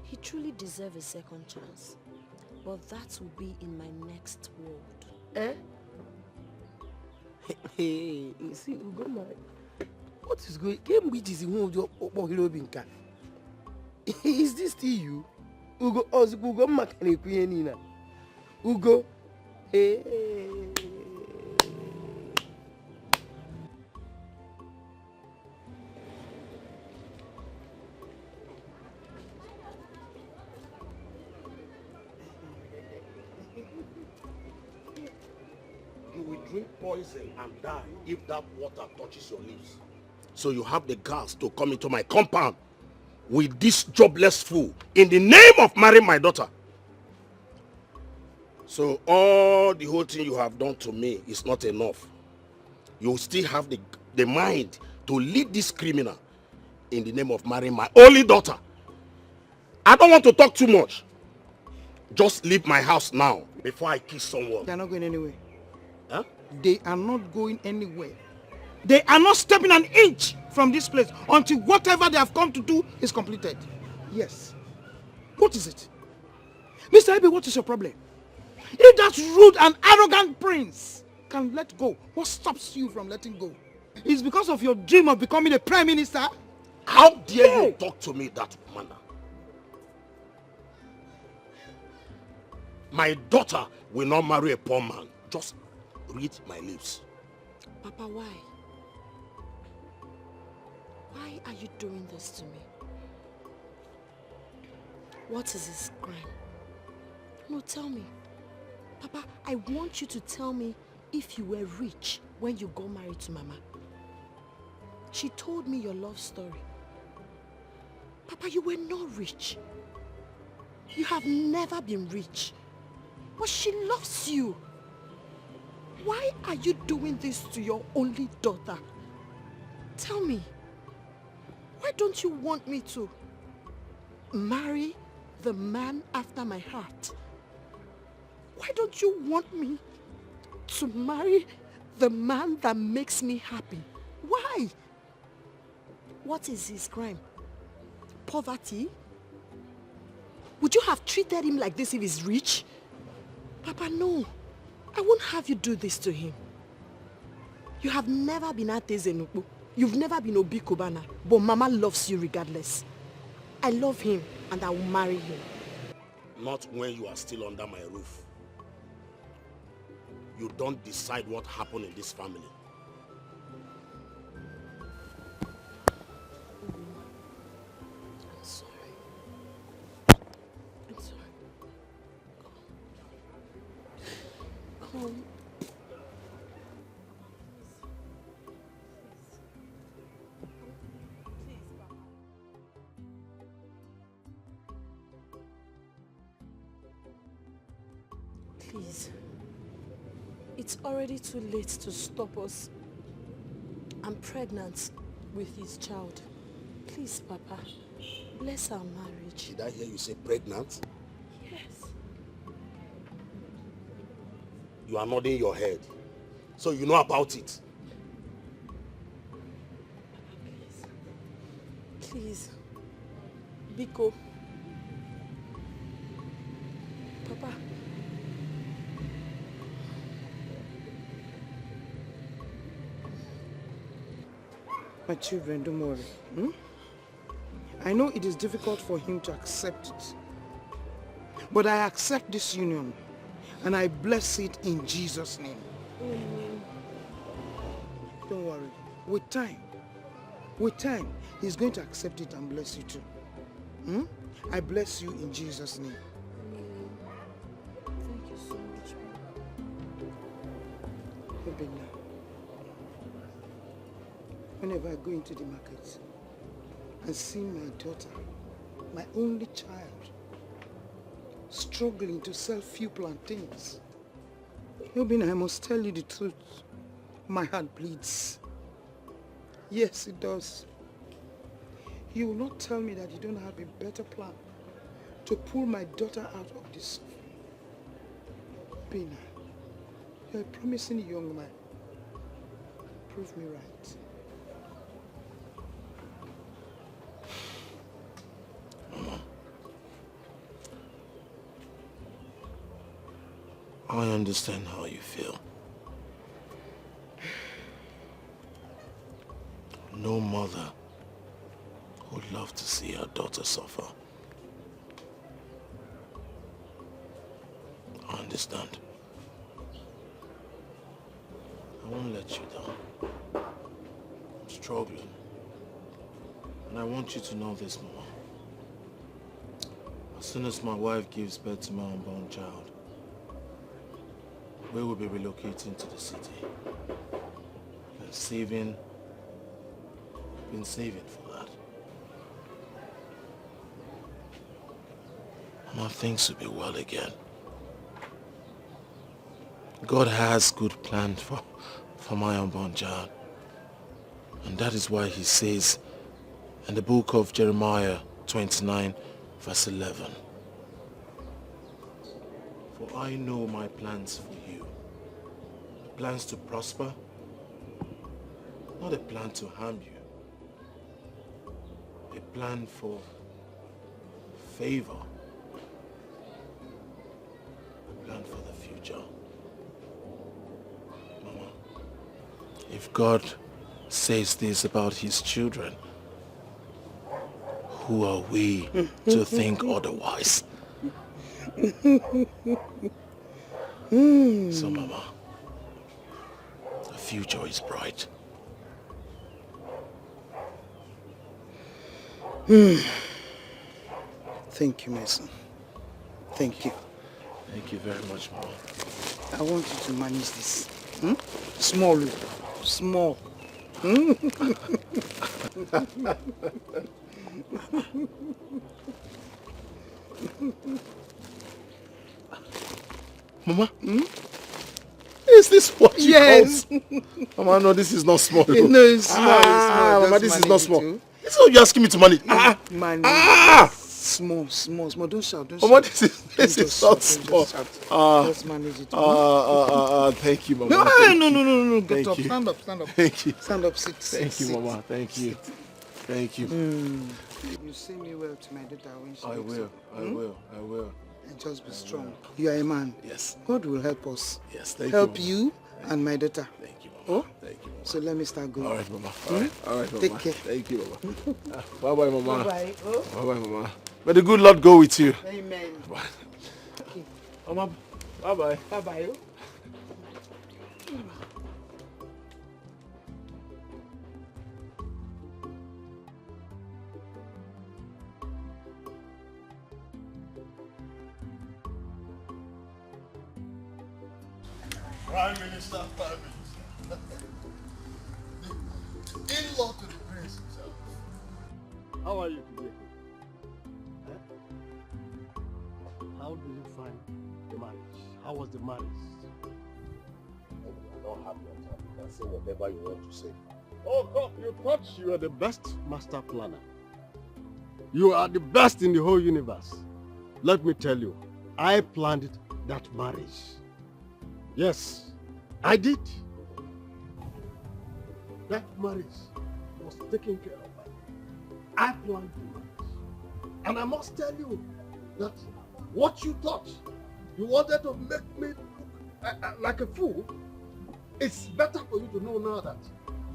He truly deserves a second chance. But that will be in my next world. Eh? Hey, see, Ugoma, what is going on? Game which is in one of your Binka. Is this still you? Ugo, Ugoma can Nina. Ugo, hey. You will drink poison and die if that water touches your lips. So you have the guts to come into my compound with this jobless fool in the name of marrying my daughter. So all the whole thing you have done to me is not enough. You still have the mind to lead this criminal in the name of marrying my only daughter. I don't want to talk too much. Just leave my house now before I kiss someone. They're not going anywhere. Huh? They are not going anywhere. They are not stepping an inch from this place until whatever they have come to do is completed. Yes. What is it? Mr. Ebe, what is your problem? If that rude and arrogant prince can let go, what stops you from letting go? It's because of your dream of becoming a prime minister? How dare you talk to me that manner? My daughter will not marry a poor man. Just read my lips. Papa, why? Why are you doing this to me? What is his crime? No, tell me. Papa, I want you to tell me if you were rich when you got married to Mama. She told me your love story. Papa, you were not rich. You have never been rich. But she loves you. Why are you doing this to your only daughter? Tell me. Why don't you want me to marry the man after my heart? Why don't you want me to marry the man that makes me happy? Why? What is his crime? Poverty? Would you have treated him like this if he's rich? Papa, no. I won't have you do this to him. You have never been Ate Zenubu. You've never been Obi Kubana. But Mama loves you regardless. I love him and I will marry him. Not when you are still under my roof. You don't decide what happened in this family. I'm sorry. I'm sorry. Come. Please. It's already too late to stop us. I'm pregnant with his child. Please, Papa, bless our marriage. Did I hear you say pregnant? Yes. You are nodding your head. So you know about it. Please. Biko, Papa. My children, don't worry. I know it is difficult for him to accept it. But I accept this union and I bless it in Jesus' name. Amen. Don't worry. With time, he's going to accept it and bless you too. I bless you in Jesus' name. Amen. Thank you so much. Ebele, whenever I go into the market and see my daughter, my only child, struggling to sell few plantains, Obina, I must tell you the truth. My heart bleeds. Yes, it does. You will not tell me that you don't have a better plan to pull my daughter out of this suffering. Obina, you're a promising young man. Prove me right. I understand how you feel. No mother would love to see her daughter suffer. I understand. I won't let you down. I'm struggling. And I want you to know this, Mama. As soon as my wife gives birth to my unborn child, we will be relocating to the city. Been saving for that. Mama, things will be well again. God has good plans for my unborn child. And that is why he says in the book of Jeremiah 29 verse 11, for I know my plans for you, plans to prosper, not a plan to harm you, a plan for favor, a plan for the future. Mama, if God says this about his children, who are we to think otherwise? So, Mama, the future is bright. Thank you, my son. Thank you. Thank you very much, Mama. I want you to manage this. Small. Small. Mama? Is this what you Yes. call? Mama, no, this is not small. No, it's small. It's small. Mama, Just this is manage not it small. too. This is what you're asking me to manage. Manage. Small. Don't shout. Don't Mama, shout. this is not small. Just manage it. Thank you, Mama. No, Thank no, you. no, no, no. Get Thank up. you. Stand up. Thank you. Stand up. Sit. Thank you, Mama. Thank you. Thank you. You say me well to my daughter when she I wakes will. up. I will. And just be strong. You are a man. Yes. God will help us. Yes, thank help you. you and my daughter. Thank you, Mama. Oh? Thank you, Mama. So let me start going. All right, Mama. All right, Mama. Take care. Thank you, Mama. Bye-bye, Mama. Bye-bye. Oh? Bye-bye, Mama. May the good Lord go with you. Amen. Bye. Mama, bye-bye. Bye-bye. Oh? Prime Minister. The in-law to the prince himself. How are you today? How did you find the marriage? How was the marriage? I don't have your time. You can say whatever you want to say. Oh God, you thought you were the best master planner. You are the best in the whole universe. Let me tell you, I planned that marriage. Yes, I did. That marriage was taken care of by me. I planned the marriage. And I must tell you that what you thought You wanted to make me look like a fool. It's better for you to know now that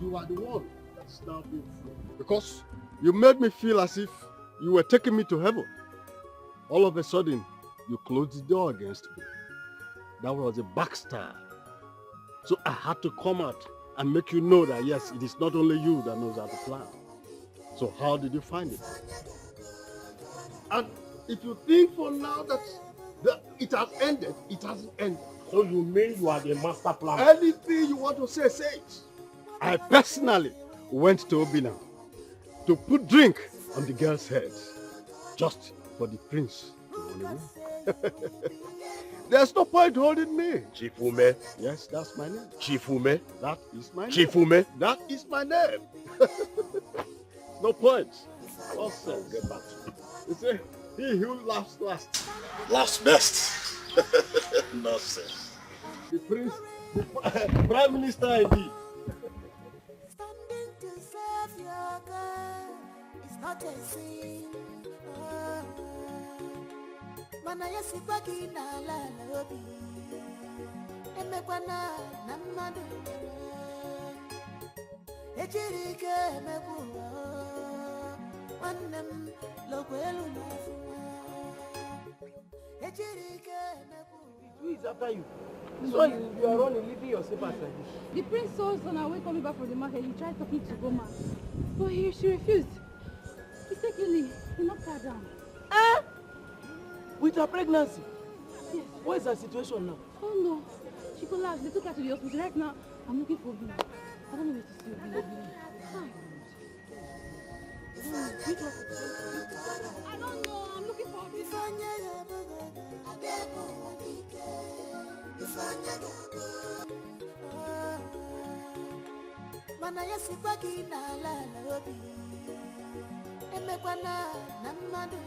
you are the one that's now being fooled. Because you made me feel as if you were taking me to heaven. All of a sudden, you closed the door against me. That was a backstab. So I had to come out and make you know that yes, it is not only you that knows how to plan. So how did you find it? And if you think for now that it has ended, it hasn't ended. So you mean you are the master planner? Anything you want to say, say it. I personally went to Obina to put drink on the girls' heads just for the prince to run away. There's no point holding me. Chief Ume? Yes, that's my name. Chief Ume? That is my name. Chief Ume? That is my name. No point. Nonsense. Get back to me. You see, he who laughs last. Last best. Nonsense. The prince, the prime minister indeed. Standing to serve your God is not a sin. Mana yasibaki na la lobi. Emekwana na madu. Ejirike emebuwa. Wanem lokwelu mafuwa. Ejirike emebuwa. Who is after you? This one you are running, leaving your slippers like this. The prince saw us on our way coming back from the market. He tried talking to Goma, but she refused. Mistakenly, he knocked her down. Eh? With her pregnancy? Yes. What is her situation now? Oh no, she collapsed. They took her to the hospital. Right now, I'm looking for Obina. I don't know where to see Obina. I don't know. I'm looking for Mana yasibaki na la lobi. Emekwana na madu.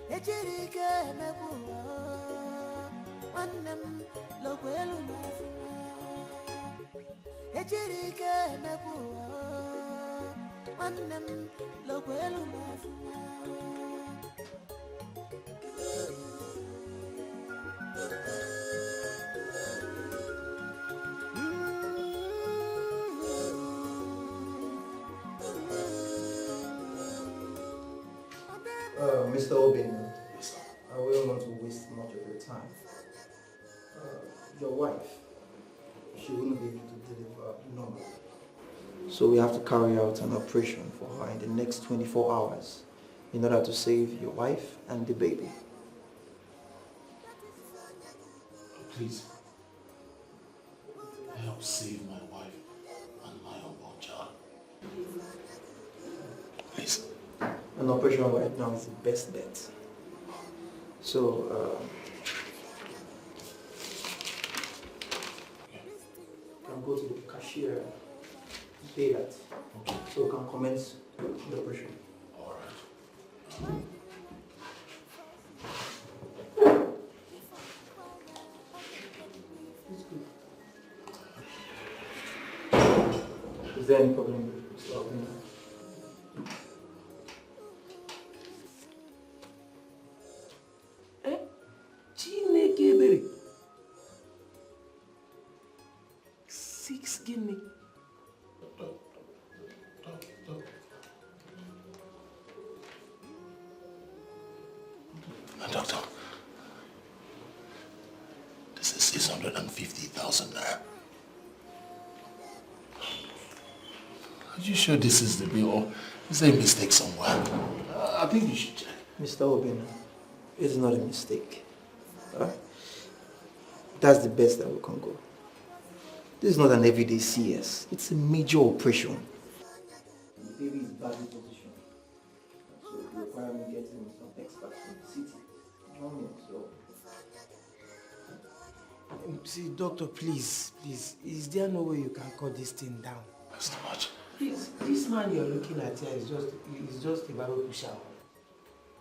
Ejirike emebuwa. Wanem lokwelu mafuwa. Ejirike emebuwa. Wanem lokwelu mafuwa. Mr. Obin, I will not waste much of your time. Your wife, she wouldn't be able to deliver normally. So we have to carry out an operation for her in the next 24 hours in order to save your wife and the baby. Please, help save my wife and my unborn child. Please. An operation right now is the best bet. So, you can go to the cashier and pay that. Okay. So we can commence the operation. All right. Is there any problem with stopping? Guinea. Doctor, this is 650,000 naira. Are you sure this is the bill, or is there a mistake somewhere? I think you should check. Mr. Obina, it's not a mistake. That's the best that we can go. This is not an everyday CS. It's a major operation. The baby is badly positioned. So it requires me getting some experts from the city. See, doctor, please. Is there no way you can cut this thing down? That's too much. Please, this man you're looking at here is just a barrel pusher.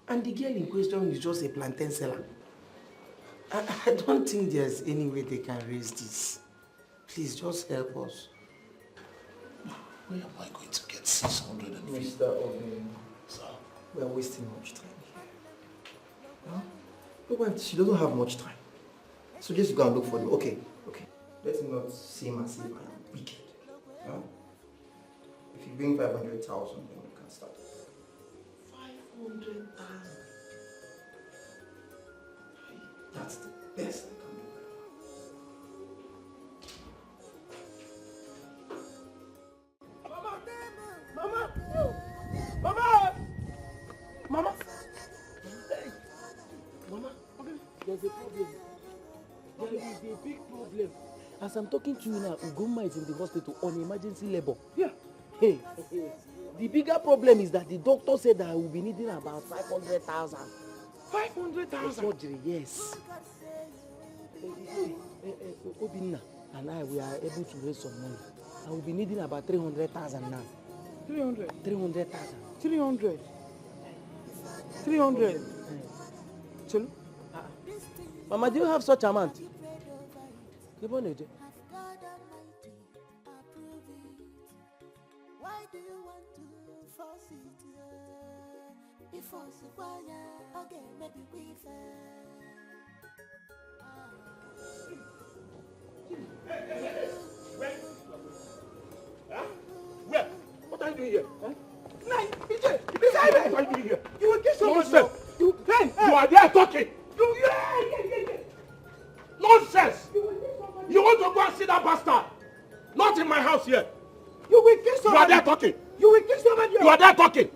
And the girl in question is just a plantain seller. I don't think there's any way they can raise this. Please, just help us. Where am I going to get 650? Mr. Obin, we're wasting much time here. Your wife, she doesn't have much time. So just go and look for them. Okay. Let's not seem as if I'm wicked. Huh? If you bring 500,000, then we can start. 500,000. That's the best I can do. Mama! Hey! Mama, there's a problem. There is a big problem. As I'm talking to you now, Ugoma is in the hospital on emergency labor. Yeah. Hey. The bigger problem is that the doctor said that I will be needing about 500,000. 500,000? Surgery, yes. Obinna and I, we are able to raise some money. I will be needing about 300,000 now. 300? 300,000. 300? 300? Chelu? Mama, do you have such amount? Why do you want to force it? If force okay, maybe we Where? What are you doing here? Huh? What are you doing here? You will get someone. You are there talking. Nonsense! You want to go and see that bastard? Not in my house here. You will kill somebody. You are there talking. You will kill somebody. You are there talking.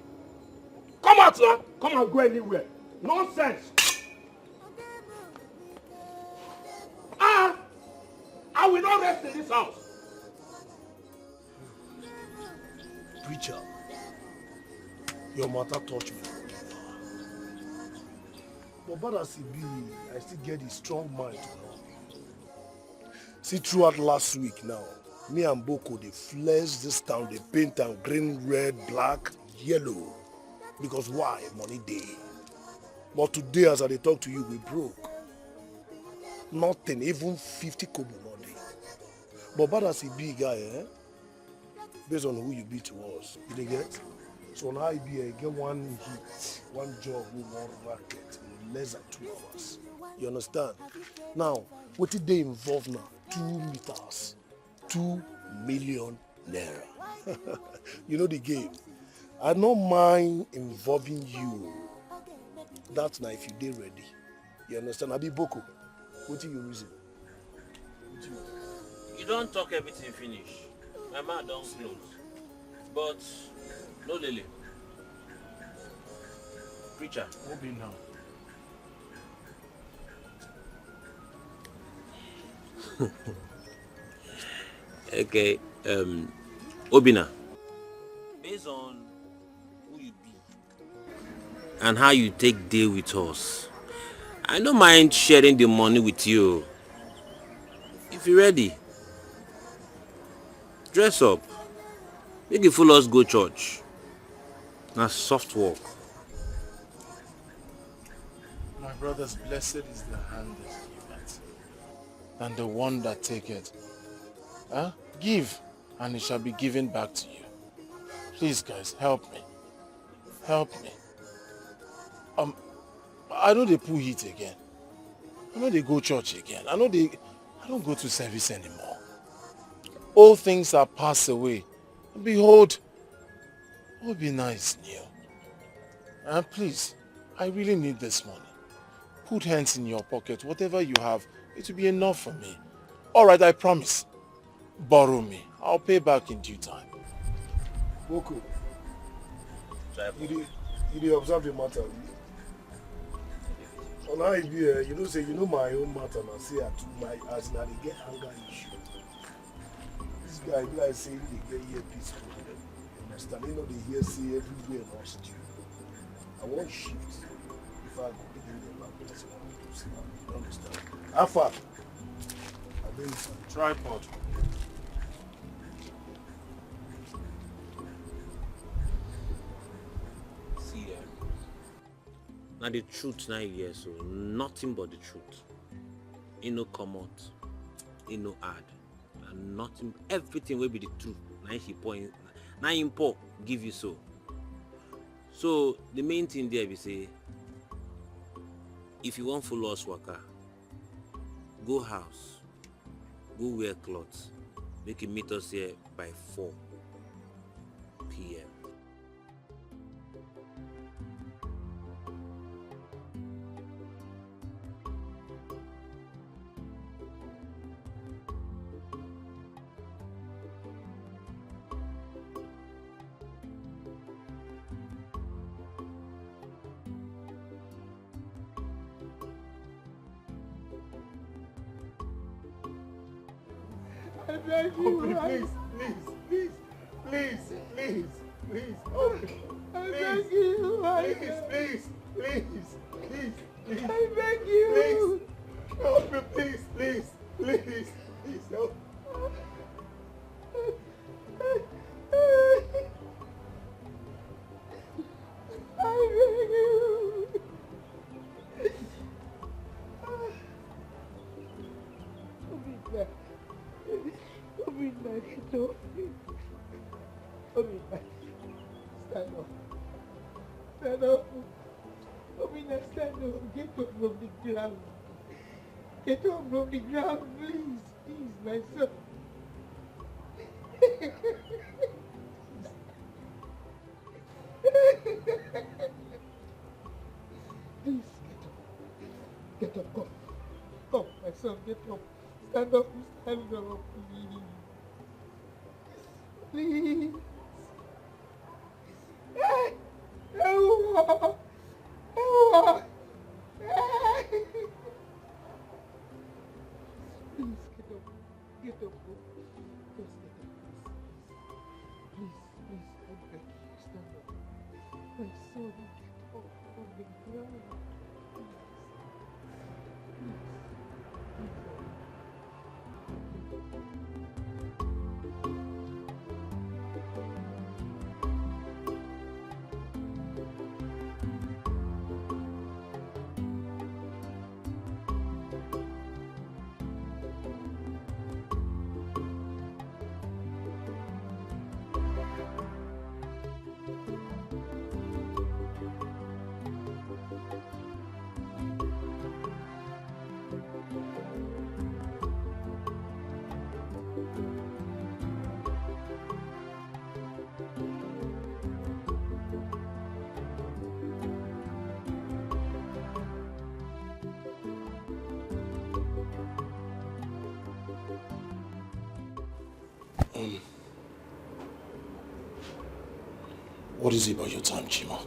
Come out, sir. Come and go anywhere. Nonsense. I will not rest in this house. Preacher, your matter touched me. But bad as it be, I still get a strong mind to help you. See, throughout last week now, me and Boko, they flash this town, they paint them green, red, black, yellow. Because why? Money day. But today, as I talk to you, we broke. Nothing, even 50 kobo no day. But bad as it be, guy, based on who you be to us, you get? So now I be get one hit, one job with one racket in less than 2 hours. You understand? Now, what did they involve now? 2 meters, 2 million naira. You know the game. I don't mind involving you. That's now if you dey ready. You understand? I be Boko. What do you reason? You don't talk everything finish. My mouth don't close. But no lily. Preacher. What be now? Okay, Obina. Based on who you be and how you take deal with us, I don't mind sharing the money with you. If you're ready, dress up. Make you follow us go church. Now soft walk. My brothers, blessed is the hand that giveth, than the one that taketh. Give, and it shall be given back to you. Please, guys, help me. Help me. I know they pull heat again. I know they go church again. I don't go to service anymore. All things are passed away. And behold, all be nice new. And please, I really need this money. Put hands in your pocket. Whatever you have, it will be enough for me. All right, I promise. Borrow me. I'll pay back in due time. Boko, you observe the matter. On how it be, you know, say, you know my own matter, and I say, as in, I get anger issue. This guy, be like saying they get here peaceful. You understand? You know, they hear say everywhere lost you. I want shift. If I go begin the back, that's what I want to see. You understand? How far? I mean, tripod. See, now the truth now here, so nothing but the truth. You no come out, you no add, and nothing. Everything will be the truth. Now he point, now he pour give you so. So the main thing there we say, if you want follow us waka, go house, go wear clothes, make him meet us here by 4 p.m. I beg you, please, please, please, please, please, please, I beg you, please, I beg you, help me, please, please, help. I beg you. Stand up. Stand up. Obina, stand up. Get up from the ground. Get up from the ground, please. Please, my son. Please, get up. Come. Come, my son, get up. Stand up, please. Please. Please, get up. Just get up, please. Please, I beg you, stand up. My son, get up from the ground. What is it about your time, Chima?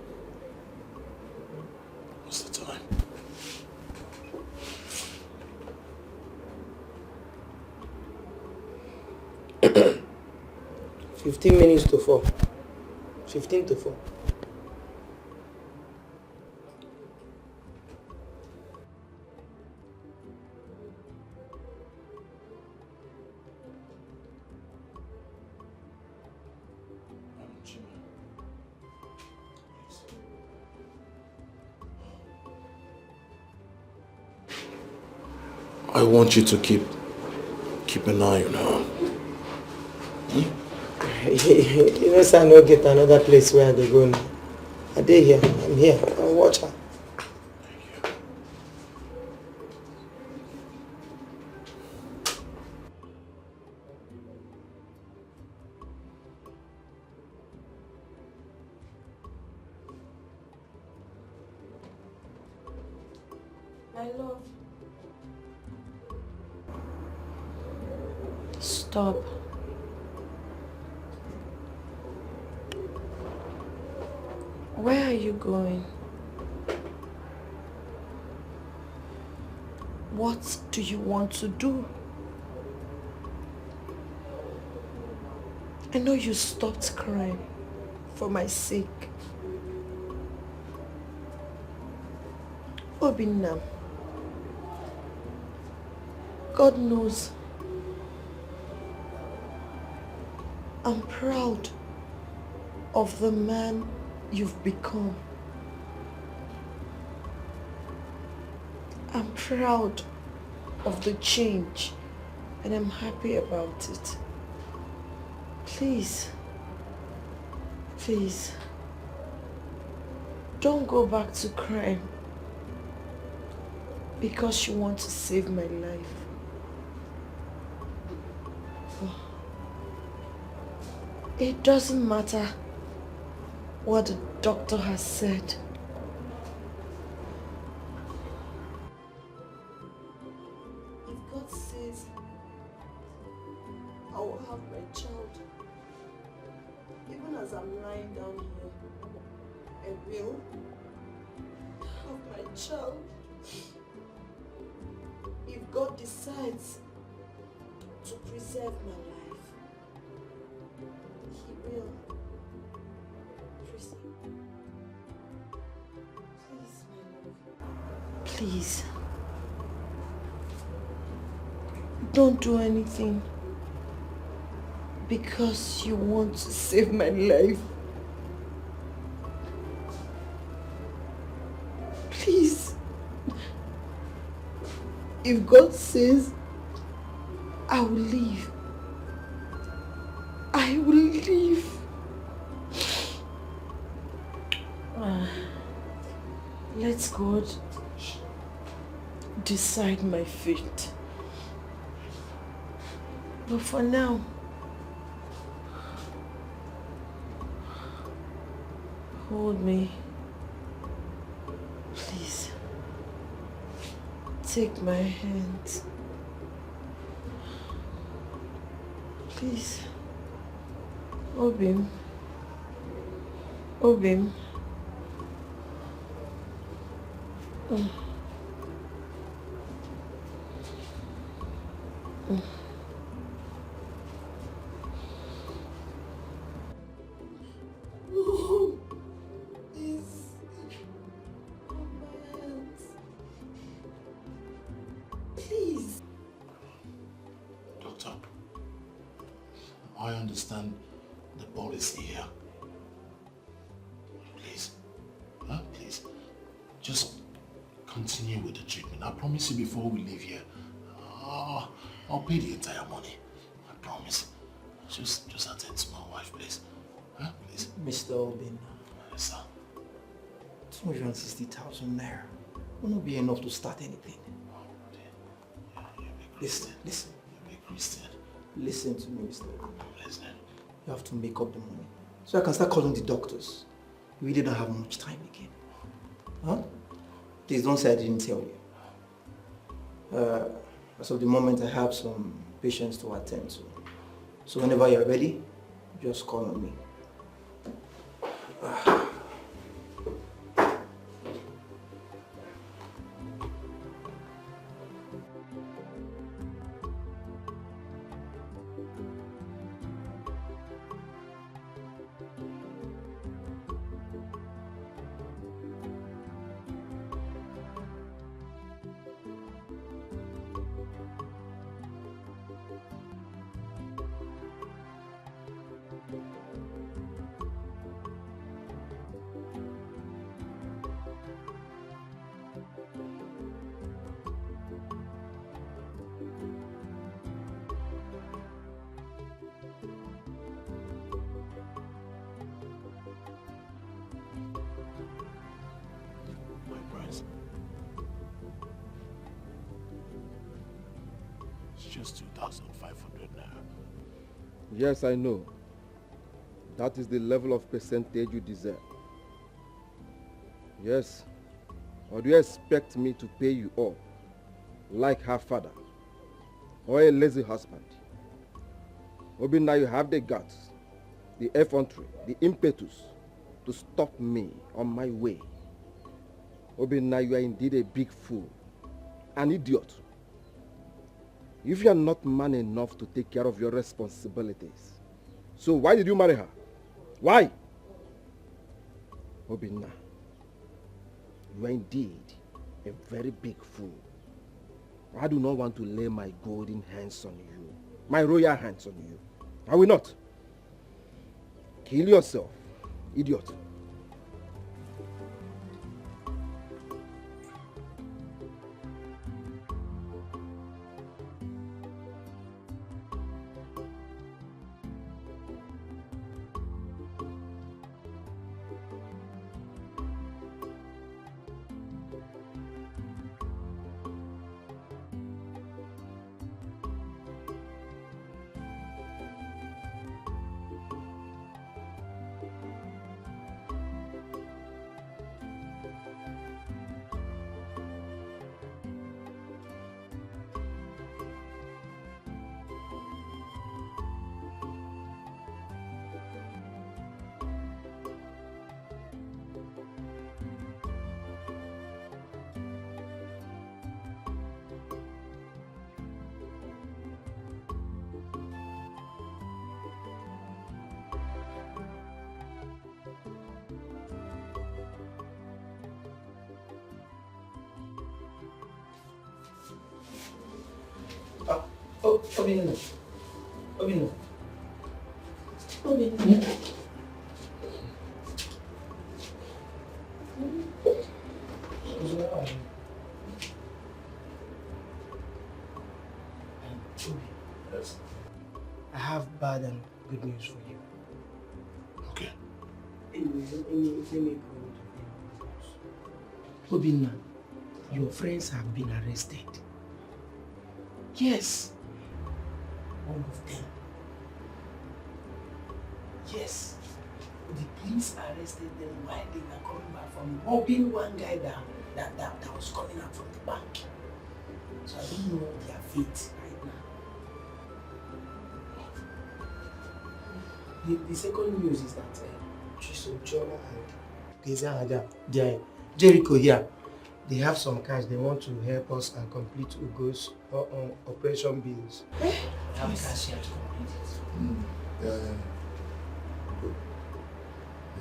What's the time? Minutes to 4. 15 to 4. I want you to keep an eye on her. You know, sir, I no get another place where they go now. I dey here. I'm here. I'll watch her. My love. Stop. Where are you going? What do you want to do? I know you stopped crying for my sake. Obinna, God knows I'm proud of the man you've become. I'm proud of the change and I'm happy about it. Please, don't go back to crime. Because you want to save my life. It doesn't matter what the doctor has said. If God says I will have my child, even as I'm lying down here, I will have my child. If God decides to preserve my life, He will. Tracy, please, my love. Please. Don't do anything because you want to save my life. Please. If God says I will leave, I will leave. Let God decide my fate. But for now, hold me. Please. Take my hand. Please. Obim. Obim. Mm. Mm. Oh, please. Hold my hands. Please. Doctor, I understand the ball is here. Please, please, just continue with the treatment. I promise you before we leave here, I'll pay the entire money. I promise. Just attend to my wife, please. Please. Mr. Obin. Yes, sir. 260,000 naira will not be enough to start anything. Listen. You're a Christian. Listen to me, Mr. Obin. I'm listening. You have to make up the money so I can start calling the doctors. We really don't have much time again. Huh? Please don't say I didn't tell you. As of the moment, I have some patients to attend to. So whenever you're ready, just call on me. Just 2,500 naira. Yes, I know. That is the level of percentage you deserve. Yes. Or do you expect me to pay you all like her father or a lazy husband? Obi, now you have the guts, the effrontery, the impetus to stop me on my way. Obi, now you are indeed a big fool, an idiot. If you are not man enough to take care of your responsibilities, so why did you marry her? Why? Obinna, you are indeed a very big fool. I do not want to lay my golden hands on you, my royal hands on you. I will not. Kill yourself, idiot. Obinna. Obinna. Obinna. Yes. I have bad and good news for you. Okay. Let me go to Obinna, your friends have been arrested. Yes. All of them. Yes. The police arrested them while they were coming back from robbing one guy that was coming out from the bank. So I don't know their fate right now. The second news is that Chisochoma and Geza Jericho here, they have some cash. They want to help us and complete Ugo's operation bills. They have cash here to complete it.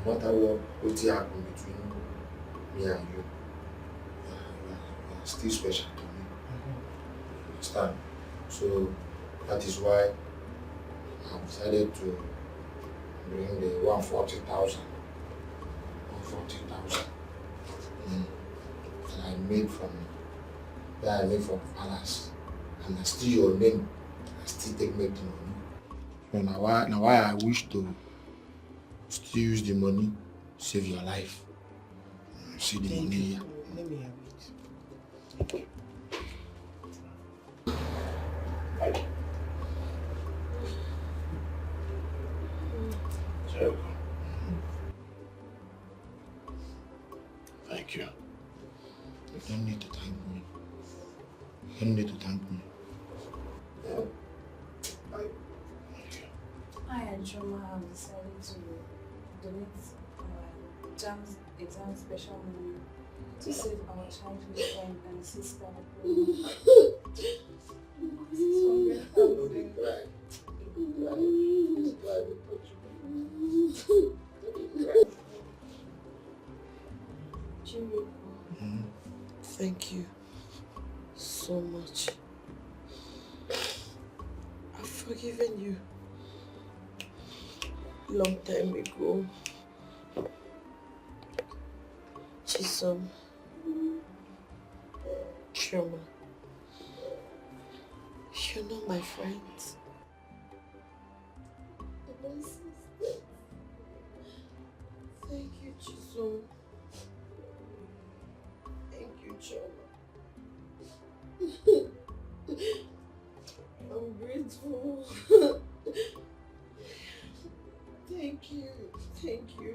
No matter what happened between me and you, you are still special to me. You understand? So that is why I decided to bring the 140,000. 140,000. And I made from Palace. And I still your name. I still make the money. So now why I wish to still use the money, save your life. See the money here. Let me have it. Thank you. You don't need to thank me. You don't need to thank me. I and Choma have decided to donate our exam special money to save our childhood friend and sister. Thank you so much. I've forgiven you long time ago. Chisom, Choma, you're not my friends. You're my sister. Thank you, Chisom. Thank you, Choma. I'm grateful. Thank you. Thank you.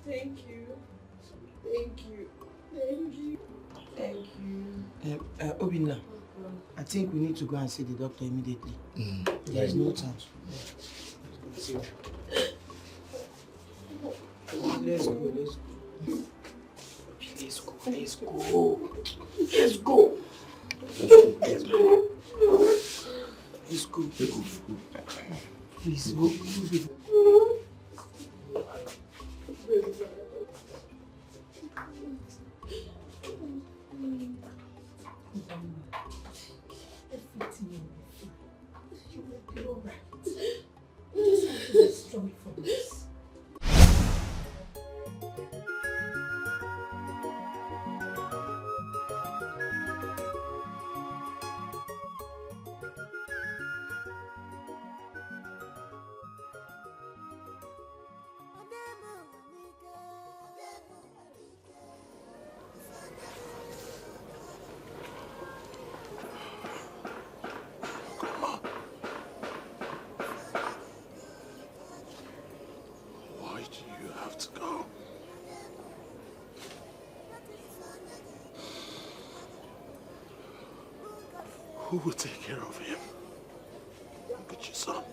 Thank you. Thank you. Thank you. Thank you. Obinna, I think we need to go and see the doctor immediately. There is no time. Let's go. Let's go. Let's go. Let's go. Let's go. Let's go. Let's go. Please go. Everything you will be alright. You just have to be strong for this. Why do you have to go? Who will take care of him? Look at your son.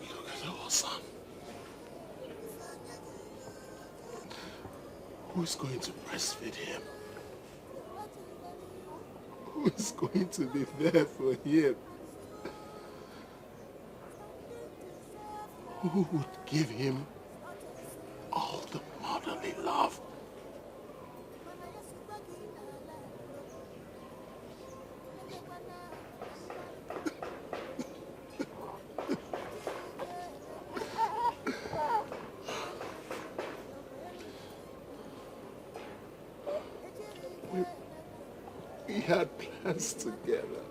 Look at our son. Who is going to breastfeed him? Who is going to be there for him? Who would give him all the motherly love? had plans together.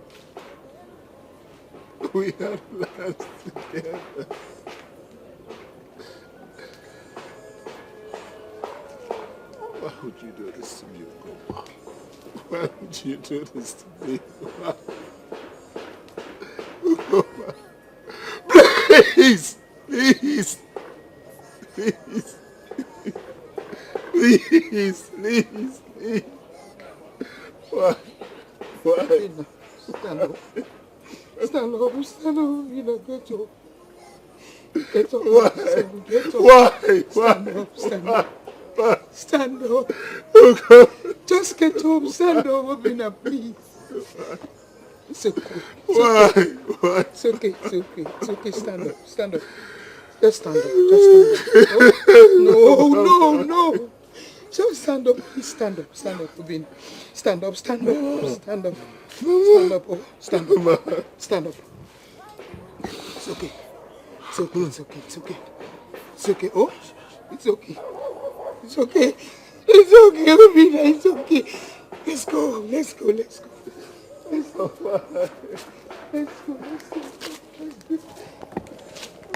We had plans together. Why would you do this to me, Okoma? Why would you do this to me? Okoma. Please! Please! Please! Please! Please! Please! Why? Why? Stand up. Stand up. Stand up. You know, get up. Get up. Why? Get up. Why? Stand up. Stand up. Stand up. Just get up. Stand up, Obinna, please. It's okay. Why? Why? It's okay. It's okay. It's okay. Stand up. Stand up. Just stand up. Just stand up. No. Just stand up. Please stand up. Stand up, Obinna. Stand up. Stand up. Stand up. Stand up. Oh, stand up. Stand up. It's okay. It's okay. It's okay. It's okay. It's okay. Oh, it's okay. It's okay. It's okay, Obinna. It's okay. Let's go. Let's go. Let's go. Let's go. Let's go. Let's go.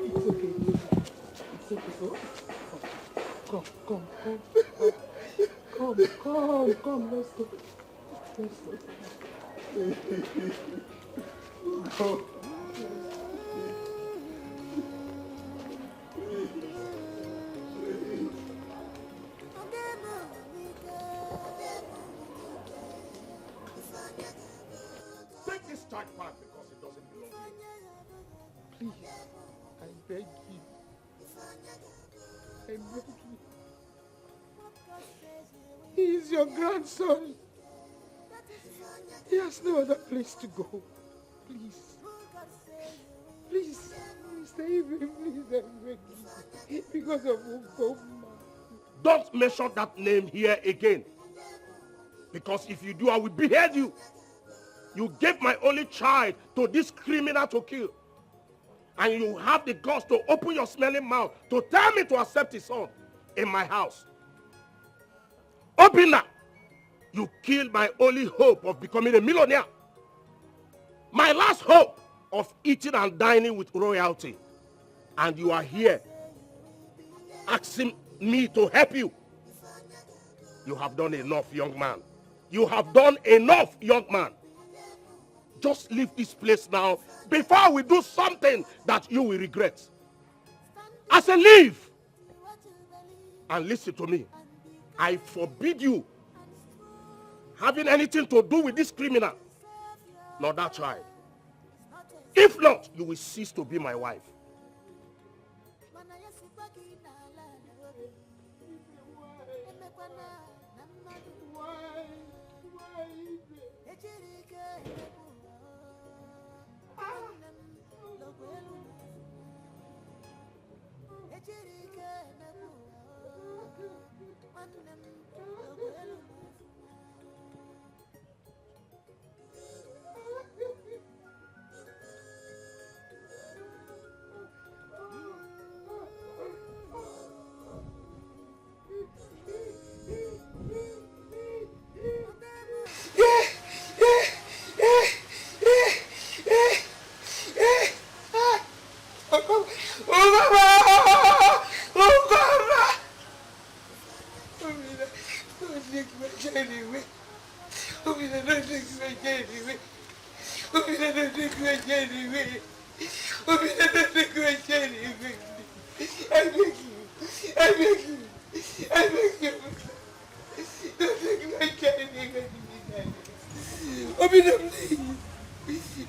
It's okay. It's okay. Oh. Come. Let's go. Let's go. Take this tag back because it doesn't belong to you. Please, I beg you. I beg you. He is your grandson. He has no other place to go. Please. Please. Save him, please. I beg you. Because of Okoma. Don't mention that name here again. Because if you do, I will behead you. You gave my only child to this criminal to kill. And you have the guts to open your smelling mouth to tell me to accept his son in my house. Obinna, you killed my only hope of becoming a millionaire. My last hope of eating and dining with royalty. And you are here asking me to help you. You have done enough, young man. You have done enough, young man. Just leave this place now before we do something that you will regret. I say leave. And listen to me. I forbid you having anything to do with this criminal, nor that child. If not, you will cease to be my wife.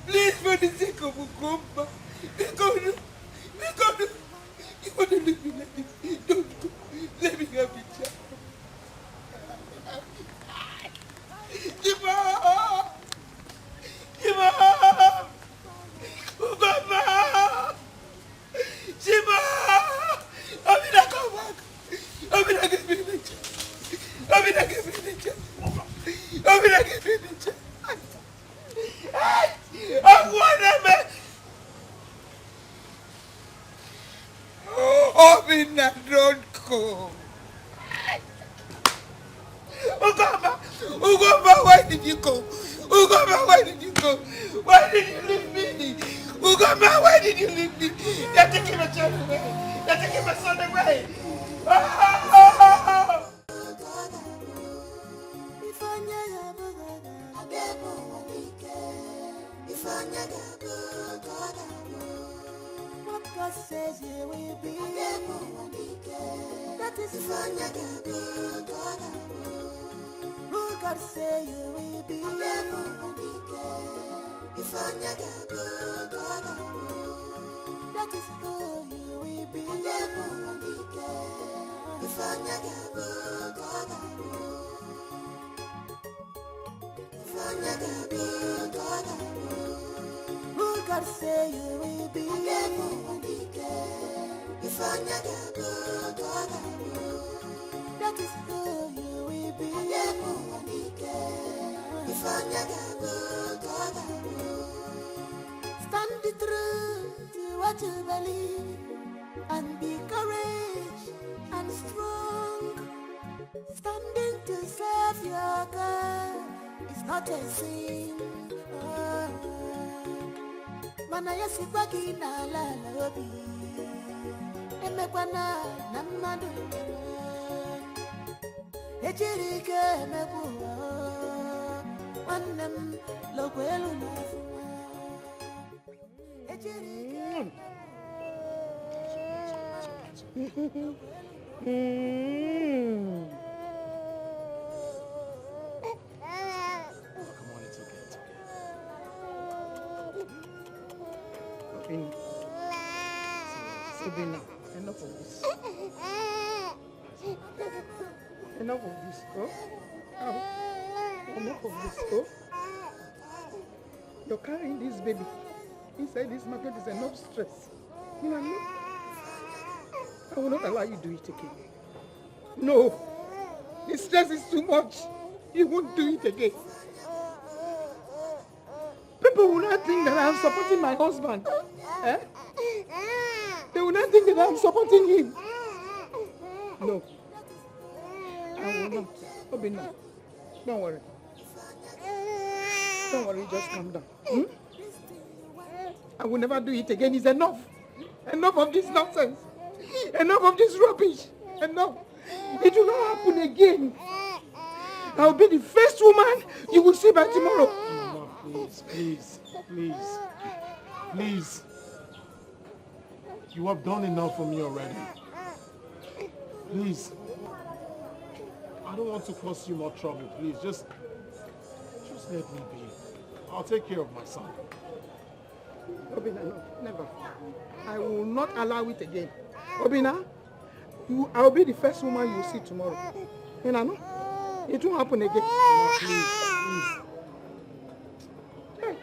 Please, for the sake of Okoma, let me have a child. Obinna, don't go. Okoma, why did you go? Ugoma, where did you go? Why did you leave me? Ugoma, why did you leave me? They're taking my child away. They're taking my son away. Oh! What God says you will be. That is who God say you will be. That is who you will be. Who God say you will be. That is who you will be. Stand true to what you believe and be courage and strong. Standing to serve your God is not a sin. Mana yasibaki na la lobi. Emekwana na madu. Ejirike emekuwa. Wanem lokwelu nafuwa. Ejirike. Sabina, enough of this. Enough of this, oh? Enough of this, oh? You're carrying this baby inside this market is enough stress. You know what I mean? I will not allow you to do it again. No. The stress is too much. You won't do it again. People will not think that I'm supporting my husband. Eh? They will not think that I'm supporting him. No. I will not. Obina, don't worry. Don't worry, just calm down. Hmm? I will never do it again. It's enough. Enough of this nonsense. Enough of this rubbish. Enough. It will not happen again. I'll be the first woman you will see by tomorrow. Mama, please, please, please, please. You have done enough for me already. Please. I don't want to cause you more trouble. Please, just let me be. I'll take care of my son. Obina, no, never. I will not allow it again. Obina, I'll be the first woman you will see tomorrow. You know? It won't happen again. No, please, please. Hey.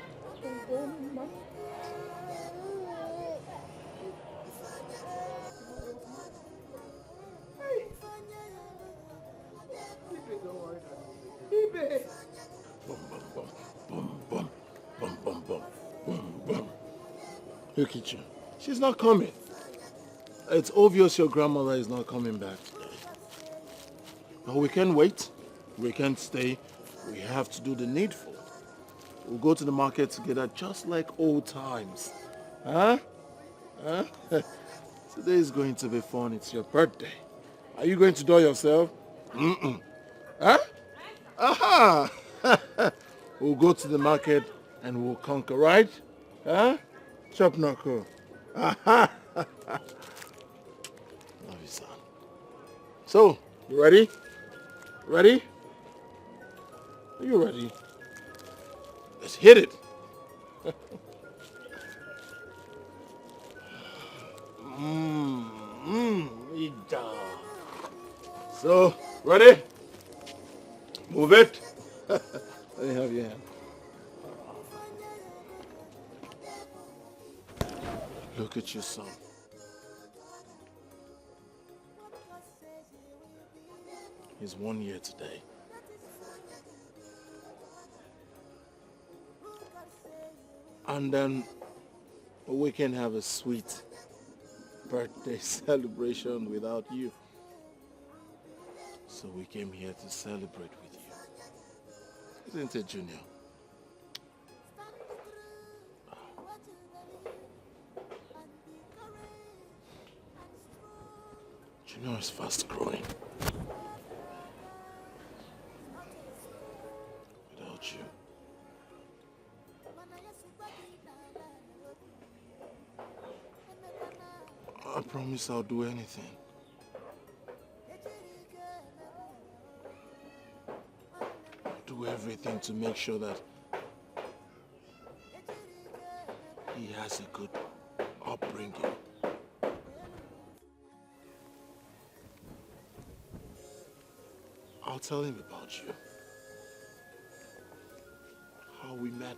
Look at you. She's not coming. It's obvious your grandmother is not coming back today. But we can't wait. We can't stay. We have to do the needful. We'll go to the market together just like old times. Huh? Huh? Today is going to be fun. It's your birthday. Are you going to do it yourself? Mm-mm. Huh? Aha! We'll go to the market and we'll conquer, right? Huh? Chop knuckle. Aha! Love you, son. So, you ready? Ready? Are you ready? Let's hit it. So, ready? Move it. Let me have your hand. Look at your son. He's 1 year today. And then we can have a sweet birthday celebration without you. So we came here to celebrate with you. Isn't it, Junior? Junior is fast growing. Without you. I promise I'll do anything. Do everything to make sure that he has a good upbringing. I'll tell him about you. How we met.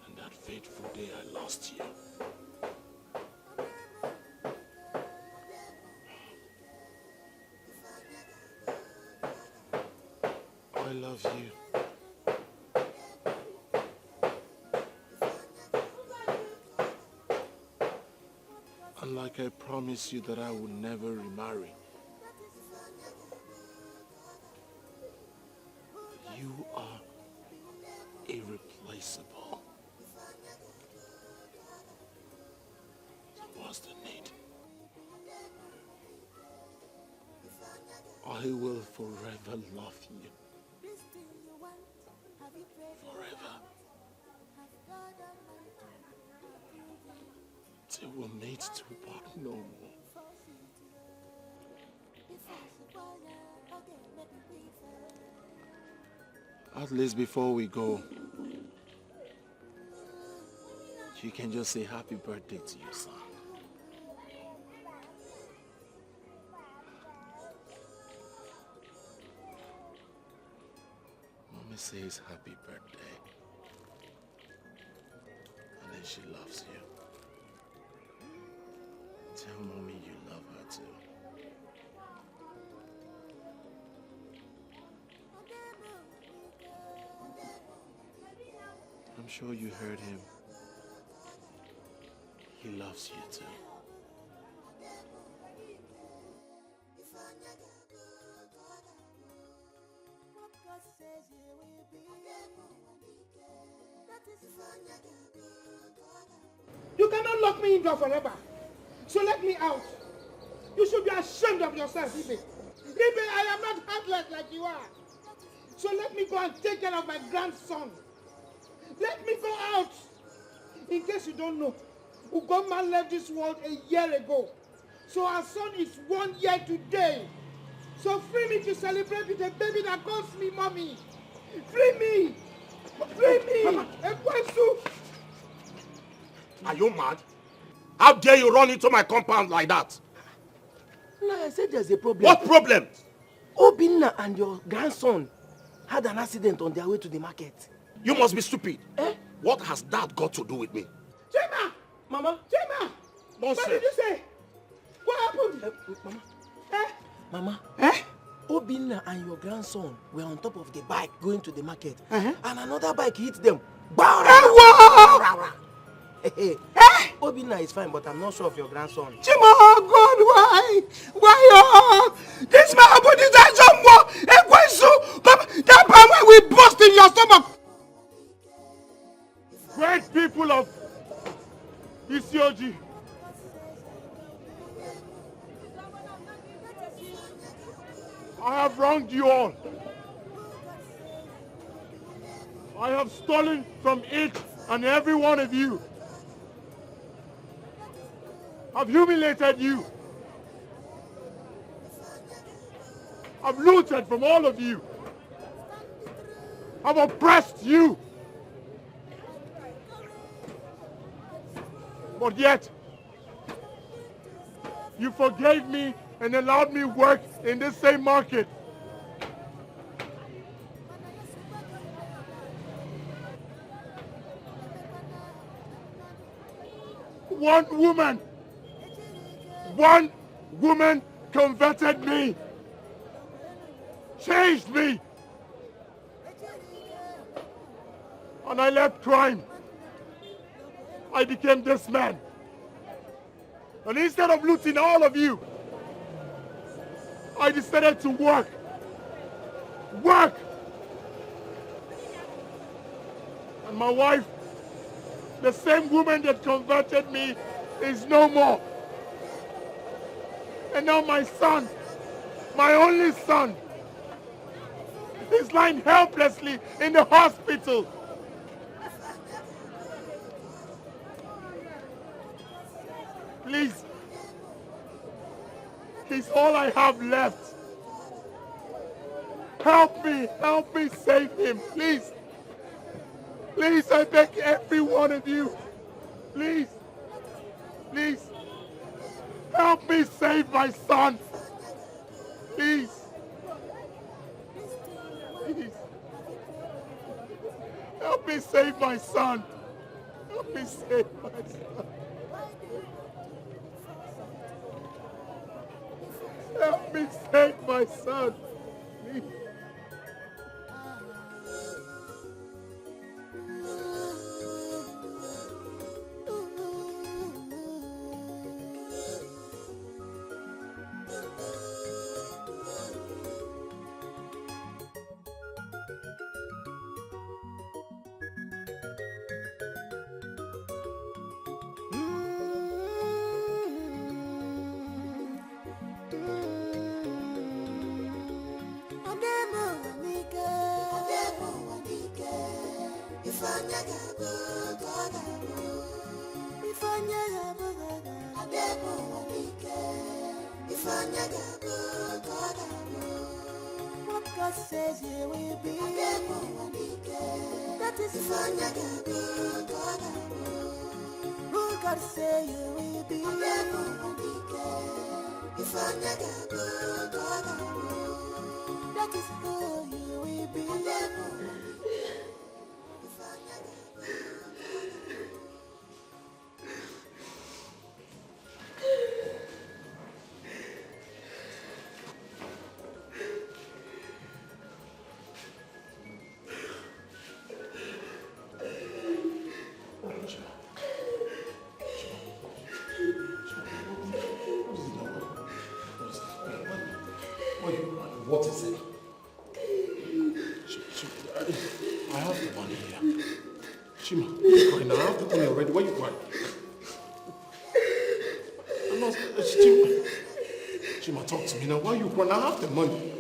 And that fateful day I lost you. I love you. And like I promised you that I would never remarry, you are irreplaceable. So what's the need? I will forever love you. Forever. Till we'll meet to part no more. At least before we go, you can just say happy birthday to your son. Mommy says happy birthday. And then she loves you. Tell Mommy you love her too. I'm sure you heard him. He loves you too. You cannot lock me indoor forever. So let me out. You should be ashamed of yourself, Ibe. Ibe, I am not heartless like you are. So let me go and take care of my grandson. Let me go out. In case you don't know, Ugoma left this world a year ago. So our son is 1 year today. So free me to celebrate with a baby that calls me mommy. Free me. Free me. Are you mad? How dare you run into my compound like that? No, I said there's a problem. What problem? Obinna and your grandson had an accident on their way to the market. You must be stupid. What has that got to do with me? Chima! Mama? Chima! Nonsense. What did you say? What happened? Mama? Obinna and your grandson were on top of the bike going to the market. And another bike hit them. Obinna is fine, but I'm not sure of your grandson. Chima, oh God, why? Why? This man put his eyes on what? That time when we burst in your stomach. Great people of Isioji, I have wronged you all. I have stolen from each and every one of you. I've humiliated you. I've looted from all of you. I've oppressed you. But yet, you forgave me and allowed me work in this same market. One woman converted me, changed me, and I left crime. I became this man. And instead of looting all of you, I decided to work. And my wife, the same woman that converted me, is no more. And now my son, my only son, is lying helplessly in the hospital. Please, he's all I have left. Help me save him, please. Please, I beg every one of you. Please, please, help me save my son. Please, please, help me save my son. Help me save my son. Help me save my son. Please. What God says you will be. That is who God say you will be. That is who you will be. What is it? I have the money here. Shima, you're crying now. I have the money already. Why are you crying? I'm not... Shima, talk to me now. Why are you crying? I have the money.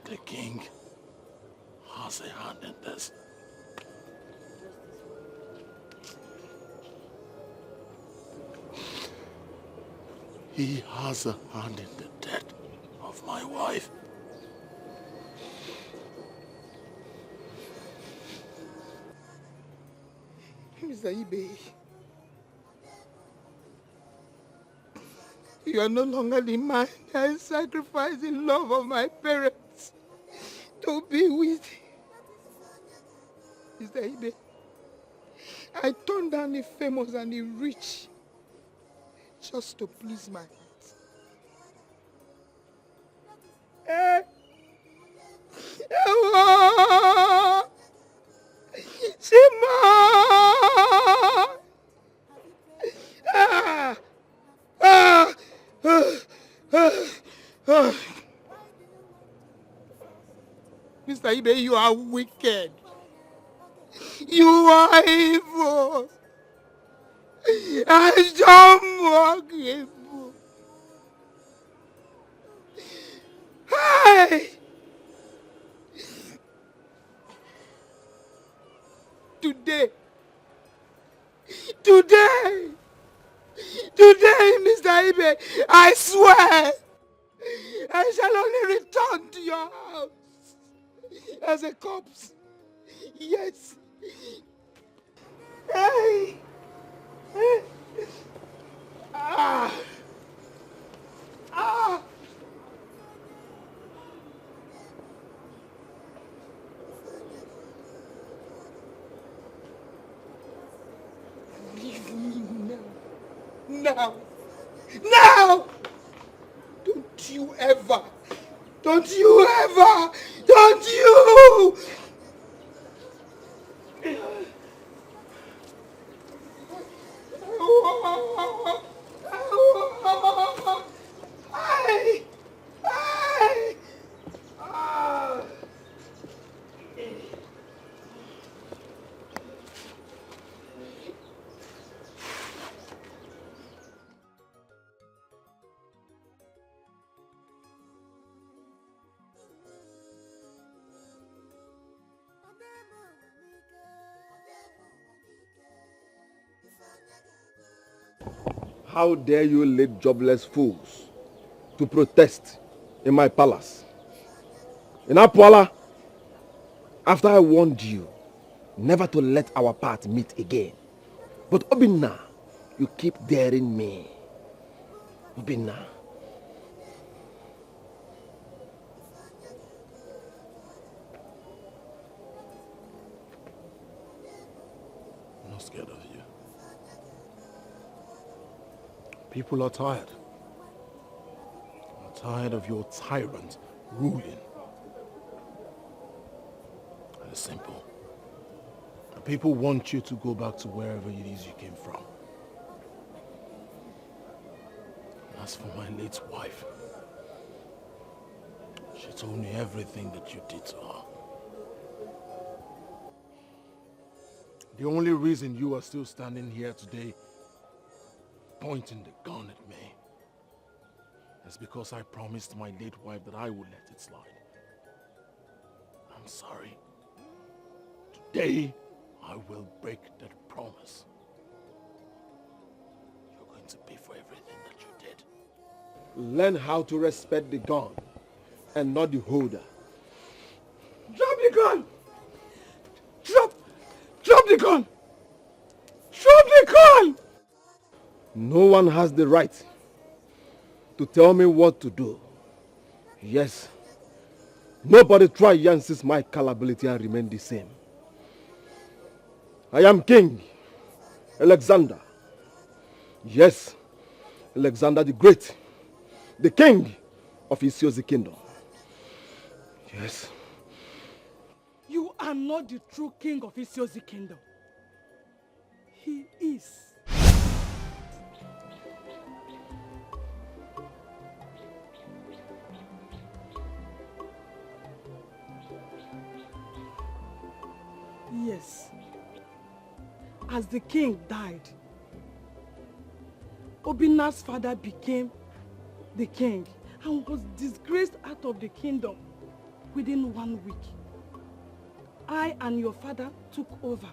The king has a hand in this. He has a hand in the death of my wife. Mr. Ibe, you are no longer the man I sacrificed the love of my parents to be with. Mr. Ibe, I turned down the famous and the rich just to please my heart. Shima! Mr. Ibe, you are wicked. You are evil. I don't mock evil. Hey! day, I swear, I shall only return to your house as a corpse. Yes. Hey. Hey. Ah. Ah. Leave me now. Now. Now. Don't you ever. Don't you ever. Don't you. Hey! Hey! Ah! How dare you lead jobless fools to protest in my palace? In Apwala, after I warned you never to let our path meet again. But Obinna, you keep daring me. Obinna. I'm not scared of you. People are tired. I'm tired of your tyrant ruling. And it's simple. The people want you to go back to wherever it is you came from. And as for my late wife, she told me everything that you did to her. The only reason you are still standing here today pointing the gun at me is because I promised my late wife that I would let it slide. I'm sorry. Today, I will break that promise. You're going to pay for everything that you did. Learn how to respect the gun and not the holder. Drop the gun! Drop the gun! Drop the gun! No one has the right to tell me what to do. Yes, nobody try Yancy's my ability and remain the same. I am King Alexander. Yes, Alexander the Great, the king of Isiozi kingdom. Yes. You are not the true king of Isiozi kingdom. He is. Yes. As the king died, Obinna's father became the king and was disgraced out of the kingdom within 1 week. I and your father took over.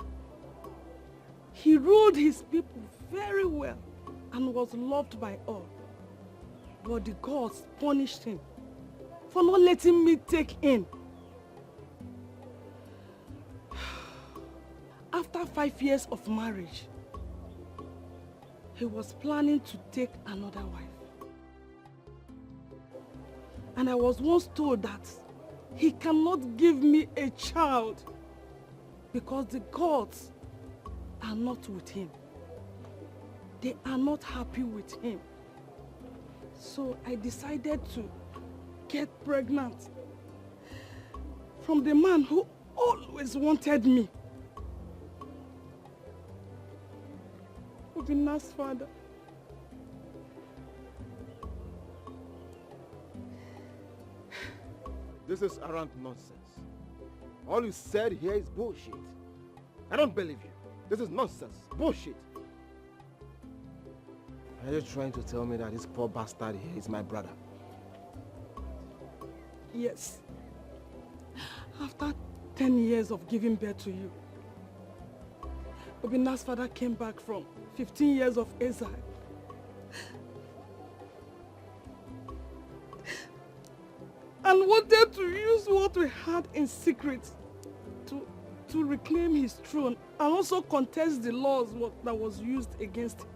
He ruled his people very well and was loved by all. But the gods punished him for not letting me take in. After 5 years of marriage, he was planning to take another wife. And I was once told that he cannot give me a child because the gods are not with him. They are not happy with him. So I decided to get pregnant from the man who always wanted me. Obinna's father. This is arrant nonsense. All you said here is bullshit. I don't believe you. This is nonsense. Bullshit. Are you trying to tell me that this poor bastard here is my brother? Yes. After 10 years of giving birth to you, Obinna's father came back from 15 years of exile. and wanted to use what we had in secret to reclaim his throne and also contest the laws that was used against him.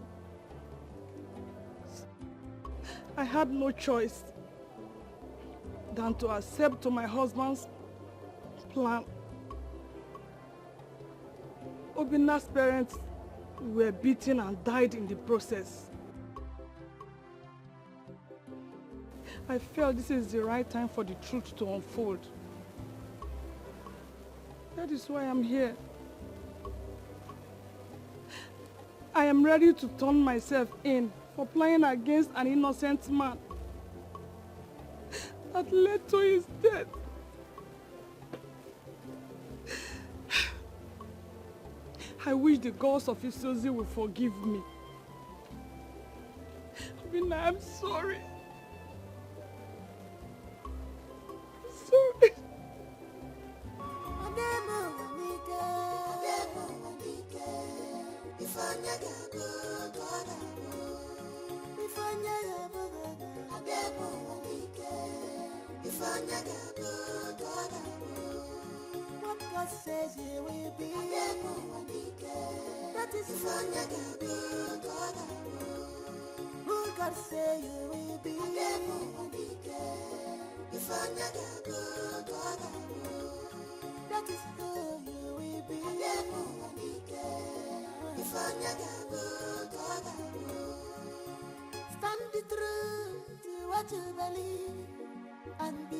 I had no choice than to accept to my husband's plan. Obinna's parents were beaten and died in the process. I felt this is the right time for the truth to unfold. That is why I'm here. I am ready to turn myself in for playing against an innocent man that led to his death. I wish the gods of Isozi will forgive me. Obinna, I'm sorry. Sorry. What God says you will be. That is who God say you will be. That is who you will be. Stand the truth to what you believe and be